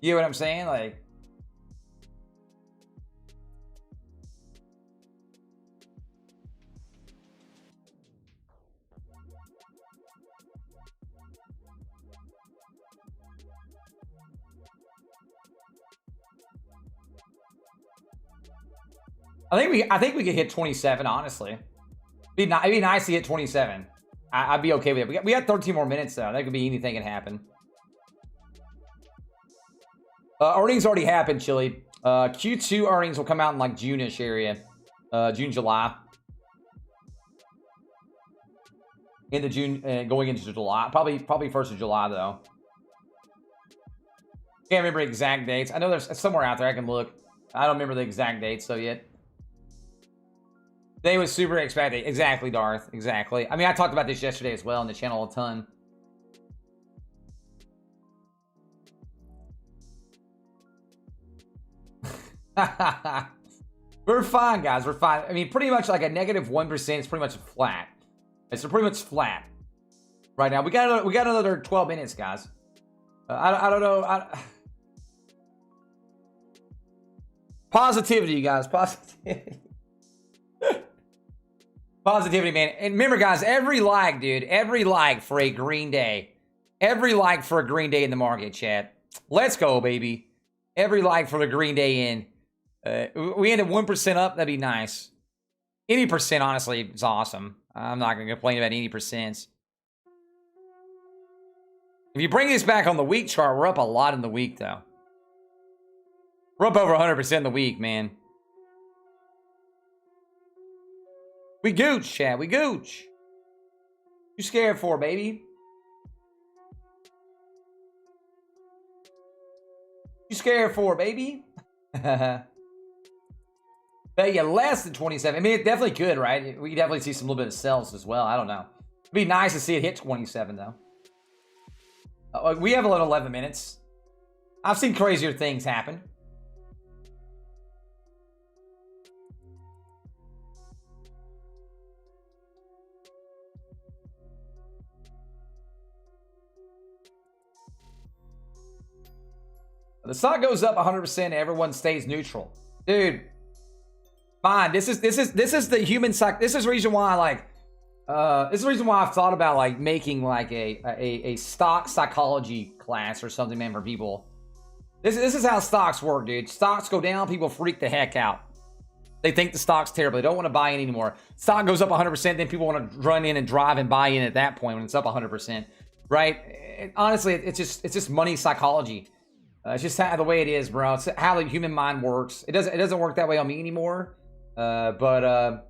You know what I'm saying? Like, I think we could hit 27, honestly. It'd be nice to hit 27. I'd be okay with it. We got 13 more minutes, though. That could be anything can happen. Earnings already happened, Chili. Q2 earnings will come out in like June-ish area. June, July. Into June, going into July. Probably 1st of July, though. Can't remember exact dates. I know there's somewhere out there I can look. I don't remember the exact dates, so yet. They was super expected. Exactly, Darth. Exactly. I mean, I talked about this yesterday as well on the channel a ton. We're fine, guys. We're fine. I mean, pretty much like a negative 1% is pretty much flat. It's pretty much flat right now. We got another 12 minutes, guys. I don't know. Positivity, guys. Positivity. Positivity, man. And remember, guys, every like, dude, every like for a green day. Every like for a green day in the market, chat. Let's go, baby. Every like for the green day in. We ended 1% up. That'd be nice. Any percent, honestly, is awesome. I'm not going to complain about any percents. If you bring this back on the week chart, we're up a lot in the week, though. We're up over 100% in the week, man. We gooch, Chad. We gooch. You scared for, baby? You scared for, baby? Bet you less than 27. I mean, it definitely could, right? We definitely see some little bit of sells as well. I don't know. It'd be nice to see it hit 27, though. We have 11 minutes. I've seen crazier things happen. The stock goes up 100%, everyone stays neutral. Dude, fine. This is the human psych. This is the reason why I like. This is the reason why I've thought about like making like a stock psychology class or something, man, for people. This is how stocks work, dude. Stocks go down, people freak the heck out. They think the stock's terrible. They don't want to buy in anymore. Stock goes up 100%, then people want to run in and drive and buy in at that point when it's up 100%, right? Honestly, it's just money psychology. It's just how the way it is, bro. It's how the human mind works. It doesn't work that way on me anymore. But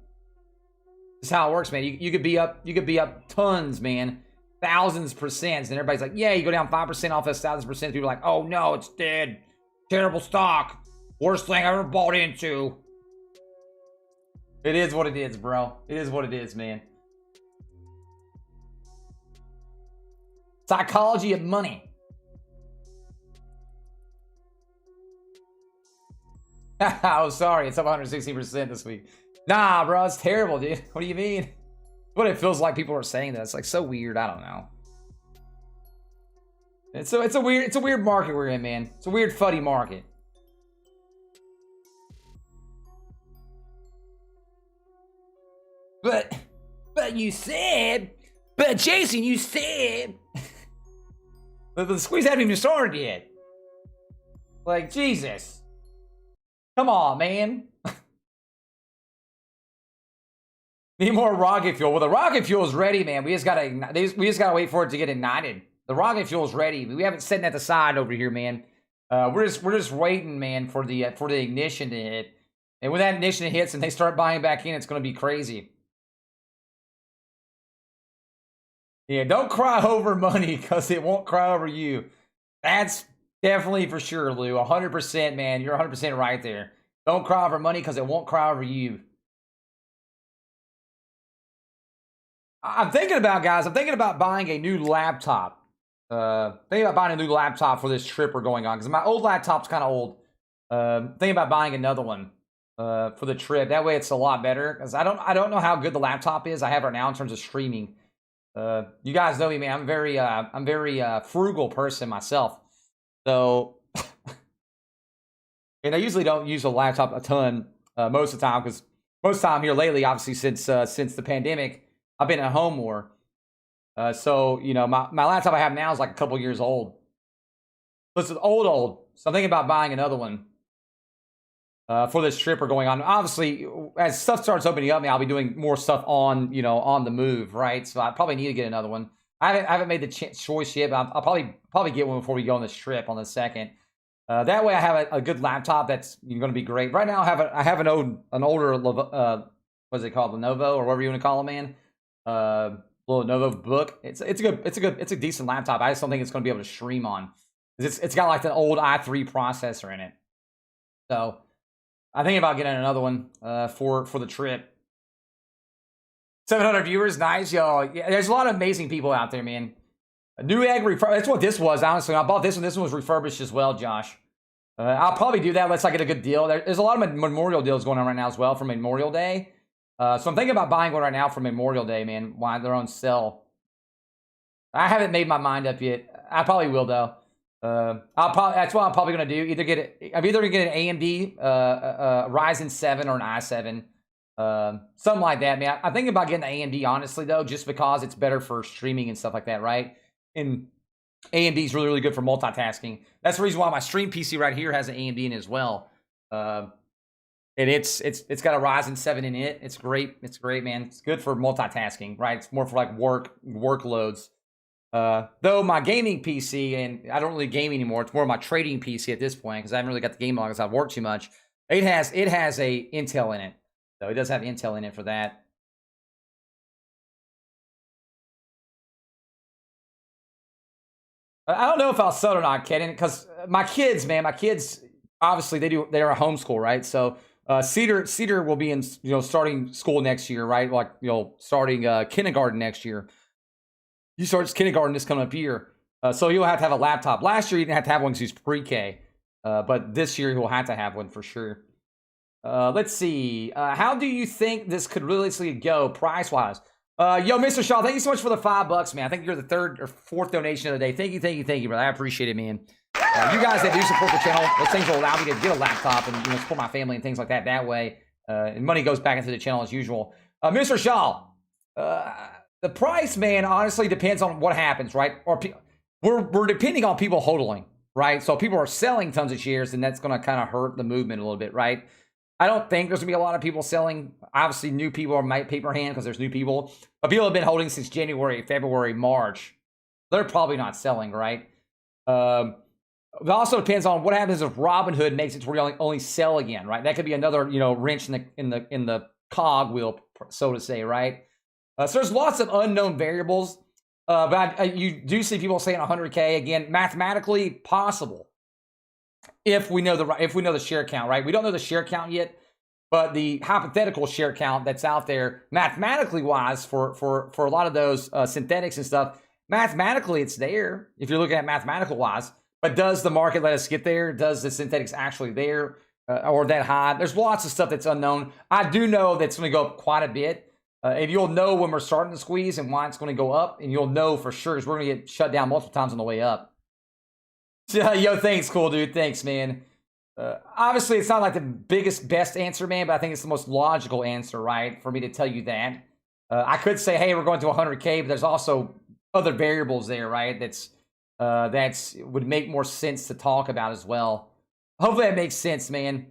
it's how it works, man. You could be up tons, man, thousands percent, and everybody's like, yeah, you go down 5% off this 1,000%. People are like, oh no, it's dead. Terrible stock. Worst thing I ever bought into. It is what it is, bro. It is what it is, man. Psychology of money. Oh, sorry. It's up 160% this week. Nah, bro. It's terrible, dude. What do you mean? What it feels like people are saying that. It's like so weird. I don't know. It's a weird market we're in, man. It's a weird fuddy market. But you said But Jason, you said the squeeze hasn't even started yet. Like, Jesus. Come on, man. Need more rocket fuel. Well, the rocket fuel is ready, man. We just gotta wait for it to get ignited. The rocket fuel is ready. We haven't set that aside over here, man. We're just waiting, man, for the ignition to hit. And when that ignition hits and they start buying back in, it's gonna be crazy. Yeah, don't cry over money because it won't cry over you. That's definitely for sure, Lou. 100%, man. You're 100% right there. Don't cry over money because it won't cry over you. I'm thinking about, guys, I'm thinking about buying a new laptop. Thinking about buying a new laptop for this trip we're going on. Because my old laptop's kind of old. Thinking about buying another one for the trip. That way it's a lot better. Because I don't know how good the laptop is I have right now in terms of streaming. You guys know me, man. I'm very frugal person myself. So, and I usually don't use a laptop a ton most of the time. Because most of the time here lately, obviously since the pandemic, I've been at home more. So, you know, my laptop I have now is like a couple years old. So it's old. So I'm thinking about buying another one for this trip we're going on. Obviously, as stuff starts opening up, I'll be doing more stuff on, you know, on the move, right? So I probably need to get another one. I haven't made the choice yet, but I'll probably get one before we go on this trip on the 2nd. That way I have a good laptop that's going to be great. Right now I have an older what's it called, Lenovo or whatever you want to call it, man. Little Lenovo book. It's a decent laptop. I just don't think it's going to be able to stream on. It's got like an old i3 processor in it. So I'm thinking about getting another one for the trip. 700 viewers, nice, yo. Yeah, there's a lot of amazing people out there, man. A new egg that's what this was, honestly. When I bought this one. This one was refurbished as well, Josh. I'll probably do that unless I get a good deal. There's a lot of Memorial deals going on right now as well for Memorial Day. So I'm thinking about buying one right now for Memorial Day, man, while they're on sale. I haven't made my mind up yet. I probably will, though. That's what I'm probably going to do. I'm either going to get an AMD, Ryzen 7 or an i7. Something like that, man. I'm thinking about getting the AMD, honestly, though, just because it's better for streaming and stuff like that, right? And AMD is really, really good for multitasking. That's the reason why my stream PC right here has an AMD in it as well. And it's got a Ryzen 7 in it. It's great. It's great, man. It's good for multitasking, right? It's more for like workloads. Though my gaming PC, and I don't really game anymore. It's more my trading PC at this point because I haven't really got the game on because I've worked too much. It has a Intel in it. So it does have Intel in it for that. I don't know if I'll sell it or not, Kenan, because my kids, obviously they're a homeschool, right? So Cedar will be in, starting school next year, right? Like, starting kindergarten next year. He starts kindergarten this coming up year. So you'll have to have a laptop. Last year you didn't have to have one because he was pre-K. But this year he'll have to have one for sure. Let's see. How do you think this could realistically go price-wise? Yo, Mr. Shaw, thank you so much for the $5, man. I think you're the 3rd or 4th donation of the day. Thank you, brother. I appreciate it, man. You guys that do support the channel, those things will allow me to get a laptop and support my family and things like that. That way, and money goes back into the channel as usual. Mr. Shaw, the price, man, honestly depends on what happens, right? Or we're depending on people hodling, right? So people are selling tons of shares, and that's going to kind of hurt the movement a little bit, right? I don't think there's going to be a lot of people selling. Obviously, new people are paper hand because there's new people. But people have been holding since January, February, March. They're probably not selling, right? It also depends on what happens if Robinhood makes it to where you only sell again, right? That could be another, wrench in the cog wheel, so to say, right? So there's lots of unknown variables. But you do see people saying 100K again, mathematically possible. If we know the share count, right? We don't know the share count yet, but the hypothetical share count that's out there, mathematically wise, for a lot of those synthetics and stuff, mathematically it's there. If you're looking at mathematical wise, but does the market let us get there? Does the synthetics actually there or that high? There's lots of stuff that's unknown. I do know that's going to go up quite a bit, and you'll know when we're starting to squeeze and why it's going to go up, and you'll know for sure because we're going to get shut down multiple times on the way up. Yo, thanks, cool dude. Thanks, man. Obviously, it's not like the best answer, man, but I think it's the most logical answer, right, for me to tell you that. I could say, hey, we're going to 100K, but there's also other variables there, right? That's would make more sense to talk about as well. Hopefully that makes sense, man.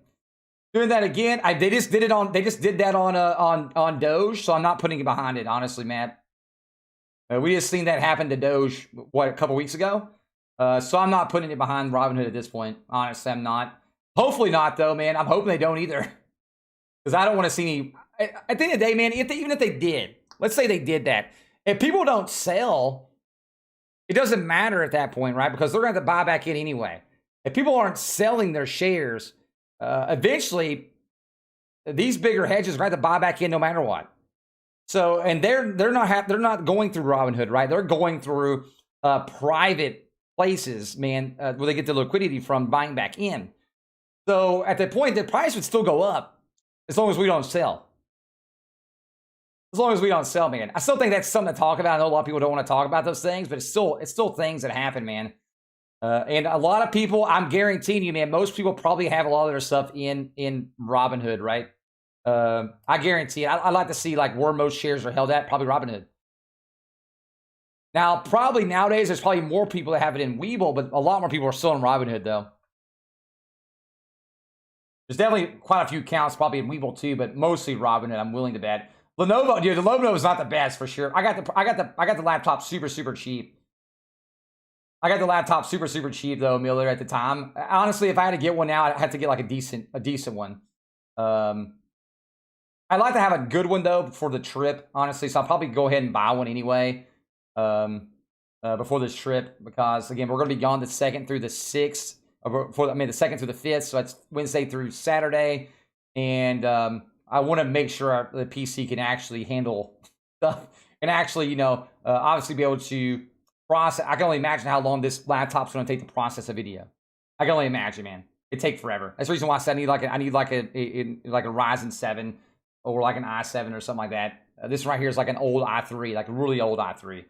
Doing that again, they just did that on Doge, so I'm not putting it behind it, honestly, Matt. We just seen that happen to Doge, what, a couple weeks ago? So I'm not putting it behind Robinhood at this point. Honestly, I'm not. Hopefully not, though, man. I'm hoping they don't either. Because I don't want to see any... At the end of the day, man, even if they did, let's say they did that. If people don't sell, it doesn't matter at that point, right? Because they're going to have to buy back in anyway. If people aren't selling their shares, eventually, these bigger hedges are going to have to buy back in no matter what. So, and they're not going through Robinhood, right? They're going through private places, man, where they get the liquidity from buying back in. So at that point, the price would still go up as long as we don't sell. As long as we don't sell, man. I still think that's something to talk about. I know a lot of people don't want to talk about those things, but it's still things that happen, man. And a lot of people, I'm guaranteeing you, man, most people probably have a lot of their stuff in Robinhood, right? I guarantee it. I'd like to see like where most shares are held at, probably Robinhood. Now, probably nowadays, there's probably more people that have it in Webull, but a lot more people are still in Robinhood, though. There's definitely quite a few accounts probably in Webull too, but mostly Robinhood, I'm willing to bet. Lenovo, dude, the Lenovo is not the best for sure. I got the laptop super cheap. I got the laptop super cheap though, Miller, at the time. Honestly, if I had to get one now, I'd have to get like a decent one. I'd like to have a good one though for the trip, honestly. So I'll probably go ahead and buy one anyway before this trip, because again, we're going to be gone the 2nd through the 6th. The 2nd through the 5th. So that's Wednesday through Saturday, and I want to make sure the PC can actually handle stuff and actually, you know, obviously be able to process. I can only imagine how long this laptop's going to take to process a video. I can only imagine, man. It'd take forever. That's the reason why I said I need like a Ryzen 7 or like an i7 or something like that. This right here is like an old i3, like a really old i3.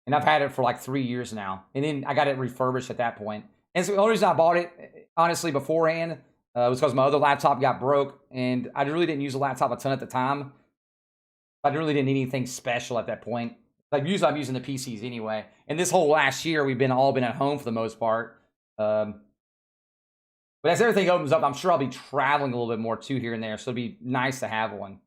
And I've had it for like 3 years now. And then I got it refurbished at that point. And so the only reason I bought it, honestly, beforehand, was because my other laptop got broke. And I really didn't use the laptop a ton at the time. I really didn't need anything special at that point. I'm using the PCs anyway. And this whole last year, we've all been at home for the most part. But as everything opens up, I'm sure I'll be traveling a little bit more too here and there. So it'd be nice to have one.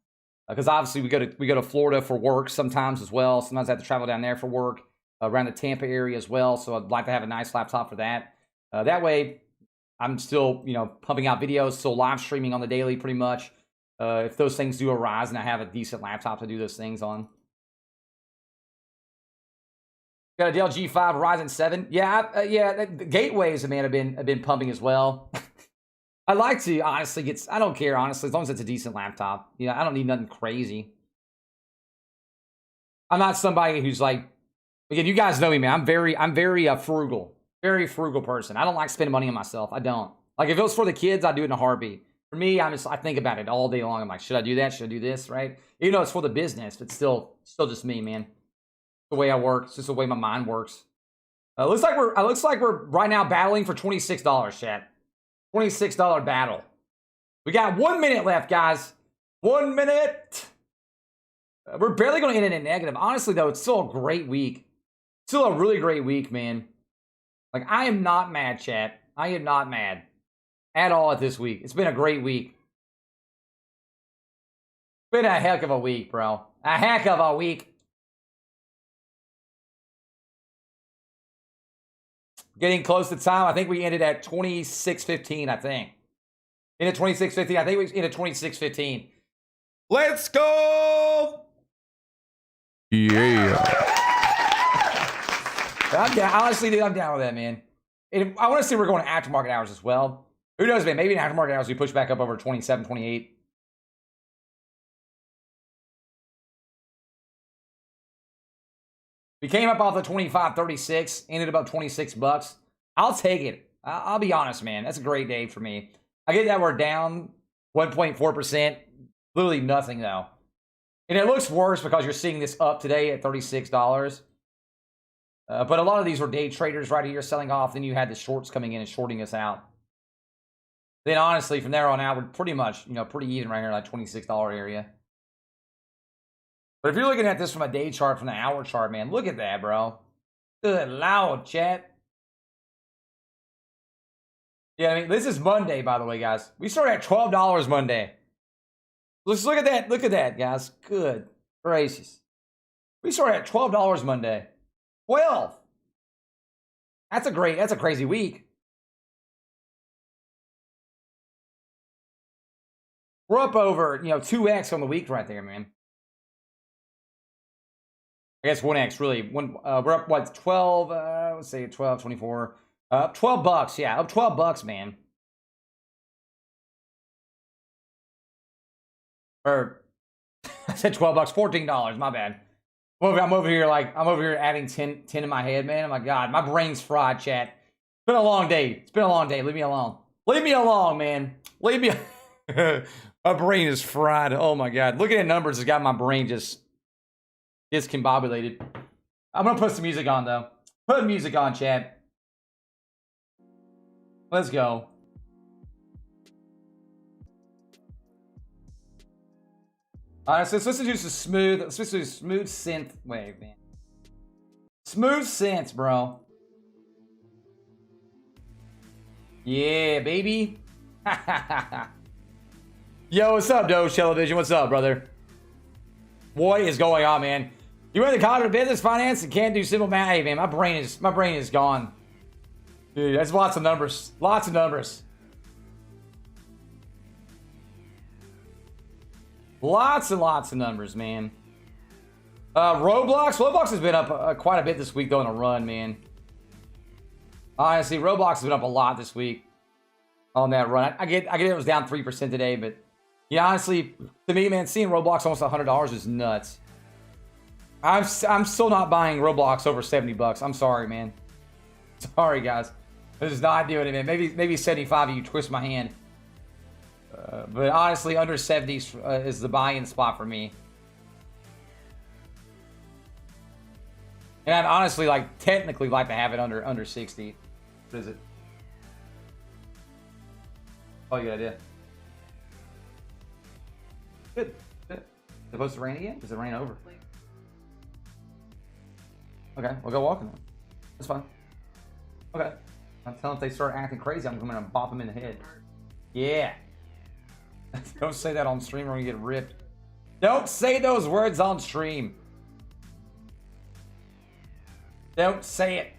Because obviously we go to Florida for work sometimes as well. Sometimes I have to travel down there for work, around the Tampa area as well. So I'd like to have a nice laptop for that. That way, I'm still, you know, pumping out videos, still live streaming on the daily pretty much. If those things do arise and I have a decent laptop to do those things on. Got a Dell G5 Ryzen 7. Yeah, the gateways, man, have been pumping as well. I like to honestly I don't care, honestly, as long as it's a decent laptop. You know, I don't need nothing crazy. I'm not somebody who's like, again, you guys know me, man. I'm very frugal. Very frugal person. I don't like spending money on myself. I don't. Like, if it was for the kids, I'd do it in a heartbeat. For me, I think about it all day long. I'm like, should I do that? Should I do this? Right? Even though it's for the business, but still just me, man. It's the way I work. It's just the way my mind works. Looks like we're right now battling for $26, chat. $26 battle. We got 1 minute left, guys. 1 minute. We're barely going to end it in negative. Honestly, though, it's still a great week. Still a really great week, man. Like, I am not mad, chat. I am not mad at all at this week. It's been a great week. It's been a heck of a week, bro. A heck of a week. Getting close to time. I think we ended at 26:15, I think. Ended 26:15. I think we ended 26:15. Let's go! Yeah. I'm down. Honestly, dude, I'm down with that, man. And I want to see we're going to aftermarket hours as well. Who knows, man? Maybe in aftermarket hours we push back up over 27, 28. We came up off the 25.36, ended about $26. I'll take it. I'll be honest, man. That's a great day for me. I get that we're down 1.4%. Literally nothing, though. And it looks worse because you're seeing this up today at $36. But a lot of these were day traders right here selling off. Then you had the shorts coming in and shorting us out. Then honestly, from there on out, we're pretty much, you know, pretty even right here, like $26 area. But if you're looking at this from a day chart, from the hour chart, man, look at that, bro. Good loud, chat. Yeah, I mean, this is Monday, by the way, guys. We started at $12 Monday. Let's look at that. Look at that, guys. Good gracious. We started at $12 Monday. 12. That's a crazy week. We're up over, 2x on the week right there, man. I guess 1x really. We're up what, 12, let's say 12, 24. Up $12, yeah, up $12, man. Or I said $12, $14, my bad. I'm over here adding 10 in my head, man. Oh my god, my brain's fried, chat. It's been a long day. It's been a long day. Leave me alone. Leave me alone, man. Leave me. My brain is fried. Oh my god. Looking at numbers has got my brain just discombobulated. I'm gonna put some music on though. Put music on, chat. Let's go. Alright, so let's listen to some smooth. Let's listen to smooth synth wave, man. Smooth synths, bro. Yeah, baby. Yo, what's up, Doge Television? What's up, brother? What is going on, man? You in the college of business, finance, and can't do simple math? Hey, man, my brain is gone. Dude, that's lots of numbers. Lots of numbers. Lots and lots of numbers, man. Roblox has been up quite a bit this week, though, in a run, man. Honestly, Roblox has been up a lot this week on that run. I get it was down 3% today, but yeah, honestly, to me, man, seeing Roblox almost $100 is nuts. I'm still not buying Roblox over $70. I'm sorry, man. Sorry, guys. This is not doing it, man. Maybe 75 of you twist my hand. But honestly, under 70s is the buy-in spot for me. And I'd honestly technically like to have it under 60. What is it? Oh, good idea. Good. Good. Is it supposed to rain again? Does it rain over? Okay, we'll go walking then. That's fine. Okay. I'm telling them if they start acting crazy, I'm coming and bop them in the head. Yeah. Don't say that on stream or you get ripped. Don't say those words on stream. Don't say it.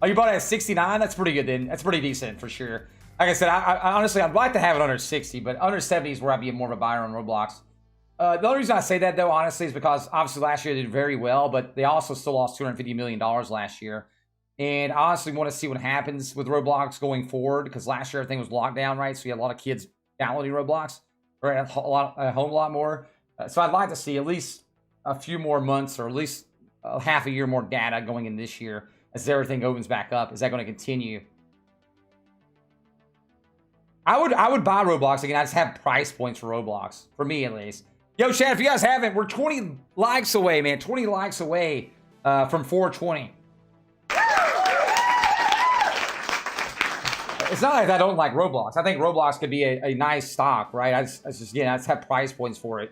Oh, you bought it at 69? That's pretty good then. That's pretty decent for sure. Like I said, I honestly, I'd like to have it under 60, but under 70 is where I'd be more of a buyer on Roblox. The only reason I say that, though, honestly, is because obviously last year they did very well, but they also still lost $250 million last year. And I honestly want to see what happens with Roblox going forward, because last year everything was locked down, right? So you had a lot of kids downloading Roblox, or at home a lot more. So I'd like to see at least a few more months, or at least half a year more data going in this year as everything opens back up. Is that going to continue? I would buy Roblox again. I just have price points for Roblox, for me at least. Yo, chat, if you guys haven't, we're 20 likes away, man. 20 likes away from 420. It's not like I don't like Roblox. I think Roblox could be a nice stock, right? I just have price points for it.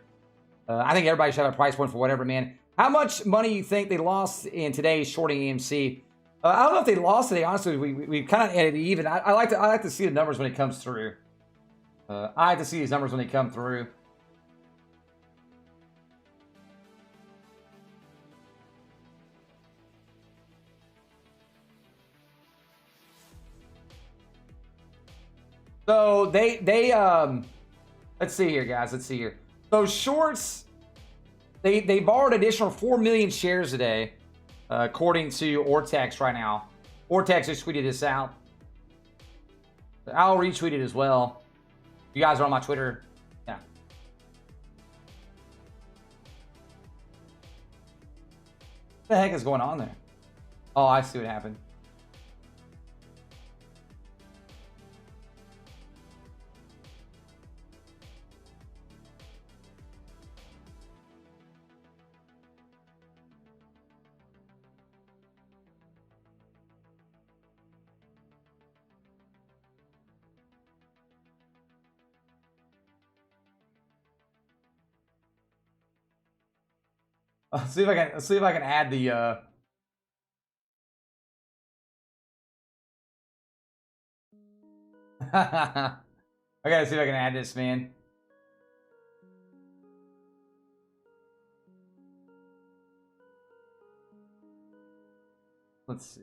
I think everybody should have a price point for whatever, man. How much money you think they lost in today's shorting EMC? I don't know if they lost today. Honestly, we kind of ended even. I like to see the numbers when it comes through. I like to see these numbers when they come through. So they let's see here, guys. Let's see here. So shorts, they borrowed additional 4 million shares today, according to Ortex right now. Ortex just tweeted this out. I'll retweet it as well. You guys are on my Twitter. Yeah. What the heck is going on there? Oh, I see what happened. Let's see if I can add the I gotta see if I can add this, man. Let's see.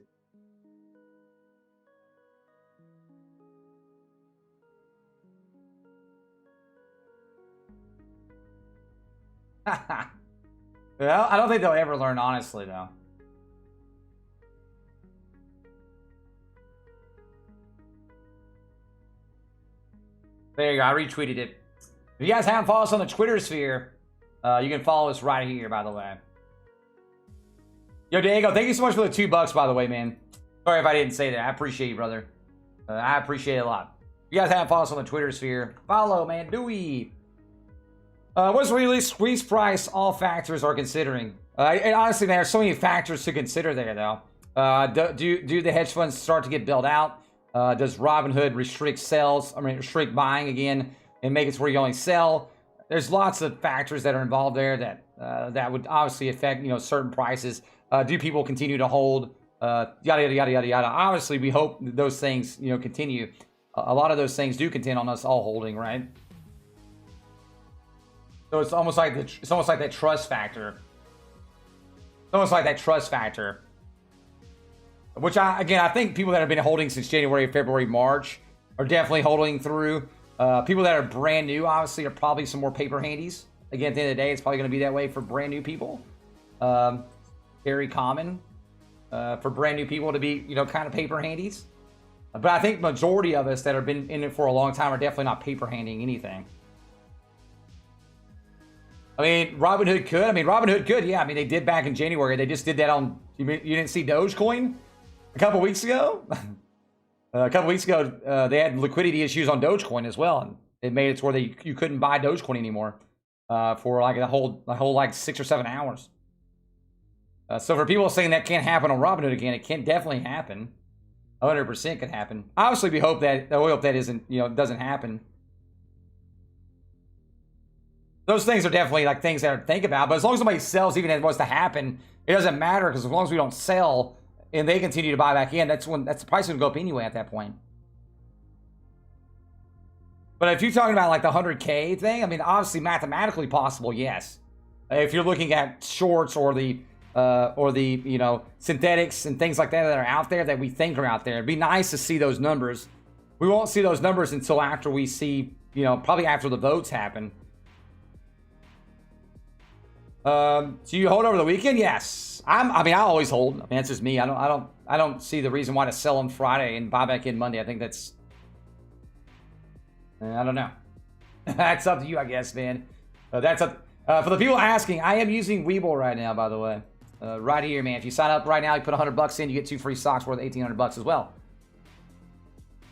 Well, I don't think they'll ever learn, honestly, though. There you go. I retweeted it. If you guys haven't followed us on the Twitter sphere, you can follow us right here, by the way. Yo, Diego, thank you so much for the $2, by the way, man. Sorry if I didn't say that. I appreciate you, brother. I appreciate it a lot. If you guys haven't followed us on the Twitter sphere, follow, man. Do we? What's the release squeeze price all factors are considering? And honestly, man, there's so many factors to consider there, though. Do the hedge funds start to get bailed out? Does Robinhood restrict sales? I mean, restrict buying again and make it to where you only sell? There's lots of factors that are involved there that would obviously affect, certain prices. Do people continue to hold? Yada, yada, yada, yada, yada. Obviously, we hope those things, continue. A lot of those things do contend on us all holding, right? So it's almost like that trust factor. It's almost like that trust factor. Which I think people that have been holding since January, February, March are definitely holding through. People that are brand new, obviously, are probably some more paper handies. Again, at the end of the day, it's probably going to be that way for brand new people. Very common for brand new people to be, kind of paper handies. But I think majority of us that have been in it for a long time are definitely not paper handing anything. I mean, Robinhood could. Robinhood could, yeah. I mean, they did back in January. They just did that on... You didn't see Dogecoin a couple weeks ago? A couple weeks ago, they had liquidity issues on Dogecoin as well. And it made it to where you couldn't buy Dogecoin anymore for like the whole like 6 or 7 hours. So for people saying that can't happen on Robinhood again, it can definitely happen. 100% could happen. Obviously, we hope that doesn't happen. Those things are definitely like things that I think about. But as long as somebody sells, even if it was to happen, it doesn't matter, because as long as we don't sell and they continue to buy back in, that's the price going to go up anyway at that point. But if you're talking about like the 100K thing, I mean, obviously mathematically possible, yes. If you're looking at shorts or the synthetics and things like that are out there that we think are out there, it'd be nice to see those numbers. We won't see those numbers until after we see, probably after the votes happen. Do you hold over the weekend? Yes. I always hold. I mean, that's just me. I don't see the reason why to sell on Friday and buy back in Monday. I think that's... I don't know. That's up to you, I guess, man. That's up... for the people asking, I am using Webull right now, by the way. Right here, man. If you sign up right now, you put $100 in, you get 2 free stocks worth $1,800 as well.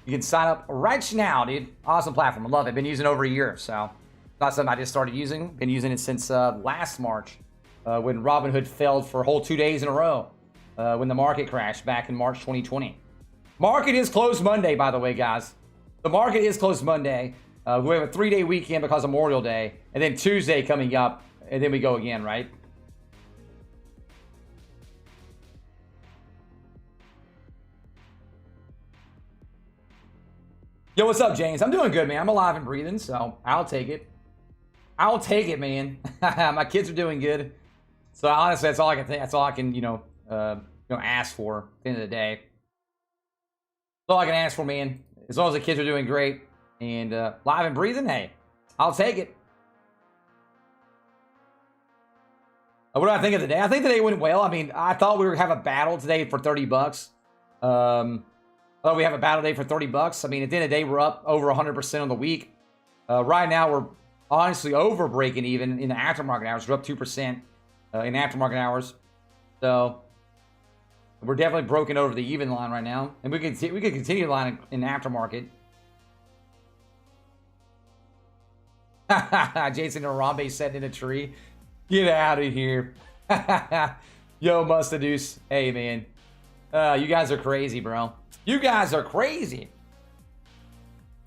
You can sign up right now, dude. Awesome platform. I love it. Been using it over a year, so... Not something I just started using. Been using it since last March, when Robinhood failed for a whole 2 days in a row, when the market crashed back in March 2020. Market is closed Monday, by the way, guys. The market is closed Monday. We have a 3-day weekend because of Memorial Day, and then Tuesday coming up, and then we go again, right? Yo, what's up, James? I'm doing good, man. I'm alive and breathing, so I'll take it. I'll take it, man. My kids are doing good. So honestly, that's all I can think. That's all I can, ask for at the end of the day. That's all I can ask for, man. As long as the kids are doing great and live and breathing, hey, I'll take it. What do I think of the day? I think the day went well. I mean, I thought we were have a battle today for $30. I thought we have a battle day for $30. I mean, at the end of the day, we're up over 100% on the week. Right now, we're honestly over breaking even in the aftermarket hours. We're up 2% in aftermarket hours. So we're definitely broken over the even line right now. And we could continue the line in aftermarket. Jason Arambe sitting in a tree. Get out of here. Yo, Mustadoose. Hey, man. You guys are crazy, bro. You guys are crazy.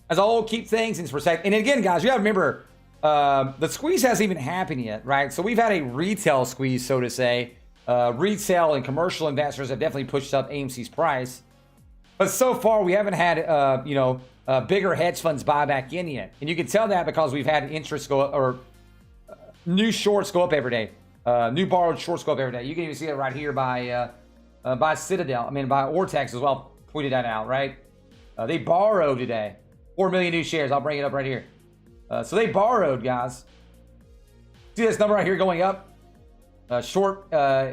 As a whole, keep things in perspective. And again, guys, you gotta remember, the squeeze hasn't even happened yet, right? So we've had a retail squeeze, so to say. Retail and commercial investors have definitely pushed up AMC's price. But so far, we haven't had, bigger hedge funds buy back in yet. And you can tell that because we've had interest go up, or new shorts go up every day. New borrowed shorts go up every day. You can even see it right here by Citadel. By Ortex as well. Tweeted that out, right? They borrowed today. 4 million new shares. I'll bring it up right here. So they borrowed, guys. See this number right here going up? Short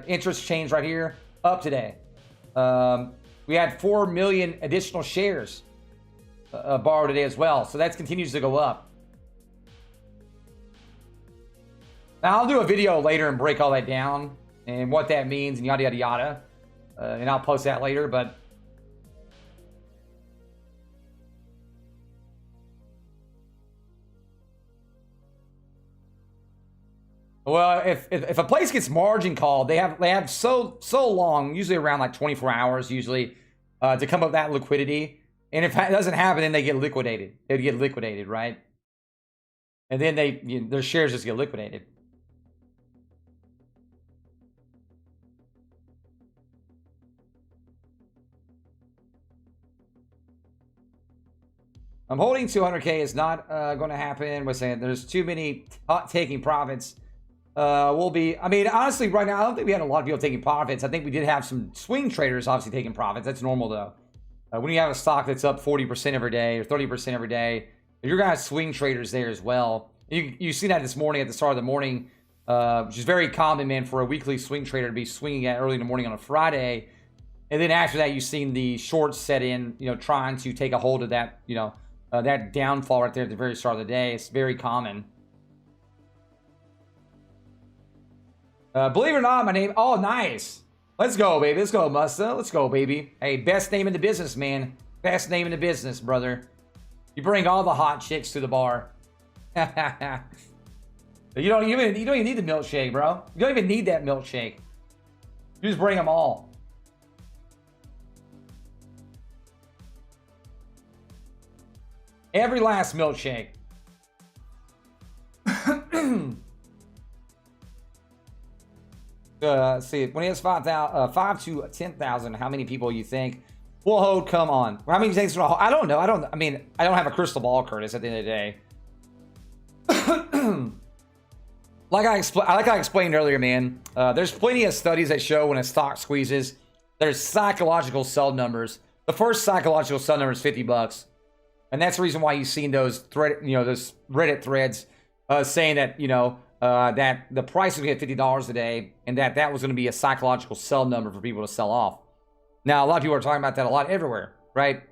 interest change right here. Up today. We had 4 million additional shares borrowed today as well. So that continues to go up. Now, I'll do a video later and break all that down and what that means and yada, yada, yada. And I'll post that later, but... Well, if a place gets margin called, they have so long, usually around like 24 hours, usually, to come up with that liquidity. And if that doesn't happen, then they get liquidated. They get liquidated, right? And then their shares just get liquidated. I'm holding 200K is not going to happen. We're saying there's too many taking profits. Honestly, right now, I don't think we had a lot of people taking profits. I think we did have some swing traders obviously taking profits. That's normal, though. When you have a stock that's up 40% every day or 30% every day, you're going to have swing traders there as well. You see that this morning at the start of the morning, which is very common, man, for a weekly swing trader to be swinging at early in the morning on a Friday. And then after that, you've seen the shorts set in, trying to take a hold of that, that downfall right there at the very start of the day. It's very common. Believe it or not, my name... Oh, nice. Let's go, baby. Let's go, Musta. Let's go, baby. Hey, best name in the business, man. Best name in the business, brother. You bring all the hot chicks to the bar. You don't even need the milkshake, bro. You don't even need that milkshake. You just bring them all. Every last milkshake. Let's see, when he has 5 to 10,000, how many people you think will hold? Come on. How many things will hold? I don't know. I don't have a crystal ball, Curtis, at the end of the day. Like I explained earlier, man, there's plenty of studies that show when a stock squeezes, there's psychological sell numbers. The first psychological sell number is $50. And that's the reason why you've seen those those Reddit threads saying that, that the price was going to hit $50 today, and that was going to be a psychological sell number for people to sell off. Now, a lot of people are talking about that a lot everywhere, right?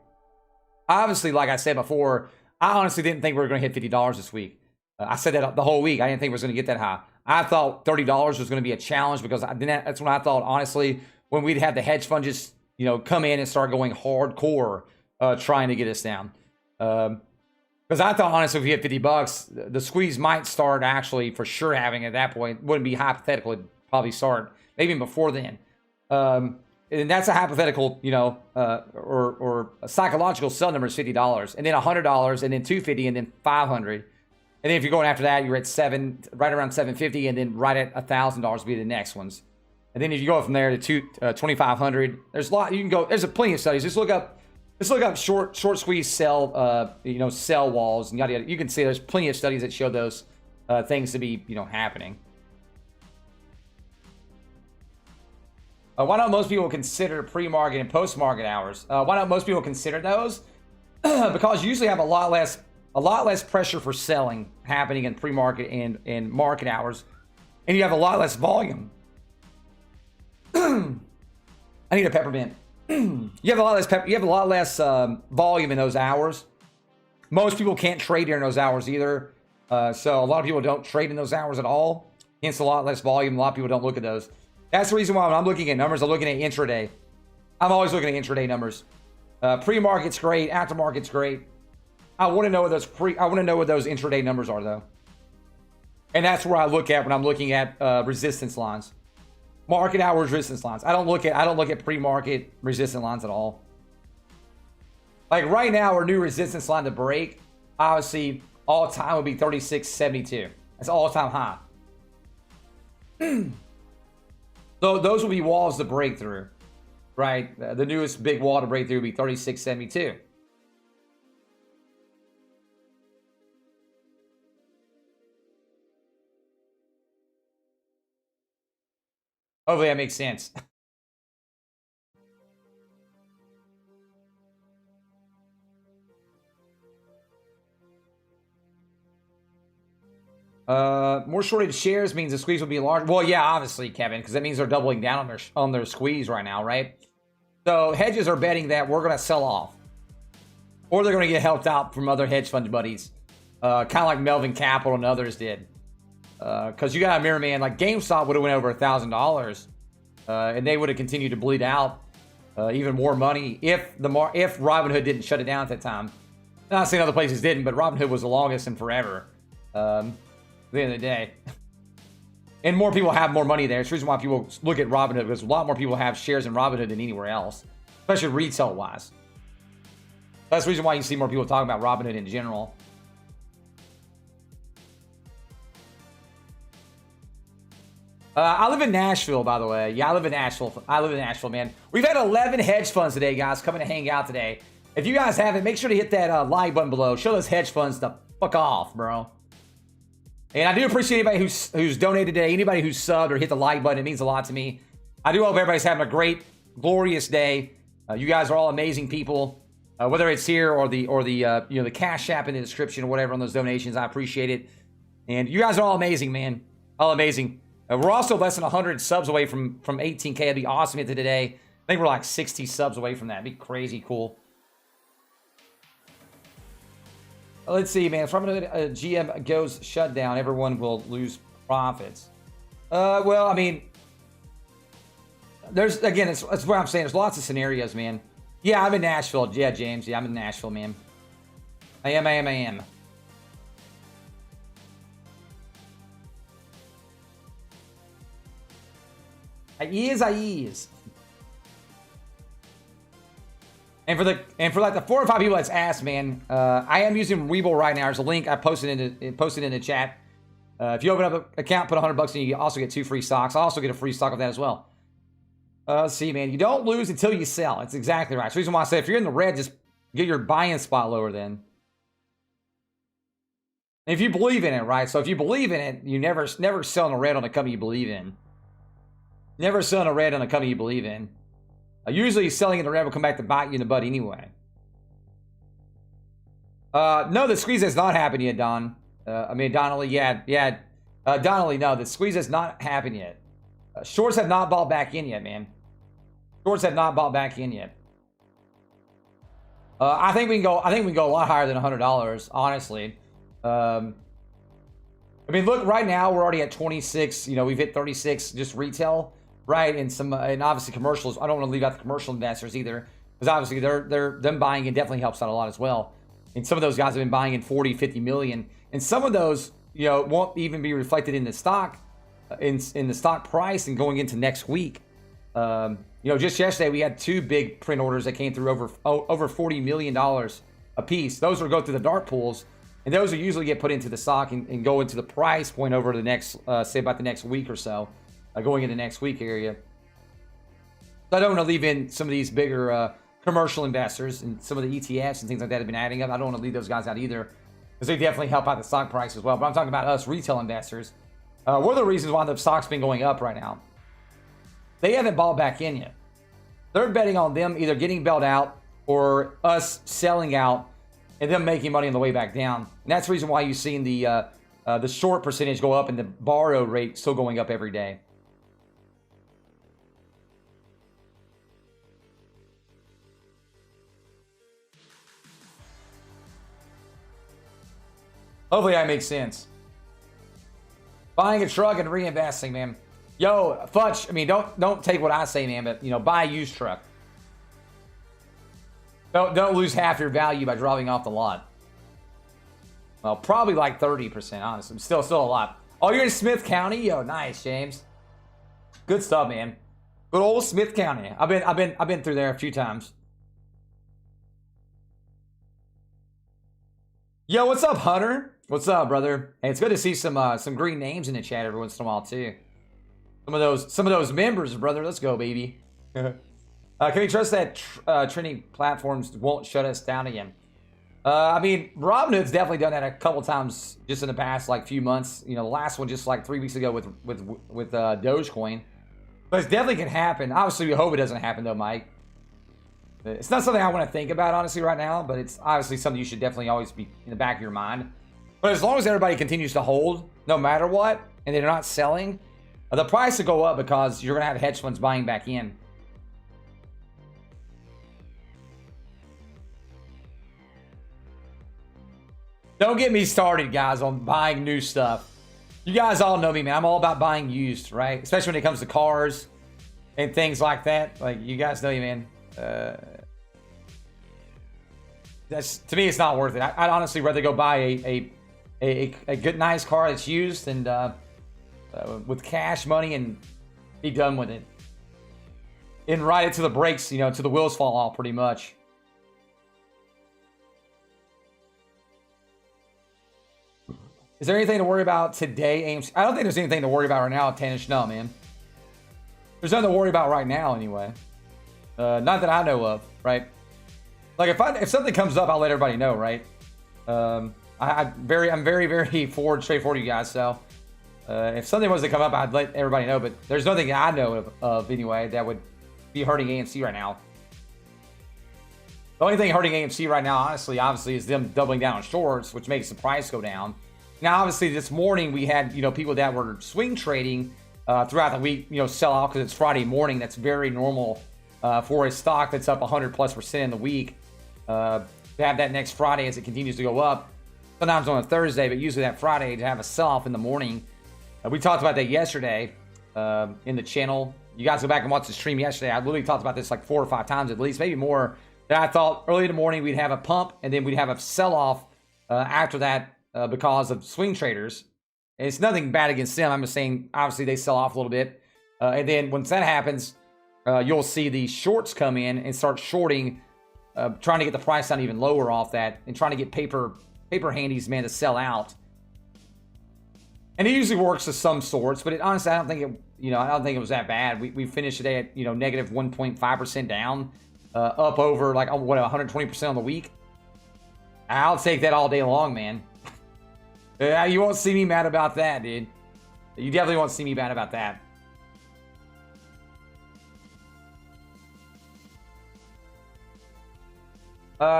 Obviously, like I said before, I honestly didn't think we were going to hit $50 this week. I said that the whole week. I didn't think we was going to get that high. I thought $30 was going to be a challenge because that's when I thought, honestly, when we'd have the hedge fund just, come in and start going hardcore trying to get us down. Because I thought, honestly, if we hit $50, the squeeze might start actually for sure having at that point. Wouldn't be hypothetical. It'd probably start maybe even before then. And that's a hypothetical, or a psychological sell number is $50. And then $100, and then $250, and then $500. And then if you're going after that, you're at right around $750, and then right at $1,000 will be the next ones. And then if you go from there to $2,500, there's a lot. You can go. There's plenty of studies. Just look up short squeeze sell, sell walls and yada yada. You can see there's plenty of studies that show those things to be, happening. Why don't most people consider pre-market and post-market hours? Why don't most people consider those? Because you usually have a lot less pressure for selling happening in pre-market and market hours, and you have a lot less volume. I need a peppermint. You have a lot less volume in those hours. Most people can't trade during those hours either. So a lot of people don't trade in those hours at all. Hence a lot less volume. A lot of people don't look at those. That's the reason why when I'm looking at numbers, I'm looking at intraday. I'm always looking at intraday numbers. Pre-market's great. Aftermarket's great. I want to know what those intraday numbers are, though. And that's where I look at when I'm looking at resistance lines. Market hours resistance lines. I don't look at pre-market resistance lines at all. Like right now, our new resistance line to break, obviously all time would be 36.72. That's all time high. So those will be walls to break through, right? The newest big wall to break through would be 36.72. Hopefully that makes sense. More shorted shares means the squeeze will be large. Well, yeah, obviously, Kevin, because that means they're doubling down on their squeeze right now, right? So hedges are betting that we're going to sell off, or they're going to get helped out from other hedge fund buddies, kind of like Melvin Capital and others did. Because you got to remember, man, like GameStop would have went over $1,000, and they would have continued to bleed out even more money if Robinhood didn't shut it down at that time. I'm not saying other places didn't, but Robinhood was the longest and forever. At the end of the day. And more people have more money there. It's the reason why people look at Robinhood, because a lot more people have shares in Robinhood than anywhere else, especially retail wise. That's the reason why you see more people talking about Robinhood in general. I live in Nashville, by the way. Yeah, I live in Nashville. I live in Nashville, man. We've had 11 hedge funds today, guys, coming to hang out today. If you guys haven't, make sure to hit that like button below. Show those hedge funds to fuck off, bro. And I do appreciate anybody who's donated today, anybody who's subbed or hit the like button. It means a lot to me. I do hope everybody's having a great, glorious day. You guys are all amazing people. Whether it's here or the the Cash App in the description or whatever on those donations, I appreciate it. And you guys are all amazing, man. All amazing. We're also less than 100 subs away from 18K. That'd be awesome into today. I think we're like 60 subs away from that. It'd be crazy cool. Let's see, man. If Robinhood GM goes shut down, everyone will lose profits. Well, I mean, there's, again, it's what I'm saying. There's lots of scenarios, man. Yeah, I'm in Nashville. Yeah, James. Yeah, I'm in Nashville, man. I am. I is. And for like the 4 or 5 people that's asked, man, I am using Webull right now. There's a link I posted in the chat. If you open up an account, put $100 in, you also get 2 free stocks. I also get a free stock of that as well. Let's see, man. You don't lose until you sell. That's exactly right. That's the reason why I say if you're in the red, just get your buy-in spot lower then. And if you believe in it, right? So if you believe in it, you never sell in the red on a company you believe in. Never sell in the red on a company you believe in. Usually selling in the red will come back to bite you in the butt anyway. No, the squeeze has not happened yet, Don. I mean, Donnelly, yeah. Donnelly, no, the squeeze has not happened yet. Shorts have not bought back in yet, man. Shorts have not bought back in yet. I think we can go a lot higher than $100, honestly. I mean, look, right now we're already at 26. You know, we've hit 36 just retail. Right, and obviously commercials. I don't want to leave out the commercial investors either, because obviously them buying in definitely helps out a lot as well. And some of those guys have been buying in 40, 50 million, and some of those, you know, won't even be reflected in the stock, in the stock price, and going into next week. You know, just yesterday we had 2 big print orders that came through over $40 million a piece. Those will go through the dark pools, and those will usually get put into the stock and go into the price point over the next, say about the next week or so. Going into next week area. So I don't want to leave in some of these bigger commercial investors and some of the ETFs and things like that have been adding up. I don't want to leave those guys out either, because they definitely help out the stock price as well. But I'm talking about us retail investors. What are the reasons why the stock's been going up right now? They haven't bought back in yet. They're betting on them either getting bailed out or us selling out and them making money on the way back down. And that's the reason why you've seen the short percentage go up and the borrow rate still going up every day. Hopefully that makes sense. Buying a truck and reinvesting, man. Yo, Fudge, I mean, don't take what I say, man, but, you know, buy a used truck. Don't lose half your value by driving off the lot. Well, probably like 30%, honestly. Still a lot. Oh, you're in Smith County? Yo, nice, James. Good stuff, man. Good old Smith County. I've been through there a few times. Yo, what's up, Hunter? What's up, brother? Hey, it's good to see some green names in the chat every once in a while too. Some of those members, brother. Let's go, baby. Can we trust that trending platforms won't shut us down again? I mean, Robinhood's definitely done that a couple times just in the past like few months. You know, the last one just like 3 weeks ago with dogecoin. But it definitely can happen. Obviously, we hope it doesn't happen though, Mike. It's not something I want to think about honestly right now, but it's obviously something you should definitely always be in the back of your mind. But as long as everybody continues to hold, no matter what, and they're not selling, the price will go up because you're going to have hedge funds buying back in. Don't get me started, guys, on buying new stuff. You guys all know me, man. I'm all about buying used, right? Especially when it comes to cars and things like that. Like, you guys know me, man. That's, to me, it's not worth it. I'd honestly rather go buy a good, nice car that's used and with cash money and be done with it. And ride it to the brakes, you know, to the wheels fall off pretty much. Is there anything to worry about today, AMC? I don't think there's anything to worry about right now, Tanish. No, man. There's nothing to worry about right now, anyway. Not that I know of, right? Like, if something comes up, I'll let everybody know, right? I'm very straightforward to you guys. So, if something was to come up, I'd let everybody know. But there's nothing I know of anyway that would be hurting AMC right now. The only thing hurting AMC right now, obviously, is them doubling down on shorts, which makes the price go down. Now, obviously, this morning we had, you know, people that were swing trading throughout the week, you know, sell off because it's Friday morning. That's very normal for a stock that's up 100+% in the week. To have that next Friday as it continues to go up. Sometimes on a Thursday, but usually that Friday to have a sell-off in the morning. We talked about that yesterday in the channel. You guys go back and watch the stream yesterday. I literally talked about this like 4 or 5 times at least, maybe more. That I thought early in the morning we'd have a pump and then we'd have a sell-off after that. Because of swing traders. And it's nothing bad against them. I'm just saying, obviously, they sell off a little bit. And then once that happens, you'll see the shorts come in and start shorting, trying to get the price down even lower off that and trying to get paper handies, man, to sell out. And it usually works of some sorts, but honestly, I don't think it was that bad. We finished today at, you know, negative 1.5% down, up over like, what, 120% on the week. I'll take that all day long, man. You won't see me mad about that, dude. You definitely won't see me mad about that.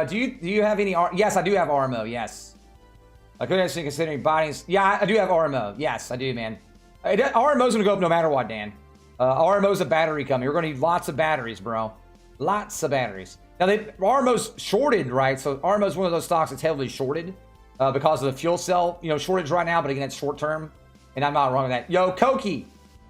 Do you have any? Yes, I do have RMO. Yes. I could actually considering buying. Yeah, I do have RMO. Yes, I do, man. RMO's gonna go up no matter what, Dan. RMO's a battery company. We're gonna need lots of batteries, bro. Lots of batteries. Now, RMO's shorted, right? So RMO's one of those stocks that's heavily shorted. Because of the fuel cell, you know, shortage right now, but again, it's short term, and I'm not wrong with that. Yo, Koki,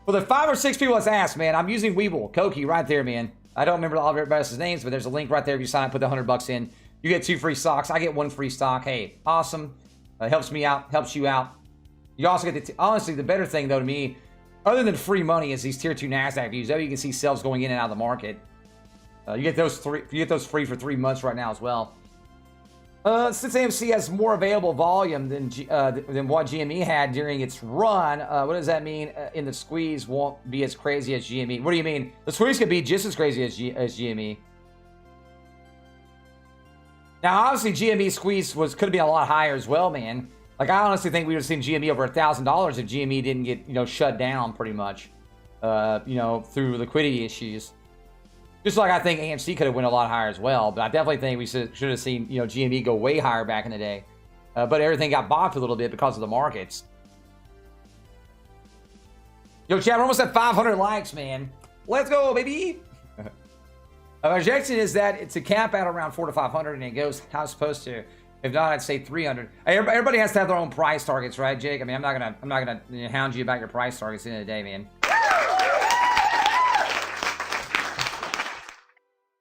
for the 5 or 6 people that's asked, man, I'm using webull. Koki, right there, man. I don't remember all of everybody's names, but there's a link right there. If you sign up, put the $100 in, you get 2 free stocks. I get 1 free stock. Hey, awesome. Helps me out, helps you out. You also get honestly, the better thing though to me, other than free money, is these tier 2 NASDAQ views. There you can see sales going in and out of the market. You get those free for 3 months right now as well. Since AMC has more available volume than what GME had during its run, what does that mean? In the squeeze won't be as crazy as GME. What do you mean? The squeeze could be just as crazy as GME. Now, obviously, GME squeeze could have been a lot higher as well, man. Like, I honestly think we would have seen GME over $1,000 if GME didn't get, you know, shut down pretty much, you know, through liquidity issues. Just like I think AMC could have went a lot higher as well, but I definitely think we should have seen, you know, GME go way higher back in the day. But everything got bopped a little bit because of the markets. Yo, chat, we're almost at 500 likes, man. Let's go, baby. My projection is that it's a cap out around 400 to 500, and it goes how it's supposed to. If not, I'd say 300. Everybody has to have their own price targets, right, Jake? I mean, I'm not gonna hound you about your price targets at the end of the day, man.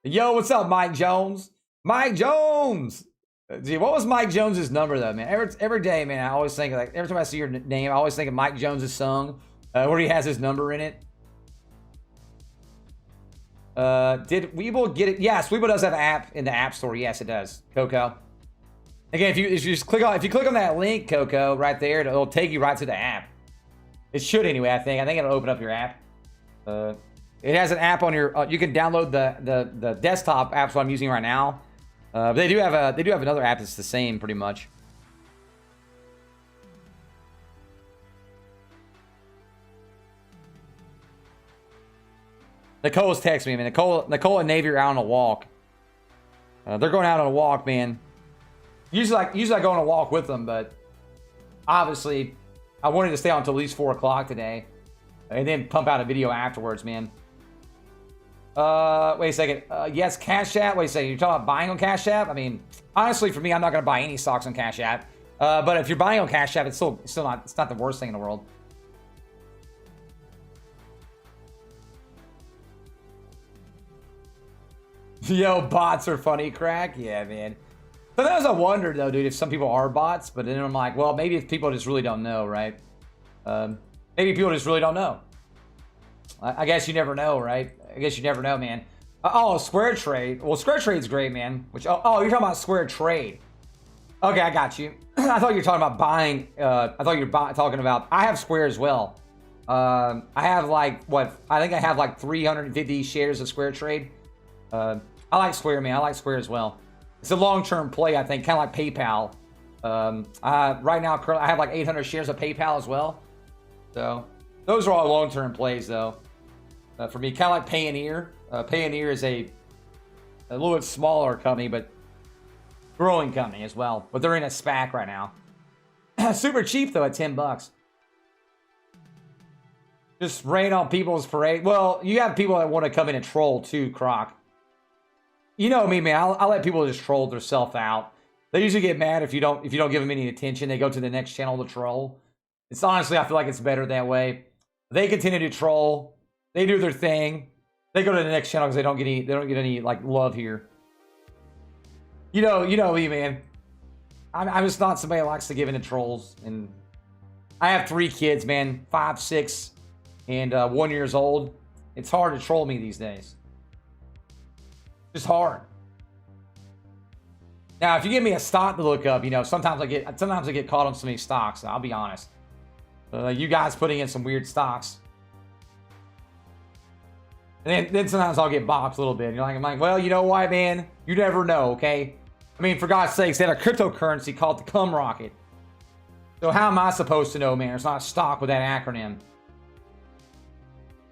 Yo, what's up, Mike Jones? Mike Jones! Gee, what was Mike Jones's number, though, man? Every day, man, I always think, like, every time I see your name, I always think of Mike Jones's song, where he has his number in it. Did Webull get it? Yes, Webull does have an app in the App Store. Yes, it does. Coco. Again, if you just click on that link, Coco, right there, it'll take you right to the app. It should anyway. I think it'll open up your app. It has an app on your. You can download the desktop apps what I'm using right now. But they do have another app that's the same pretty much. Nicole's texting me, man. Nicole and Navy are out on a walk. They're going out on a walk, man. Usually I go on a walk with them, but obviously I wanted to stay on until at least 4 o'clock today, and then pump out a video afterwards, man. Wait a second. Yes, Cashapp. Wait a second. You're talking about buying on Cashapp? I mean, honestly, for me, I'm not going to buy any stocks on Cashapp. But if you're buying on Cashapp, it's still not. It's not the worst thing in the world. Yo, bots are funny, crack. Yeah, man. Sometimes I wonder though, dude, if some people are bots, but then I'm like, well, maybe if people just really don't know, right? Maybe people just really don't know. I guess you never know, right? I guess you never know, man. Oh, Square Trade. Well, Square Trade's great, man. Which you're talking about Square Trade. Okay, I got you. I thought you were talking about buying. I thought you were talking about. I have Square as well. I have like what? I think I have like 350 shares of Square Trade. I like Square, man. I like Square as well. It's a long-term play, I think, kind of like PayPal. Right now, currently, I have like 800 shares of PayPal as well. So those are all long-term plays, though. For me, kind of like Payoneer. Payoneer is a little bit smaller company, but growing company as well. But they're in a SPAC right now. Super cheap though, at $10. Just rain on people's parade. Well, you have people that want to come in and troll too, Croc. You know me, man. I'll let people just troll themselves out. They usually get mad if you don't give them any attention. They go to the next channel to troll. It's honestly, I feel like it's better that way. They continue to troll. They do their thing. They go to the next channel because they don't get any like love here. You know me, man. I'm just not somebody that likes to give in to trolls. And I have 3 kids, man, 5, 6, and 1 years old. It's hard to troll me these days. Just hard. Now, if you give me a stock to look up, sometimes I get caught on some of these stocks. I'll be honest. You guys putting in some weird stocks. And then sometimes I'll get bopped a little bit. I'm like, well, you know what, man? You never know, okay? I mean, for God's sakes, they had a cryptocurrency called the Cum Rocket. So how am I supposed to know, man? It's not a stock with that acronym.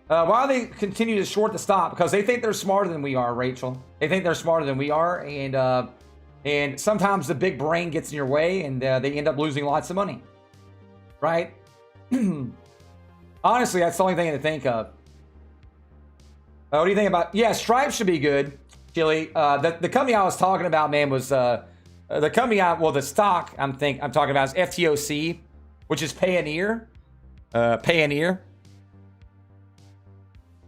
Why do they continue to short the stock? Because they think they're smarter than we are, Rachel. They think they're smarter than we are, and sometimes the big brain gets in your way, and they end up losing lots of money, right? Honestly, that's the only thing to think of. What do you think about? Yeah, Stripe should be good, Chili. The company I was talking about, man, was the stock I'm talking about is FTOC, which is Payoneer. Payoneer.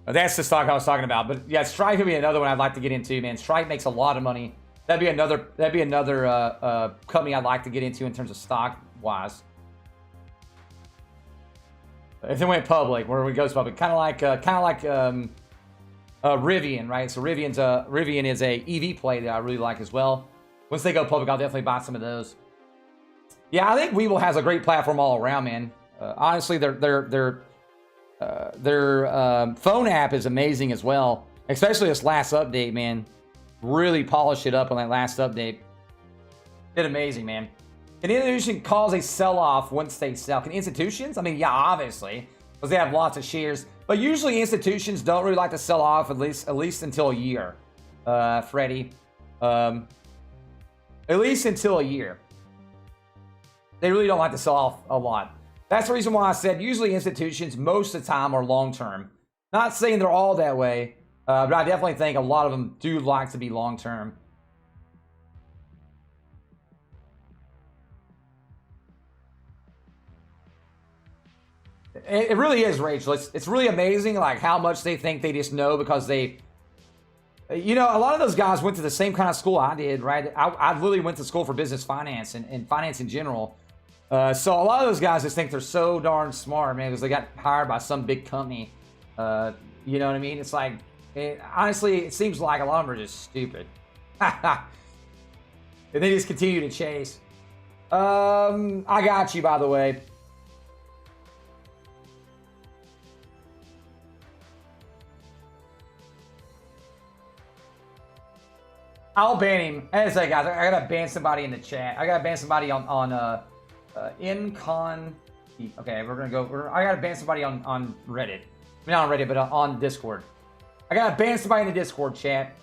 That's the stock I was talking about. But yeah, Stripe could be another one I'd like to get into, man. Stripe makes a lot of money. That'd be another company I'd like to get into in terms of stock wise. If it went public, where it goes public, kind of like Rivian, right? So Rivian is a EV play that I really like as well. Once they go public, I'll definitely buy some of those. Yeah, I think webull has a great platform all around, man. Honestly, their phone app is amazing as well, especially this last update, man. Really polished it up on that last update. Did amazing, man. Can institution cause a sell-off once they sell? Can institutions? I mean, yeah, obviously, because they have lots of shares. But usually institutions don't really like to sell off at least until a year, Freddie. At least until a year. They really don't like to sell off a lot. That's the reason why I said usually institutions most of the time are long-term. Not saying they're all that way, but I definitely think a lot of them do like to be long-term. It really is, Rachel. It's really amazing, like how much they think they just know because they, a lot of those guys went to the same kind of school I did, right? I literally went to school for business finance and finance in general. So a lot of those guys just think they're so darn smart, man, because they got hired by some big company. You know what I mean? It's like, honestly, it seems like a lot of them are just stupid. And they just continue to chase. I got you, by the way. I'll ban him. As I say, guys, I gotta ban somebody in the chat. I gotta ban somebody on Incon. Okay, we're gonna go. I gotta ban somebody on Reddit. Not on Reddit, but on Discord. I gotta ban somebody in the Discord chat.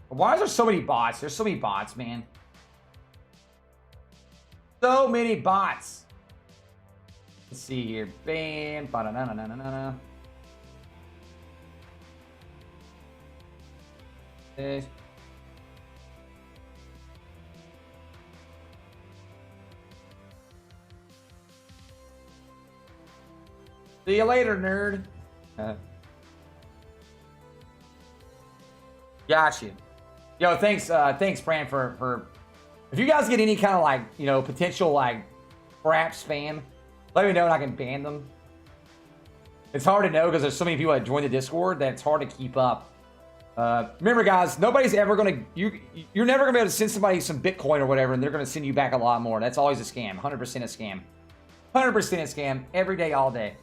Why is there so many bots? There's so many bots, man. So many bots. Let's see here. Ban. Ba-da-na-na-na-na-na. Okay. See you later, nerd. Got you. Yo, thanks, Fran, for if you guys get any kind of like, you know, potential like crap spam, let me know and I can ban them. It's hard to know because there's so many people that join the Discord that it's hard to keep up. Remember, guys, nobody's ever gonna you're never gonna be able to send somebody some Bitcoin or whatever, and they're gonna send you back a lot more. That's always a scam. 100% a scam. 100% a scam every day, all day.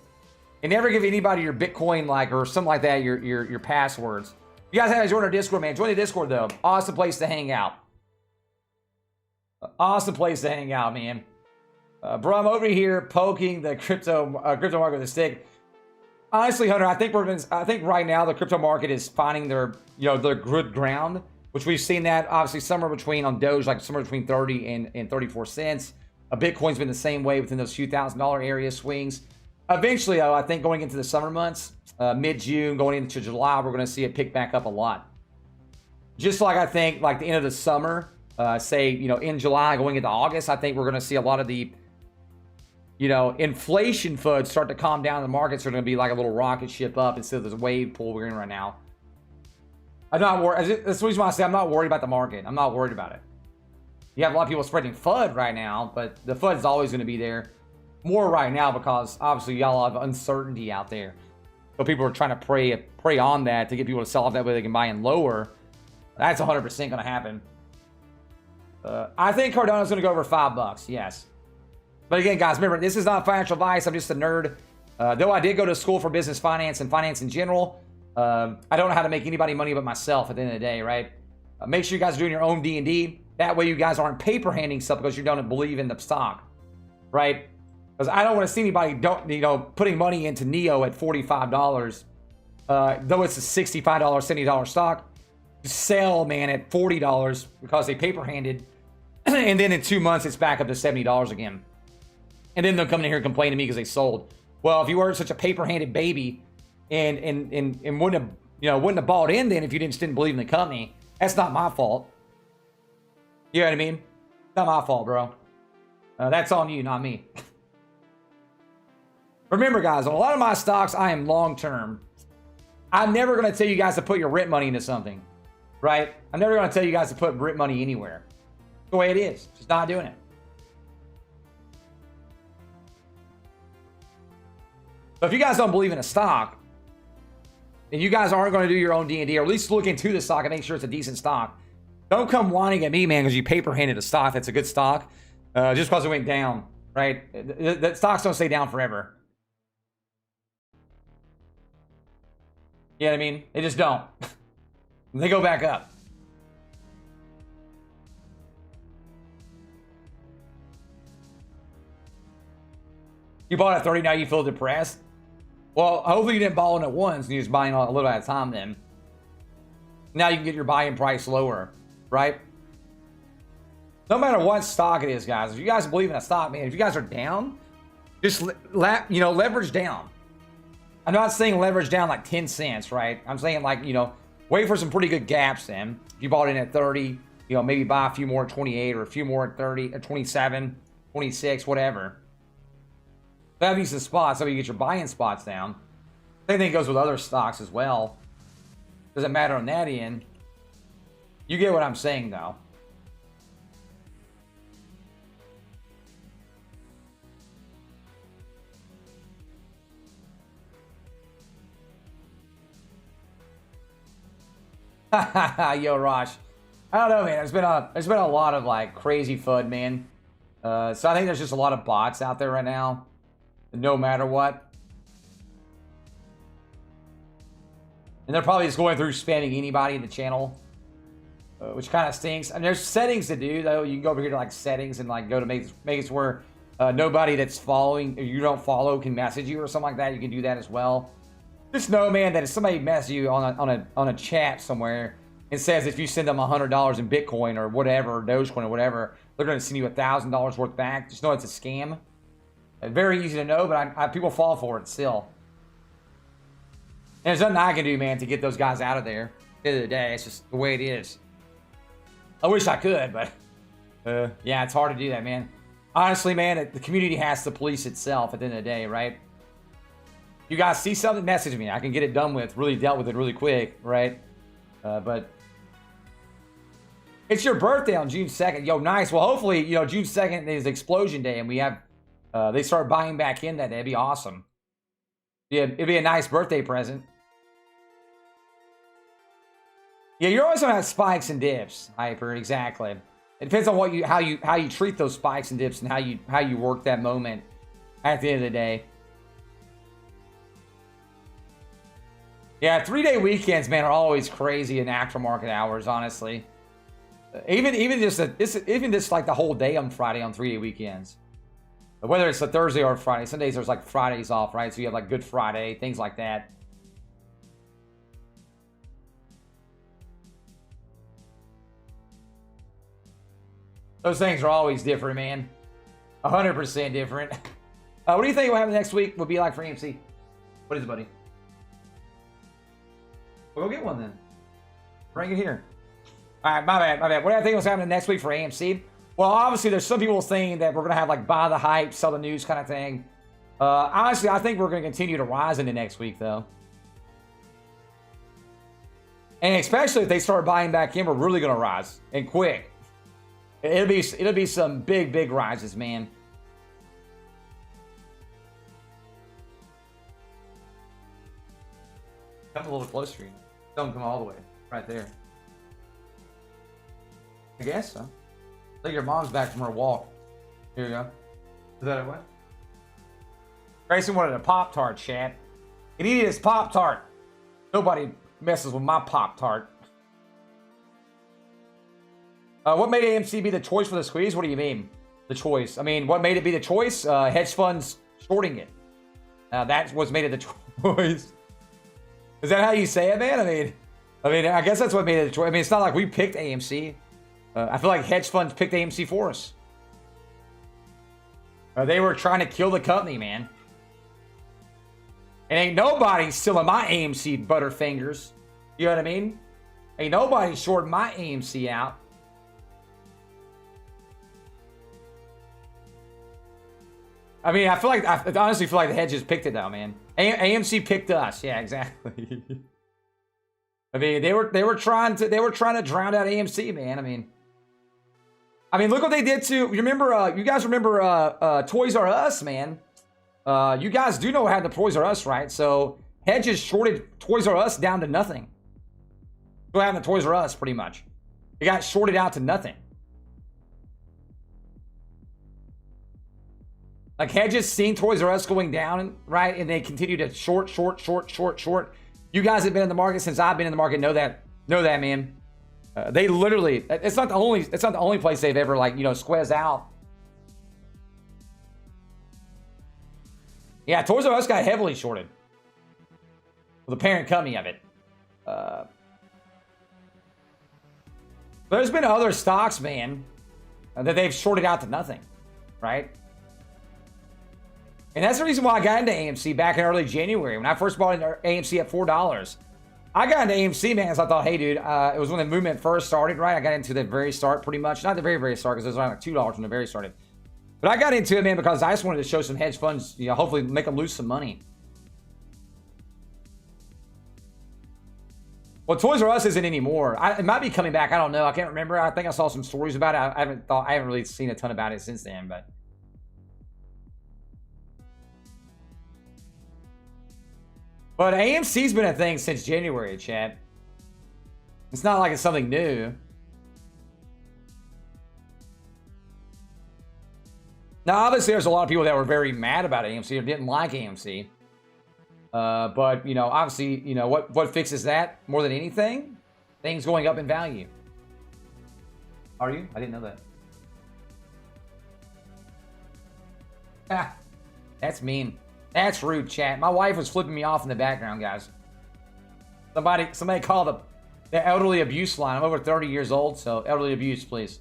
And never give anybody your Bitcoin like or something like that, your passwords. You guys have to join our Discord, man. Join the Discord, though. Awesome place to hang out. Awesome place to hang out, man. Bro, I'm over here poking the crypto market with a stick. Honestly, Hunter, I think right now the crypto market is finding their good ground, which we've seen that obviously somewhere between on Doge, like somewhere between 30 and 34 cents. Bitcoin's been the same way within those few $1,000 area swings. Eventually, though, I think going into the summer months, mid-June, going into July, we're going to see it pick back up a lot. Just like I think, like the end of the summer, say, in July, going into August, I think we're going to see a lot of the, inflation FUD start to calm down. The markets are going to be like a little rocket ship up instead of this wave pool we're in right now. I'm not worried. That's the reason why I say I'm not worried about the market. I'm not worried about it. You have a lot of people spreading FUD right now, but the FUD is always going to be there. More right now because obviously y'all have uncertainty out there. So people are trying to prey on that to get people to sell off that way they can buy in lower. That's 100% going to happen. I think Cardano's going to go over $5. Yes. But again, guys, remember, this is not financial advice. I'm just a nerd. Though I did go to school for business finance and finance in general, I don't know how to make anybody money but myself at the end of the day, right? Make sure you guys are doing your own D&D. That way you guys aren't paper handing stuff because you don't believe in the stock, right? Because I don't want to see anybody putting money into Neo at $45, though it's a $65, $70 stock. Sell, man, at $40 because they paper handed, and then in 2 months it's back up to $70 again. And then they'll come in here and complain to me because they sold. Well, if you were such a paper handed baby and wouldn't have bought in then if you didn't believe in the company, that's not my fault. You know what I mean? Not my fault, bro. That's on you, not me. Remember, guys, on a lot of my stocks, I am long-term. I'm never going to tell you guys to put your rent money into something, right? I'm never going to tell you guys to put rent money anywhere. It's the way it is. Just not doing it. So if you guys don't believe in a stock, and you guys aren't going to do your own D&D, or at least look into the stock and make sure it's a decent stock, don't come whining at me, man, because you paper-handed a stock that's a good stock just because it went down, right? The stocks don't stay down forever. You know what I mean? They just don't. They go back up. You bought at 30, now you feel depressed? Well, hopefully you didn't buy in at once and you're just buying a little at a time then. Now you can get your buying price lower, right? No matter what stock it is, guys, if you guys believe in a stock, man, if you guys are down, just leverage down. I'm not saying leverage down like 10 cents, right? I'm saying like, wait for some pretty good gaps then. If you bought in at 30, maybe buy a few more at 28 or a few more at 30, at 27, 26, whatever. That means the spots, so you get your buying spots down. Same thing goes with other stocks as well. Doesn't matter on that end. You get what I'm saying, though. Yo, Rosh. I don't know, man. There's been a lot of like crazy FUD, man. So I think there's just a lot of bots out there right now. No matter what. And they're probably just going through spamming anybody in the channel. Which kind of stinks. And there's settings to do, though. You can go over here to like settings and like go to make it where nobody that's following or you don't follow can message you or something like that. You can do that as well. Just know, man, that if somebody messages you on a chat somewhere and says if you send them $100 in Bitcoin or whatever, or Dogecoin or whatever, they're going to send you $1,000 worth back. Just know it's a scam. Very easy to know, but people fall for it still. And there's nothing I can do, man, to get those guys out of there. At the end of the day, it's just the way it is. I wish I could, but yeah, it's hard to do that, man. Honestly, man, the community has to police itself at the end of the day, right? You guys see something, message me. I can get it done with, really dealt with it really quick, right? But it's your birthday on June 2nd. Yo, nice. Well, hopefully, you know, June 2nd is Explosion Day, and we have they start buying back in that day. It'd be awesome. Yeah, it'd be a nice birthday present. Yeah, you're always gonna have spikes and dips, Hyper. Exactly. It depends on what how you treat those spikes and dips and how you work that moment at the end of the day. Yeah, 3-day weekends, man, are always crazy in aftermarket hours. Honestly, even just like the whole day on Friday on 3-day weekends. Whether it's a Thursday or a Friday, some days there's like Fridays off, right? So you have like Good Friday, things like that. Those things are always different, man. 100% different. What do you think will happen next week? Will be like for AMC? What is it, buddy? We'll go get one then. Bring it here. All right, my bad. What do I think was happening next week for AMC? Well, obviously, there's some people saying that we're going to have like buy the hype, sell the news kind of thing. Honestly, I think we're going to continue to rise into next week, though. And especially if they start buying back in, we're really going to rise and quick. It'll be some big rises, man. Come a little closer. Don't come all the way. Right there. I guess so. I think your mom's back from her walk. Here you go. Is that what? Grayson wanted a Pop-Tart, chat. He needed his Pop-Tart. Nobody messes with my Pop-Tart. What made AMC be the choice for the squeeze? What do you mean? The choice. I mean, what made it be the choice? Hedge funds shorting it. That's what's made it the choice. Is that how you say it, man? I mean, I guess that's what made it the choice. I mean, it's not like we picked AMC. I feel like hedge funds picked AMC for us. They were trying to kill the company, man. And ain't nobody stealing my AMC butterfingers. You know what I mean? Ain't nobody shorting my AMC out. I mean, I honestly feel like the hedges picked it though, man. AMC picked us. Yeah, exactly. I mean, they were trying to drown out AMC, man. I mean, look what they did to. You remember? You guys remember Toys R Us, man? You guys do know what happened to Toys R Us, right? So hedges shorted Toys R Us down to nothing. What happened to Toys R Us, pretty much? It got shorted out to nothing. Like, hedges seen Toys R Us going down, right? And they continue to short. You guys have been in the market since I've been in the market. Know that, man. They literally, it's not the only place they've ever, like, you know, squeezed out. Yeah, Toys R Us got heavily shorted. Well, the parent company of it. But there's been other stocks, man, that they've shorted out to nothing, right? And that's the reason why I got into AMC back in early January. When I first bought into AMC at $4. I got into AMC, man, because I thought, hey, dude, it was when the movement first started, right? I got into the very start, pretty much. Not the very start, because it was around like $2 when the very started. But I got into it, man, because I just wanted to show some hedge funds, you know, hopefully make them lose some money. Well, Toys R Us isn't anymore. It might be coming back. I don't know. I can't remember. I think I saw some stories about it. I haven't really seen a ton about it since then, but. But AMC's been a thing since January, chat. It's not like it's something new. Now, obviously, there's a lot of people that were very mad about AMC or didn't like AMC. But, you know, obviously, you know, what fixes that more than anything? Things going up in value. Are you? I didn't know that. Ah, that's mean. That's rude, chat. My wife was flipping me off in the background, guys. Somebody call the elderly abuse line. I'm over 30 years old, so elderly abuse, please.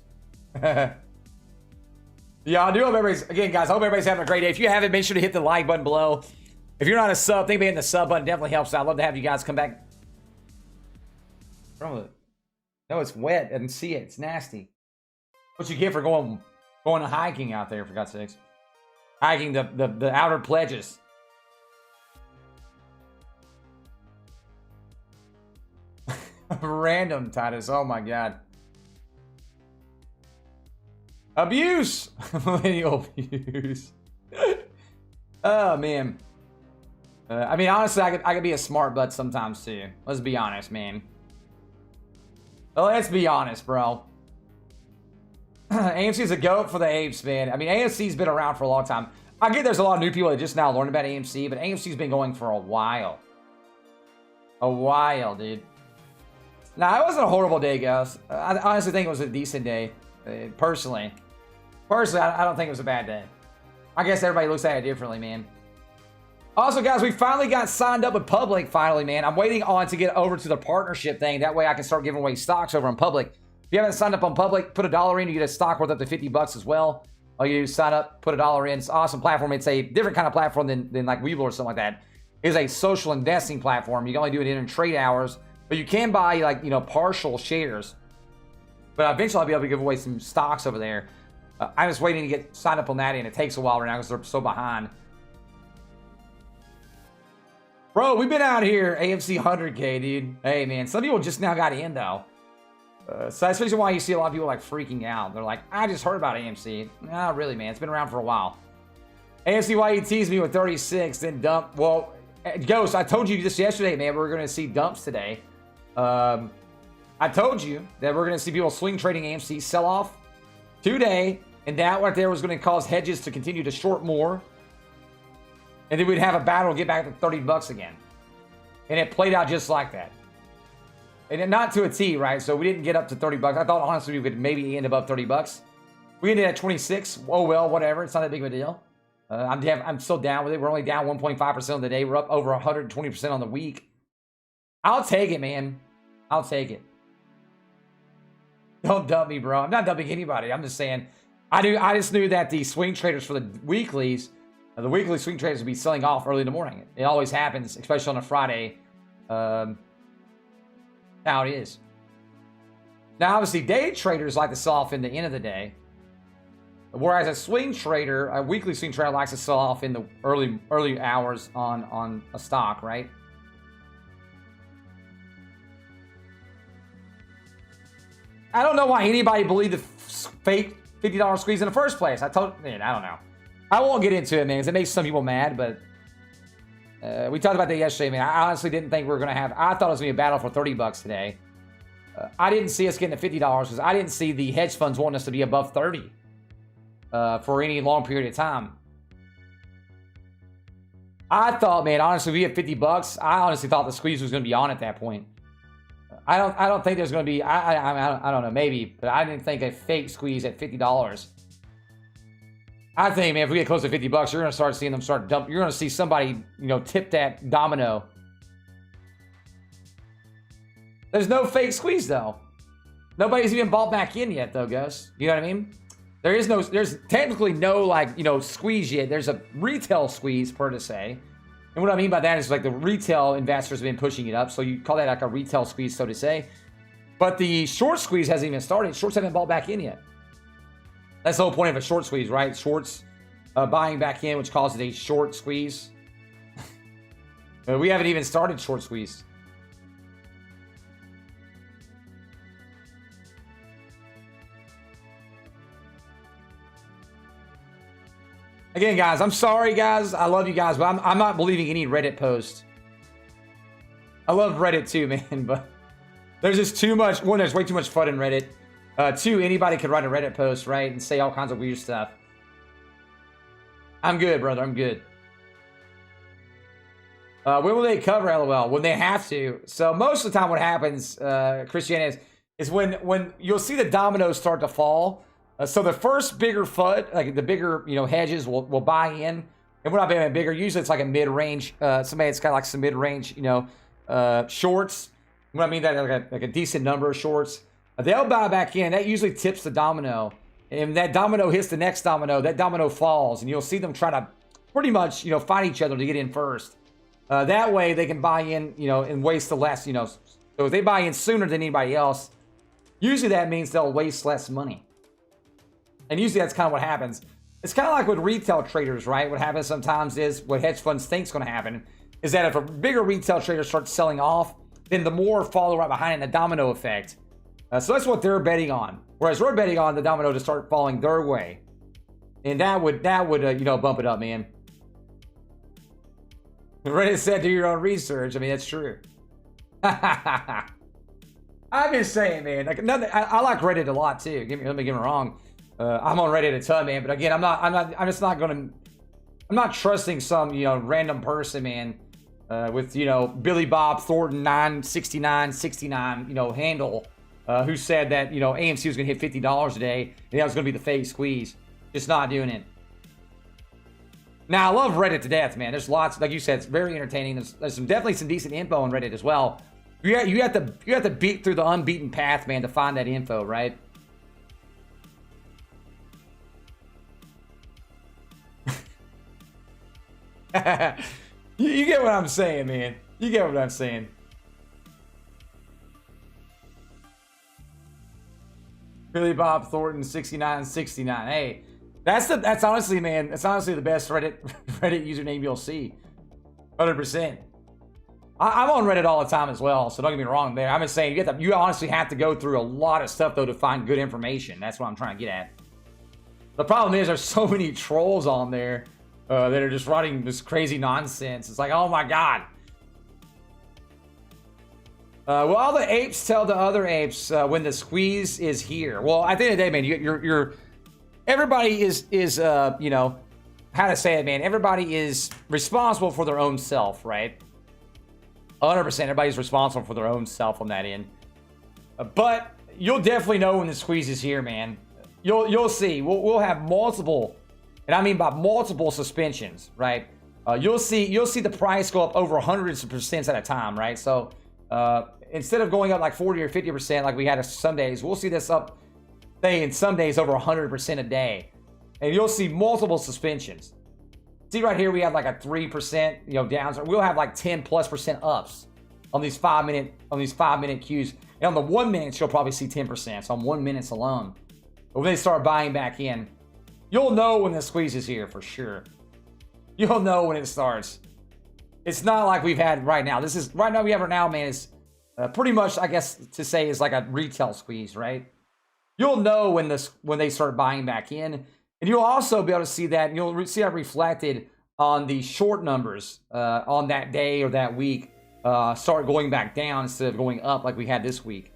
Yeah, I do hope everybody's, again, guys, I hope everybody's having a great day. If you haven't, make sure to hit the like button below. If you're not a sub, think about hitting the sub button. Definitely helps out. I'd love to have you guys come back. No, it's wet. I didn't see it. It's nasty. What you get for going hiking out there, for God's sakes. Hiking the outer pledges. Random, Titus. Oh, my God. Abuse! Millennial abuse. Oh, man. I mean, honestly, I could be a smart butt sometimes, too. Let's be honest, man. Let's be honest, bro. AMC's a goat for the apes, man. I mean, AMC's been around for a long time. I get there's a lot of new people that just now learned about AMC, but AMC's been going for a while. A while, dude. Nah, it wasn't a horrible day, guys. I honestly think it was a decent day. Personally, I don't think it was a bad day. I guess everybody looks at it differently, man. Also, guys, we finally got signed up with Public, finally, man. I'm waiting on to get over to the partnership thing. That way I can start giving away stocks over on Public. If you haven't signed up on Public, put $1 in. You get a stock worth up to 50 bucks as well. All you do is sign up, put $1 in. It's an awesome platform. It's a different kind of platform than like webull or something like that. It's a social investing platform. You can only do it in trade hours, but you can buy, like, you know, partial shares. But eventually I'll be able to give away some stocks over there. I'm just waiting to get signed up on that, and it takes a while right now because they're so behind. Bro, we've been out here, AMC 100K, dude. Hey, man, some people just now got in, though. So that's the reason why you see a lot of people, like, freaking out. They're like, I just heard about AMC. Nah, really, man. It's been around for a while. AMC, why you teased me with 36, then dump. Well, Ghost, I told you this yesterday, man. We're going to see dumps today. I told you that we're going to see people swing trading AMC sell off today, and that right there was going to cause hedges to continue to short more, and then we'd have a battle to get back to 30 bucks again. And it played out just like that. And not to a T, right? So we didn't get up to 30 bucks. I thought, honestly, we would maybe end above 30 bucks. We ended at 26. Oh, well, whatever. It's not that big of a deal. I'm still down with it. We're only down 1.5% on the day. We're up over 120% on the week. I'll take it, man. I'll take it. Don't dump me, bro. I'm not dumping anybody. I'm just saying, I just knew that the swing traders for the weeklies, the weekly swing traders would be selling off early in the morning. It always happens, especially on a Friday. How it is. Now, obviously, day traders like to sell off in the end of the day, whereas a swing trader, a weekly swing trader, likes to sell off in the early hours on a stock, right? I don't know why anybody believed the fake $50 squeeze in the first place. I don't know. I won't get into it, man, because it makes some people mad, but we talked about that yesterday, man. I honestly didn't think we were going to have... I thought it was going to be a battle for 30 bucks today. I didn't see us getting to $50 because I didn't see the hedge funds wanting us to be above 30 for any long period of time. I thought, man, honestly, we had 50 bucks. I honestly thought the squeeze was going to be on at that point. I don't think there's going to be... I don't know, maybe, but I didn't think a fake squeeze at $50. I think, man, if we get close to 50 bucks, you're going to start seeing them start dump. You're going to see somebody, you know, tip that domino. There's no fake squeeze, though. Nobody's even bought back in yet, though, guys. You know what I mean? There's technically no, like, you know, squeeze yet. There's a retail squeeze, per se. And what I mean by that is, like, the retail investors have been pushing it up. So you call that like a retail squeeze, so to say. But the short squeeze hasn't even started. Shorts haven't bought back in yet. That's the whole point of a short squeeze, right? Shorts buying back in, which causes a short squeeze. We haven't even started short squeeze. Again, guys, I'm sorry, guys. I love you guys, but I'm not believing any Reddit post. I love Reddit too, man, but There's just too much. One, there's way too much fun in Reddit. Two, anybody could write a Reddit post, right, and say all kinds of weird stuff. I'm good, brother. I'm good. When will they cover LOL? When they have to. So most of the time what happens, Christianity, is when you'll see the dominoes start to fall. So the first bigger FUD, like the bigger, hedges will buy in. And we're not being bigger. Usually it's like a mid-range, somebody that's got like some mid-range, shorts. What I mean that like a decent number of shorts. They'll buy back in. That usually tips the domino. And that domino hits the next domino. That domino falls. And you'll see them try to pretty much, fight each other to get in first. That way they can buy in, and waste the less, So if they buy in sooner than anybody else, usually that means they'll waste less money. And usually that's kind of what happens. It's kind of like with retail traders, right? What happens sometimes is what hedge funds think is going to happen is that if a bigger retail trader starts selling off, then the more follow right behind it, the domino effect. So that's what they're betting on. Whereas we're betting on the domino to start falling their way. And that would bump it up, man. Reddit said do your own research. I mean, that's true. I'm just saying, man. Like, I like Reddit a lot too. Let me get me wrong. I'm on Reddit a ton, man. But again, I'm not trusting some random person, man, with Billy Bob Thornton 96969 handle, who said that AMC was gonna hit $50 a day and that was gonna be the fake squeeze. Just not doing it. Now, I love Reddit to death, man. There's lots, like you said, it's very entertaining. There's definitely some decent info on Reddit as well. You have to beat through the unbeaten path, man, to find that info, right? You get what I'm saying, man. You get what I'm saying. Billy Bob Thornton 6969. Hey. That's honestly, man, that's honestly the best Reddit username you'll see. 100%. I'm on Reddit all the time as well, so don't get me wrong there. I'm just saying you honestly have to go through a lot of stuff though to find good information. That's what I'm trying to get at. The problem is there's so many trolls on there that are just writing this crazy nonsense. It's like, oh my god. Well, all the apes tell the other apes when the squeeze is here. Well, at the end of the day, man, you're everybody is how to say it, man. Everybody is responsible for their own self, right? 100%. Everybody's responsible for their own self on that end. But you'll definitely know when the squeeze is here, man. You'll see. We'll have multiple, and I mean by multiple suspensions, right? You'll see the price go up over hundreds of percents at a time, right? So instead of going up like 40 or 50% like we had some days, we'll see this up, say, in some days over 100% a day. And you'll see multiple suspensions. See right here, we have like a 3%, downs. We'll have like 10+% ups on these 5-minute cues. And on the 1 minute, you'll probably see 10%. So on 1 minute alone. But when they start buying back in, you'll know when the squeeze is here for sure. You'll know when it starts. It's not like we've had right now. Right now we have right now, man, is pretty much, I guess, to say is like a retail squeeze, right? You'll know when they start buying back in. And you'll also be able to see that, you'll see that reflected on the short numbers on that day or that week start going back down instead of going up like we had this week.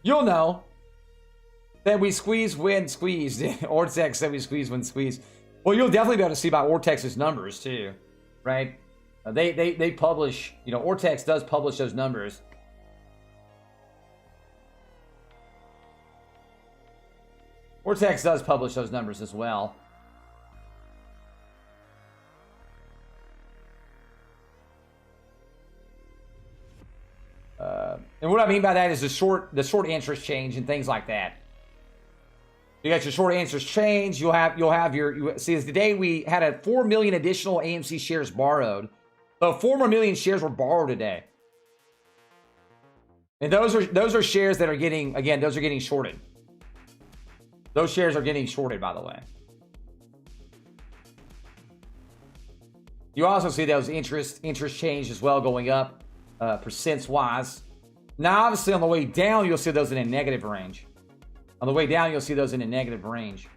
You'll know that we squeeze when squeezed. Ortex said we squeeze when squeezed. Well, you'll definitely be able to see by Ortex's numbers too, right? They publish, Ortex does publish those numbers. Ortex does publish those numbers as well. And what I mean by that is the short interest change and things like that. You got your short interest change. You'll have see, as the day we had 4 million additional AMC shares borrowed. So 4 more million shares were borrowed today. And those are shares that are getting, again, those are getting shorted. Those shares are getting shorted, by the way. You also see those interest change as well going up, percents wise. Now, obviously, on the way down, you'll see those in a negative range. On the way down, you'll see those in a negative range.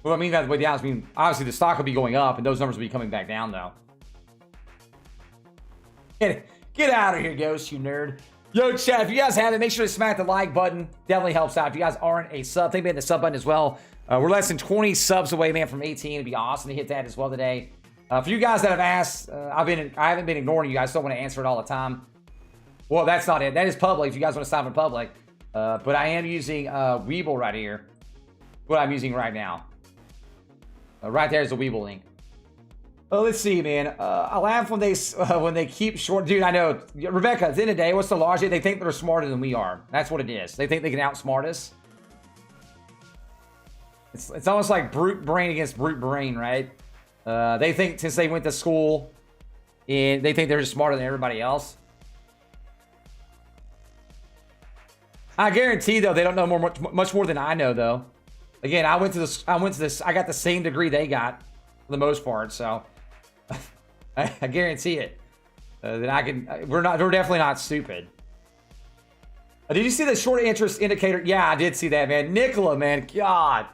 What I mean by the way down is, obviously the stock will be going up, and those numbers will be coming back down, though. Get out of here, Ghost, you nerd. Yo, chat, if you guys have it, make sure to smack the like button. Definitely helps out. If you guys aren't a sub, think about the sub button as well. We're less than 20 subs away, man, from 18. It'd be awesome to hit that as well today. For you guys that have asked, I haven't been ignoring you. I still want to answer it all the time. Well, that's not it. That is public if you guys want to stop in public. But I am using Webull right here. What I'm using right now. Right there's the Webull link. Let's see, man. I laugh when they keep short. Dude, I know. Rebecca, at the end of the day, what's the logic? They think they're smarter than we are. That's what it is. They think they can outsmart us. It's almost like brute brain against brute brain, right? They think since they went to school, and they think they're just smarter than everybody else. I guarantee, though, they don't know much more than I know, though. Again, I got the same degree they got for the most part, so I guarantee it. That we're definitely not stupid. Did you see the short interest indicator? Yeah, I did see that, man. Nikola, man, God.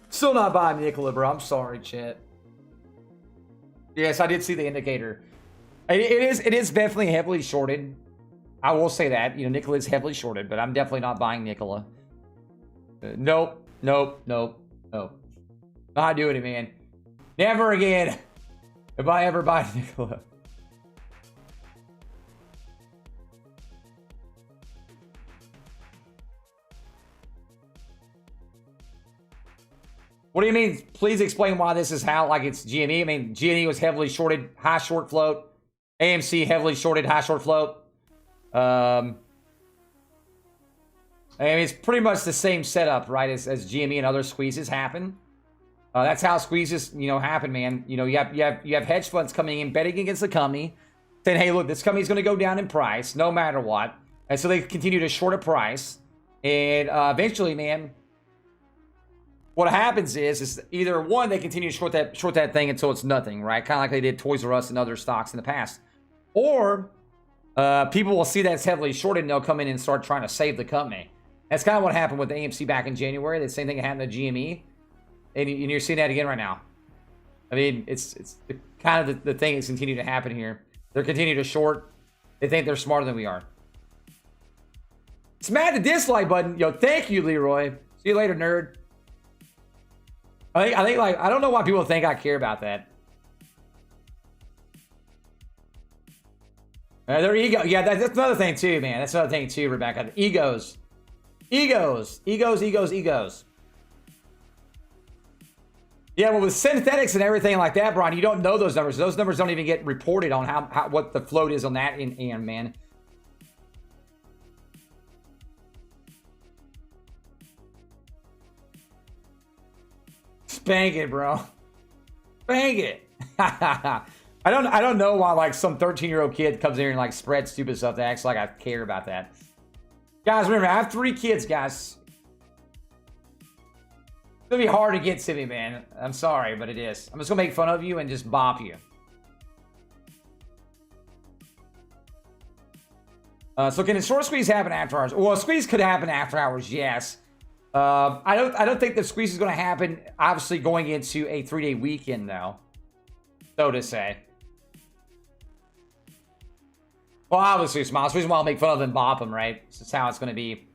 Still not buying Nikola, bro. I'm sorry, chat. Yes, I did see the indicator. It is definitely heavily shorted. I will say that. You know, Nikola is heavily shorted, but I'm definitely not buying Nikola. Nope. Not doing it, man. Never again. If I ever buy Nikola. What do you mean? Please explain why this is how, like it's GME. I mean, GME was heavily shorted, high short float. AMC heavily shorted, high short float. I mean, it's pretty much the same setup, right, as GME and other squeezes happen. That's how squeezes, you know, happen, man. You know, you have hedge funds coming in, betting against the company, saying, hey, look, this company's going to go down in price no matter what. And so they continue to short a price. And eventually, man, what happens is either one, they continue to short that thing until it's nothing, right? Kind of like they did Toys R Us and other stocks in the past. Or people will see that it's heavily shorted and they'll come in and start trying to save the company. That's kind of what happened with AMC back in January. The same thing happened to GME. And you're seeing that again right now. I mean, it's kind of the thing that's continued to happen here. They're continuing to short. They think they're smarter than we are. Smash the dislike button. Yo, thank you, Leroy. See you later, nerd. I think like, I don't know why people think I care about that. Their ego. Yeah, that's another thing too, man. That's another thing too, Rebecca. Egos. Egos. Yeah, well, with synthetics and everything like that, Brian, you don't know those numbers. Those numbers don't even get reported on what the float is on that end, man. Spank it, bro. Spank it. I don't know why like some 13-year-old kid comes in here and like spreads stupid stuff that acts like I care about that. Guys, remember, I have 3 kids, guys. It's gonna be hard to get to me, man. I'm sorry, but it is. I'm just gonna make fun of you and just bop you. So can a short squeeze happen after hours? Well, a squeeze could happen after hours, yes. I don't think the squeeze is going to happen, obviously, going into a 3-day weekend, though. So to say. Well, obviously, Smiles. The reason why I'll make fun of them and bop them, right? This is how it's going to be.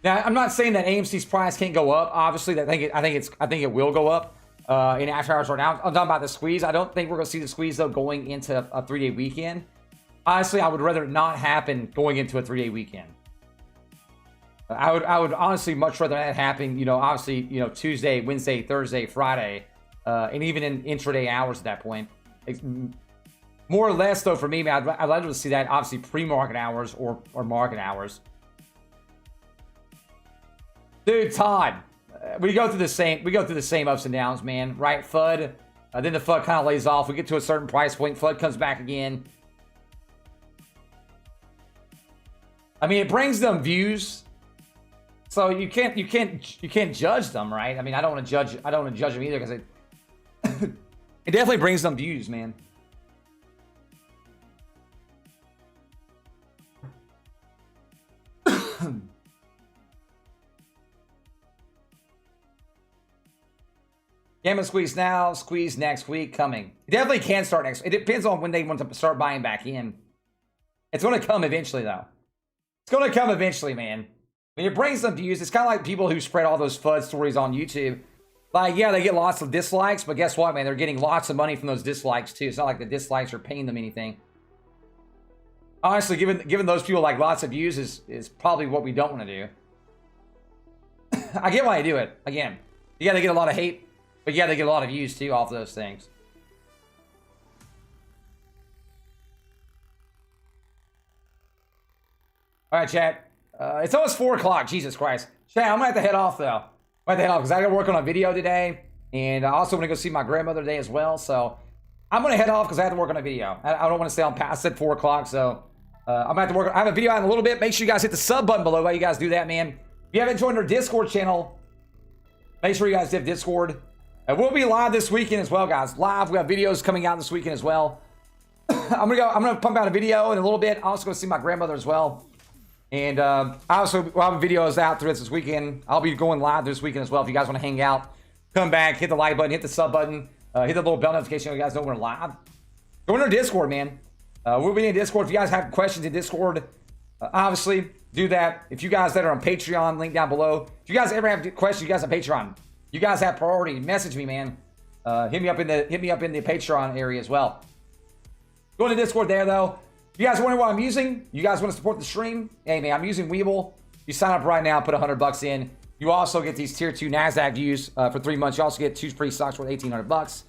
Now, I'm not saying that AMC's price can't go up. Obviously, I think it will go up in after hours right now. I'm talking about the squeeze. I don't think we're going to see the squeeze, though, going into a 3-day weekend. Honestly, I would rather it not happen going into a 3-day weekend. I would honestly much rather that happen, you know, obviously, you know, Tuesday, Wednesday, Thursday, Friday, and even in intraday hours at that point. More or less, though, for me, man, I'd like to see that, obviously, pre-market hours or market hours. Dude, Todd, we go through the same ups and downs, man, right? FUD, then the FUD kind of lays off. We get to a certain price point, FUD comes back again. I mean, it brings them views, so you can't judge them, right? I mean, I don't want to judge them either because it definitely brings them views, man. Gamma squeeze now, squeeze next week, coming. It definitely can start next. It depends on when they want to start buying back in. It's going to come eventually, though. It's going to come eventually, man. I mean, it brings some views. It's kind of like people who spread all those FUD stories on YouTube. Like, yeah, they get lots of dislikes, but guess what, man? They're getting lots of money from those dislikes, too. It's not like the dislikes are paying them anything. Honestly, giving those people, like, lots of views is probably what we don't want to do. I get why I do it. Again, you got to get a lot of hate, but you got to get a lot of views, too, off those things. All right, chat. It's almost 4 o'clock. Jesus Christ. Chat, I'm going to have to head off, though. I'm going to have to head off because I got to work on a video today. And I also want to go see my grandmother today as well. So I'm going to head off because I have to work on a video. I don't want to stay on past at 4 o'clock. So I'm going to have to work. I have a video out in a little bit. Make sure you guys hit the sub button below while you guys do that, man. If you haven't joined our Discord channel, make sure you guys have Discord. We'll be live this weekend as well, guys. Live. We have videos coming out this weekend as well. I'm going to pump out a video in a little bit. I'm also going to see my grandmother as well. And I also will have videos out through this weekend. I'll be going live this weekend as well. If you guys want to hang out, come back, hit the like button, hit the sub button, hit the little bell notification so you guys know we're live. Go in our Discord, man. We'll be in Discord. If you guys have questions in Discord, obviously do that. If you guys that are on Patreon, link down below. If you guys ever have questions, you guys on Patreon, you guys have priority. Message me, man. Hit me up in the Patreon area as well. Go to Discord there though. If you guys wonder what I'm using, you guys want to support the stream, hey man, I'm using Webull. You sign up right now, put $100 in. You also get these tier 2 NASDAQ views for 3 months. You also get 2 free stocks worth $1,800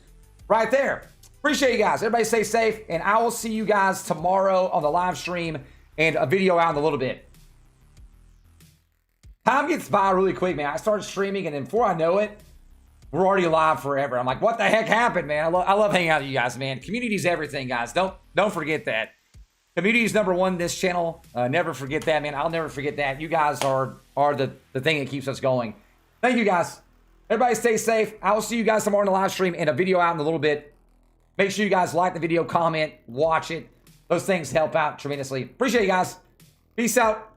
right there. Appreciate you guys. Everybody stay safe, and I will see you guys tomorrow on the live stream and a video out in a little bit. Time gets by really quick, man. I started streaming, and then before I know it, we're already live forever. I'm like, what the heck happened, man? I love hanging out with you guys, man. Community's everything, guys. Don't forget that. Community is number one in this channel. Never forget that, man. I'll never forget that. You guys are the thing that keeps us going. Thank you, guys. Everybody stay safe. I will see you guys tomorrow in the live stream and a video out in a little bit. Make sure you guys like the video, comment, watch it. Those things help out tremendously. Appreciate you guys. Peace out.